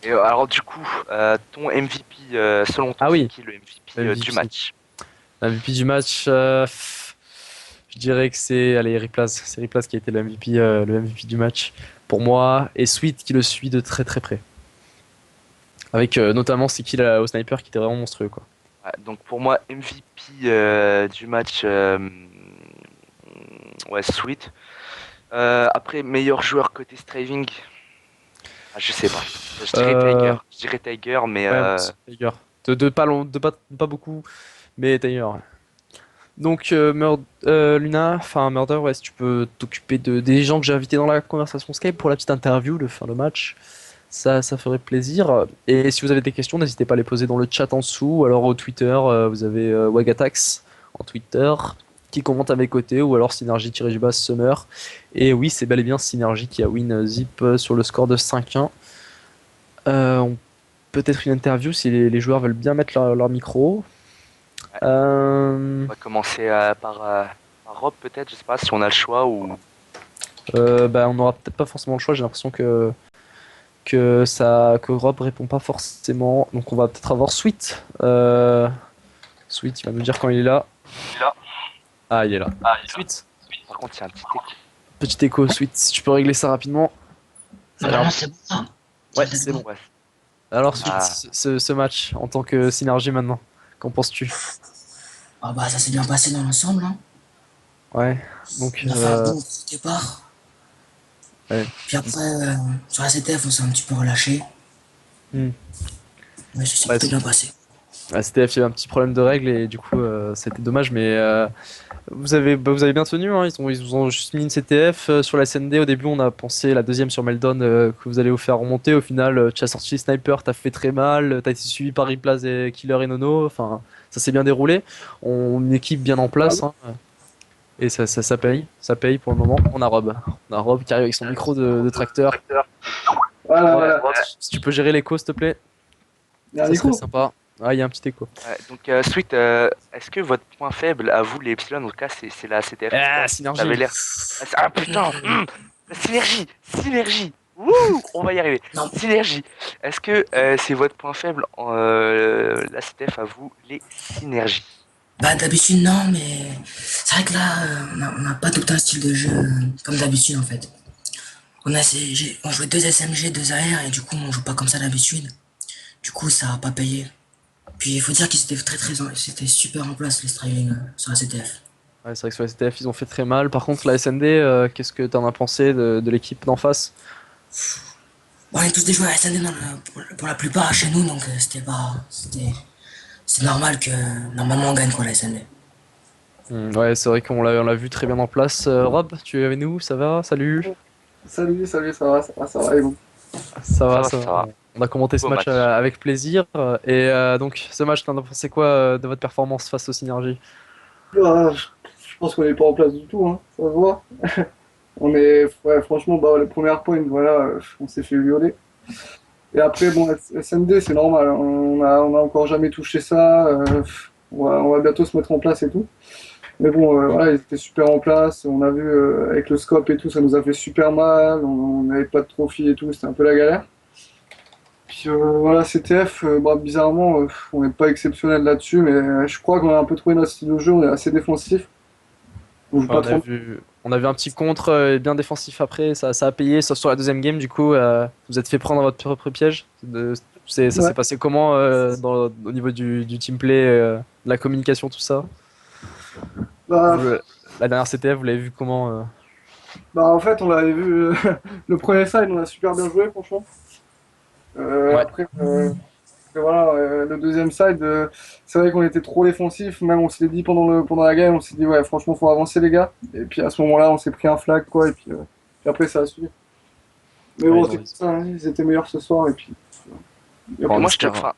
Et alors du coup, ton MVP selon toi, Ah oui, c'est qui le MVP MVP. du match? MVP du match, je dirais que c'est allez Riplaz, c'est Riplaz qui a été le MVP du match pour moi et Sweet qui le suit de très très près. Avec notamment ses kills au sniper qui était vraiment monstrueux quoi. Ouais, donc pour moi MVP du match, ouais Sweet. Après meilleur joueur côté Striving, je sais pas. Je dirais Tiger. Euh, Je dirais Tiger, mais ouais, moi aussi, Tiger. De pas long, de pas beaucoup, mais Tiger. Ouais. Donc Luna, enfin Murder, ouais, si tu peux t'occuper des gens que j'ai invités dans la conversation Skype pour la petite interview, de fin de match, ça ferait plaisir. Et si vous avez des questions, n'hésitez pas à les poser dans le chat en dessous, ou alors au Twitter, vous avez Wagatax en Twitter qui commente à mes côtés, ou alors Synergie-du-bas Summer. Et oui, c'est bel et bien Synergie qui a win Zip sur le score de 5-1. Peut-être une interview si les joueurs veulent bien mettre leur micro. on va commencer par Rob peut-être. Je sais pas si on a le choix ou. On n'aura peut-être pas forcément le choix. J'ai l'impression que Rob répond pas forcément. Donc on va peut-être avoir Sweet. Sweet, il va nous dire quand il est là. Il est là. Ah, il est là. Sweet. par contre, il y a un petit écho. Petit écho, Sweet, si tu peux régler ça rapidement. Ça a l'air- Normalement, c'est bon. Hein. Ouais, c'est bon. Ouais. Alors, Sweet, Ah. ce match en tant que synergie maintenant, qu'en penses-tu? Ah bah, ça s'est bien passé dans l'ensemble. Hein. Ouais, donc. On a fait un bon départ. Ouais. Puis après, sur la CTF, on s'est un petit peu relâché. Hmm. Mais ça s'est Ouais, plutôt bien passé. À STF, il y avait un petit problème de règles et du coup, c'était dommage, mais vous avez bien tenu, hein, ils vous ont juste mis une CTF sur la SND. Au début, on a pensé la deuxième sur Meldon que vous allez vous faire remonter. Au final, tu as sorti les snipers, t'as fait très mal, t'as été suivi par Riplaz et Killer et Nono. Enfin, ça s'est bien déroulé. Une équipe bien en place, hein, et ça paye pour le moment. On a Rob qui arrive avec son micro de tracteur. Voilà, Rob, voilà. si tu peux gérer l'écho, s'il te plaît, Il y a un ça serait écho. sympa. Ah, il y a un petit écho. Donc, Sweet, est-ce que votre point faible à vous, les Epsilon, en tout cas, c'est la CTF? Ah, Ça synergie. avait l'air. Ah putain, la synergie, synergie. Wouh, on va y arriver. Non. Synergie. Est-ce que c'est votre point faible en la CTF à vous, les synergies? Bah, d'habitude, non, mais c'est vrai que là, on n'a pas tout un style de jeu comme d'habitude, en fait. On jouait 2 SMG, 2 AR, et du coup, on joue pas comme ça d'habitude. Du coup, ça a pas payé. Puis, il faut dire qu'ils étaient c'était super en place, les striving sur la CTF. Ouais, c'est vrai que sur la STF, ils ont fait très mal. Par contre, la SND, qu'est-ce que t'en as pensé de l'équipe d'en face? Bon, on est tous des joueurs SND pour la plupart chez nous, donc c'est normal que, normalement, on gagne, quoi, la SND. Ouais, c'est vrai on l'a vu très bien en place. Rob, tu es avec nous? Ça va? Salut? Salut, salut, ça va, et vous? Ça va, Ça va. On a commenté ce Beau match match. avec plaisir. Et donc, ce match, t'en as pensé quoi de votre performance face aux synergies? Ah, je pense qu'on n'est pas en place du tout, hein, ça se voit. Ouais, franchement, bah, les premières points, voilà, on s'est fait violer. Et après, bon, SND, c'est normal, hein, on a encore jamais touché ça, on va bientôt se mettre en place et tout. Mais bon, voilà, ils étaient super en place, on a vu avec le scope et tout, ça nous a fait super mal, on n'avait pas de trophy et tout, c'était un peu la galère. Puis voilà, CTF, bah, bizarrement, on n'est pas exceptionnel là-dessus, mais je crois qu'on a un peu trouvé notre style de jeu, on est assez défensif. On joue Ouais, pas trop. on a vu un petit contre bien défensif après, ça a payé, sauf sur la deuxième game, du coup, vous êtes fait prendre dans votre propre piège. Ça Ouais. s'est passé comment au niveau du team play, de la communication, tout ça? Bah, Vous, la dernière CTF, vous l'avez vu comment bah, en fait, on l'avait vu, le premier side, on a super bien joué, franchement. Ouais. Après, voilà, le deuxième side, c'est vrai qu'on était trop défensif, même on se l'est dit pendant la game, on s'est dit, ouais, franchement, faut avancer, les gars. Et puis à ce moment-là, on s'est pris un flag, quoi, et puis après, ça a suivi. Mais Ouais, bon, ils c'est ont- comme ça, hein, ils étaient meilleurs ce soir, et puis. Et Bon, après, on Moi, espère. moi,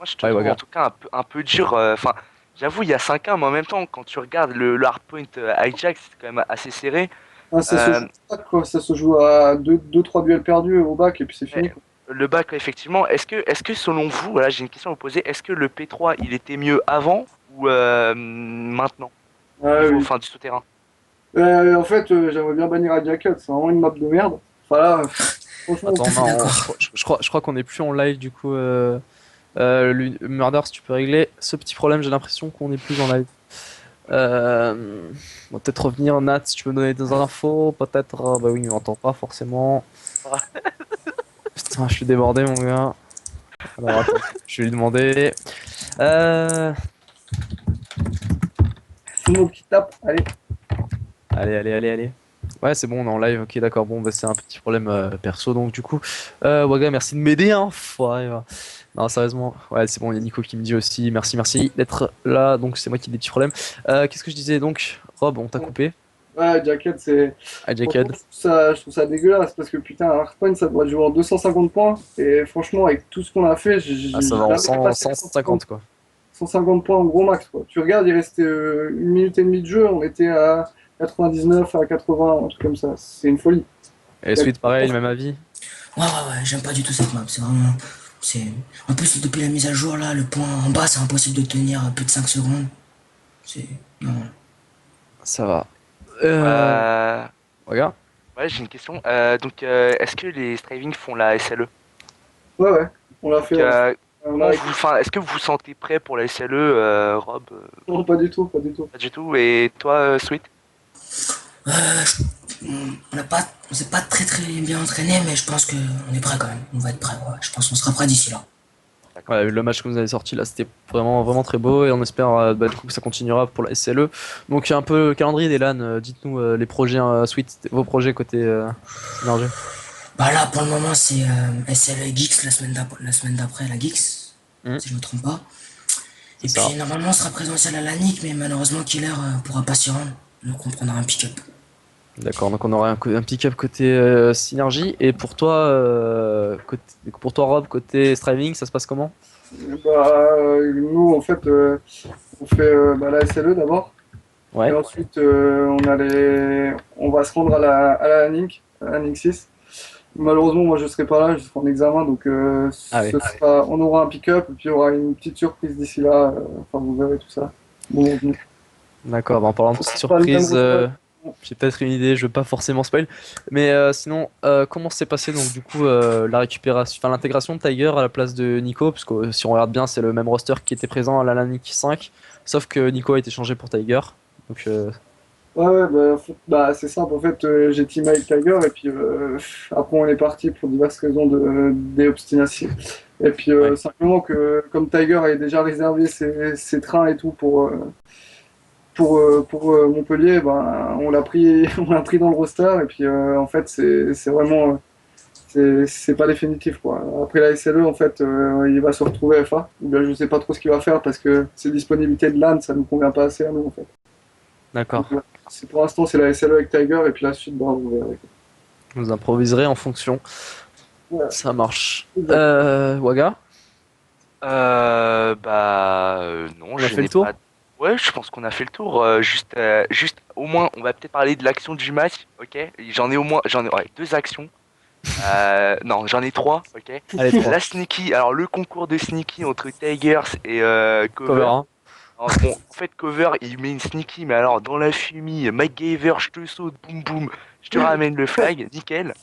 je te Ouais, trouve Waga. en tout cas un peu dur. Enfin, j'avoue, il y a 5-1, mais en même temps, quand tu regardes le hardpoint hijack, c'est quand même assez serré. ah, ça se Euh, joue au bac, quoi. Ça se joue à 2-3 duels perdus au bac, et puis c'est fini, mais quoi. le bac, effectivement, est-ce que selon vous, voilà, j'ai une question à vous poser, est-ce que le P3 il était mieux avant ou maintenant, Ouais, niveau oui. fin du souterrain? En fait, j'aimerais bien bannir à Jacket, c'est vraiment une map de merde. Enfin là, franchement, Tout Attends, à fait non, d'accord. je crois qu'on est plus en live du coup. Murder, si tu peux régler ce petit problème, j'ai l'impression qu'on est plus en live. On va peut-être revenir, Nat, si tu veux me donner des infos, peut-être. Bah oui, il m'entend pas forcément. Putain, je suis débordé, mon gars. Alors attends, je vais lui demander. Euh... tout le monde qui tape, allez. Allez. Ouais, c'est bon, on est en live, ok, d'accord. Bon, bah, c'est un petit problème perso, donc du coup, Waga, merci de m'aider, hein. Ouais, ouais. Non, sérieusement, ouais, c'est bon, il y a Nico qui me dit aussi, merci d'être là, donc c'est moi qui ai des petits problèmes. Qu'est-ce que je disais donc? Rob, on t'a coupé. Ouais, Jacket, c'est. Ah, Franchement, Jacked. je trouve ça dégueulasse parce que putain, un hardpoint ça doit jouer en 250 points. Et franchement, avec tout ce qu'on a fait, Ah, j'ai ça va en jamais 100, dépassé les 150, quoi. 150 points en gros max, quoi. Tu regardes, il restait 1 minute et demie de jeu, on était à 99, à 80, un truc comme ça. C'est une folie. Et Sweet, pareil, le même avis. Ouais, j'aime pas du tout cette map. C'est vraiment. C'est... En plus, depuis la mise à jour, là, le point en bas, c'est impossible de tenir plus de 5 secondes. C'est. Non. Ça va. Euh, Regarde. ouais, j'ai une question. Donc, est-ce que les striving font la SLE? Ouais, on l'a fait. On a... Enfin, est-ce que vous vous sentez prêt pour la SLE, Rob? Non, pas du tout, pas du tout. Pas du tout. Et toi, Sweet? Euh, je- on s'est pas très très bien entraîné, mais je pense que on est prêt quand même. On va être prêt. Ouais. Je pense qu'on sera prêt d'ici là. D'accord. Ouais, le match que vous avez sorti là, c'était vraiment très beau et on espère du coup que ça continuera pour la SLE. Donc un peu le calendrier des LAN, dites-nous les projets suite, vos projets côté Synergie. Bah là, pour le moment, c'est SLE Geeks la semaine d'après, la Geeks, Hmm, si je me trompe pas. Et c'est ça. puis normalement, on sera présentiel à la NIC, mais malheureusement, Killer pourra pas s'y rendre. Donc on prendra un pick-up. D'accord, donc on aura un pick-up côté Synergie et pour toi Rob côté Striving, ça se passe comment? Bah, nous, en fait, on fait bah, la SLE d'abord. Et Ouais. ensuite, on va se rendre à la NIC, à la NIC 6. Malheureusement, moi, je serai pas là, je serai en examen, donc Ah oui. on aura un pick-up et puis il y aura une petite surprise d'ici là. Enfin, vous verrez tout ça. Bon, D'accord, bah, en parlant de c'est petite pas le même surprise, roster. j'ai peut-être une idée, je veux pas forcément spoil, mais sinon, comment s'est passé donc du coup la récupération, enfin l'intégration de Tiger à la place de Nico, parce que si on regarde bien, c'est le même roster qui était présent à la LAN 5, sauf que Nico a été changé pour Tiger. Donc Ouais, bah, bah, c'est simple. En fait, j'ai teamé avec Tiger et puis après, on est parti pour diverses raisons des obstinations. Et puis, ouais, simplement que comme Tiger avait déjà réservé ses trains et tout pour Montpellier, ben, on l'a pris, on l'a pris dans le roster. Et puis, en fait, c'est vraiment, c'est pas définitif, quoi. Après la SLE, en fait, il va se retrouver FA. Ou bien, je sais pas trop ce qu'il va faire parce que ses disponibilités de LAN, ça nous convient pas assez à nous, en fait. Donc, d'accord. pour l'instant, c'est la SLE avec Tiger et puis la suite, bon, vous verrez. Vous improviserez en fonction, Ouais, ça marche. exact. Waga, Non, on a je fait le n'ai tour? pas. Ouais, je pense qu'on a fait le tour. Juste, au moins, on va peut-être parler de l'action du match, ok? J'en ai ouais, deux actions. Non, j'en ai trois, ok? Allez, 3. La Sneaky, alors le concours de Sneaky entre Tigers et Cover Cover. 1. Alors, bon, en fait, Cover, il met une Sneaky, mais alors dans la fumée, MacGyver, je te saute, boum boum, je te ramène le flag, nickel.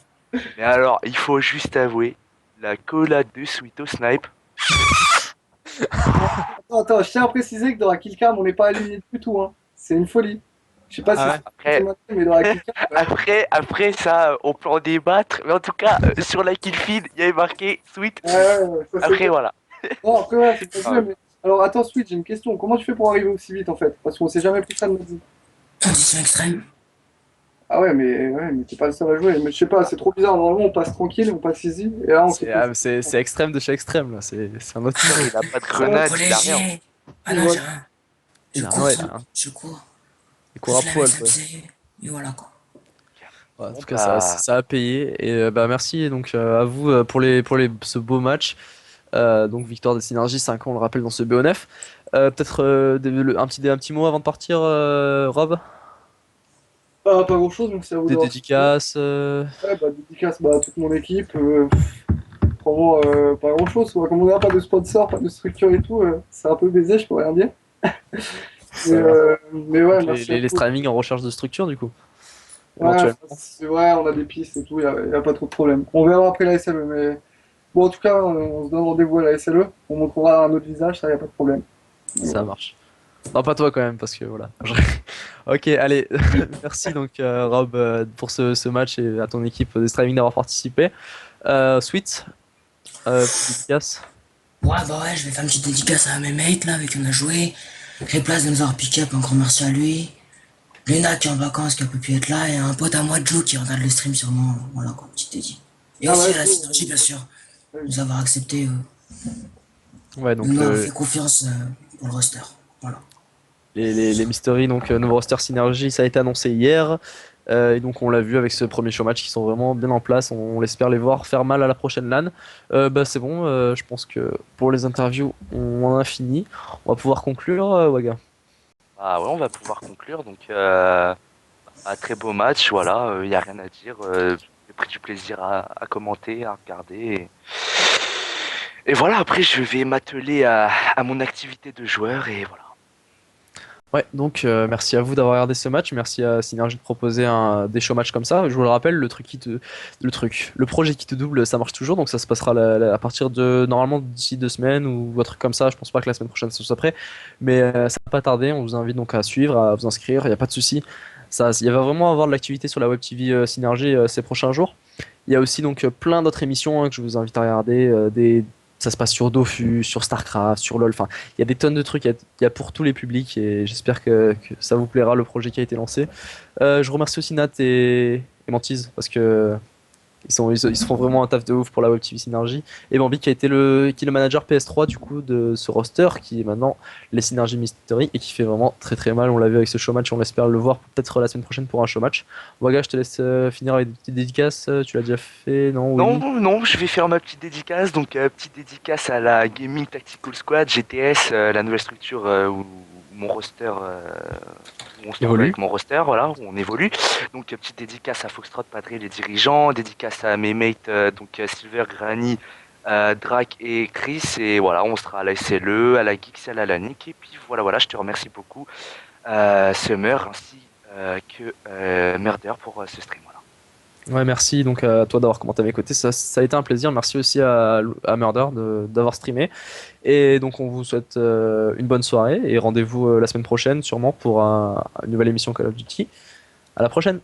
Mais alors, il faut juste avouer, la collade de Sweet au snipe. Attends, je tiens à préciser que dans la killcam, on n'est pas aligné du tout, hein. C'est une folie. Je sais pas si Ah ouais? c'est Après, maintenant, mais dans la killcam, après ça, on peut en débattre, mais en tout cas, sur la kill feed, il y avait marqué Sweet. ouais, ça c'est Après, bien. voilà. Non, après, ouais, c'est pas Ah, joué, mais. Alors, attends, Switch, j'ai une question. Comment tu fais pour arriver aussi vite, en fait? Parce qu'on s'est jamais pris ça de notre vie. Condition extrême. Ah ouais, mais t'es pas le seul à jouer. Mais je sais pas, c'est trop bizarre. Normalement, on passe tranquille, on passe easy, et là, on se pose. C'est extrême de chez extrême là, c'est un autre putain, niveau. il a pas de Ouais, grenade, Trop il a rien. léger. Ah non, voilà. j'ai rien. Il Je a, cours, ouais, je cours. il Je court à fais la poil quoi. MSMC, et voilà quoi. Ouais, en Bon, tout cas, bah, ça a payé. Et bah, merci donc à vous ce beau match. Donc, victoire de Synergie 5 ans, on le rappelle, dans ce BO9. Peut-être un petit mot avant de partir, Rob? Pas grand-chose, donc c'est à vous Des d'avoir. dédicaces Ouais, bah, dédicace bah, à toute mon équipe. Vraiment, pas grand-chose, quoi. Comme on n'a pas de sponsor, pas de structure et tout, c'est un peu baisé, je pourrais rien dire. ça va. Mais ouais, Donc, merci à les tous. streaming en recherche de structure, du coup, Ouais, éventuellement. ouais, on a des pistes et tout, y a pas trop de problème. On verra après la SLE, mais bon, en tout cas, on se donne rendez-vous à la SLE. On montrera un autre visage, ça y a pas de problème. Ça Voilà. marche. Non, pas toi quand même, parce que voilà. Ok, allez, merci donc Rob pour ce match et à ton équipe de streaming d'avoir participé. Sweet, petite dédicace. Ouais, bah ouais, je vais faire une petite dédicace à mes mates là avec qui on a joué. Replace de nous avoir pick up, un grand merci à lui. Luna qui est en vacances, qui a pas pu être là, et un pote à moi, Joe, qui regarde le stream sûrement. Voilà quoi, petite dédicace. Et Ah aussi ouais, à la cool. synergie, bien sûr, Ouais. de nous avoir accepté, Ouais, de donc nous avoir fait confiance pour le roster. Voilà. les mysteries, donc nouveau roster Synergie, ça a été annoncé hier. Et donc on l'a vu avec ce premier show match qui sont vraiment bien en place. On espère les voir faire mal à la prochaine LAN. Bah c'est bon, je pense que pour les interviews on en a fini. On va pouvoir conclure, Waga. ah ouais, on va pouvoir conclure. Donc, un très beau match, voilà, il y a rien à dire. J'ai pris du plaisir à commenter, à regarder. Et voilà, après, je vais m'atteler à mon activité de joueur et voilà. Ouais, donc merci à vous d'avoir regardé ce match. Merci à Synergie de proposer des show matchs comme ça. Je vous le rappelle, le projet qui te double, ça marche toujours. Donc ça se passera à partir de normalement d'ici 2 semaines ou un truc comme ça. Je pense pas que la semaine prochaine ce soit prêt, mais ça va pas tarder. On vous invite donc à suivre, à vous inscrire. Il y a pas de souci. il va vraiment avoir de l'activité sur la Web TV Synergie ces prochains jours. Il y a aussi donc plein d'autres émissions que je vous invite à regarder. Ça se passe sur Dofus, sur StarCraft, sur LoL. Enfin, il y a des tonnes de trucs. Il y a pour tous les publics et j'espère que ça vous plaira le projet qui a été lancé. Je remercie aussi Nat et Mantiz parce que ils se font vraiment un taf de ouf pour la Web TV Synergie. Et Bambi qui est le manager PS3 du coup de ce roster qui est maintenant les Synergy Mystery et qui fait vraiment très très mal. On l'a vu avec ce showmatch, on espère le voir peut-être la semaine prochaine pour un showmatch. Waga, je te laisse finir avec des petites dédicaces. Tu l'as déjà fait, non? Oui. Non, je vais faire ma petite dédicace. Donc, petite dédicace à la Gaming Tactical Squad, GTS, la nouvelle structure où mon roster, où on se trouve Évolue. avec mon roster, voilà, où on évolue. Donc, petite dédicace à Foxtrot, Padré, les dirigeants, dédicace à mes mates, donc Silver, Granny, Drac et Chris. Et voilà, on sera à la SLE, à la Geeks, à la LANIC. Et puis voilà, je te remercie beaucoup, Summer, ainsi que Murder pour ce stream. Voilà. Ouais, merci donc à toi d'avoir commenté à mes côtés. Ça a été un plaisir. Merci aussi à Murder d'avoir streamé. Et donc on vous souhaite une bonne soirée et rendez-vous la semaine prochaine sûrement pour une nouvelle émission Call of Duty. À la prochaine.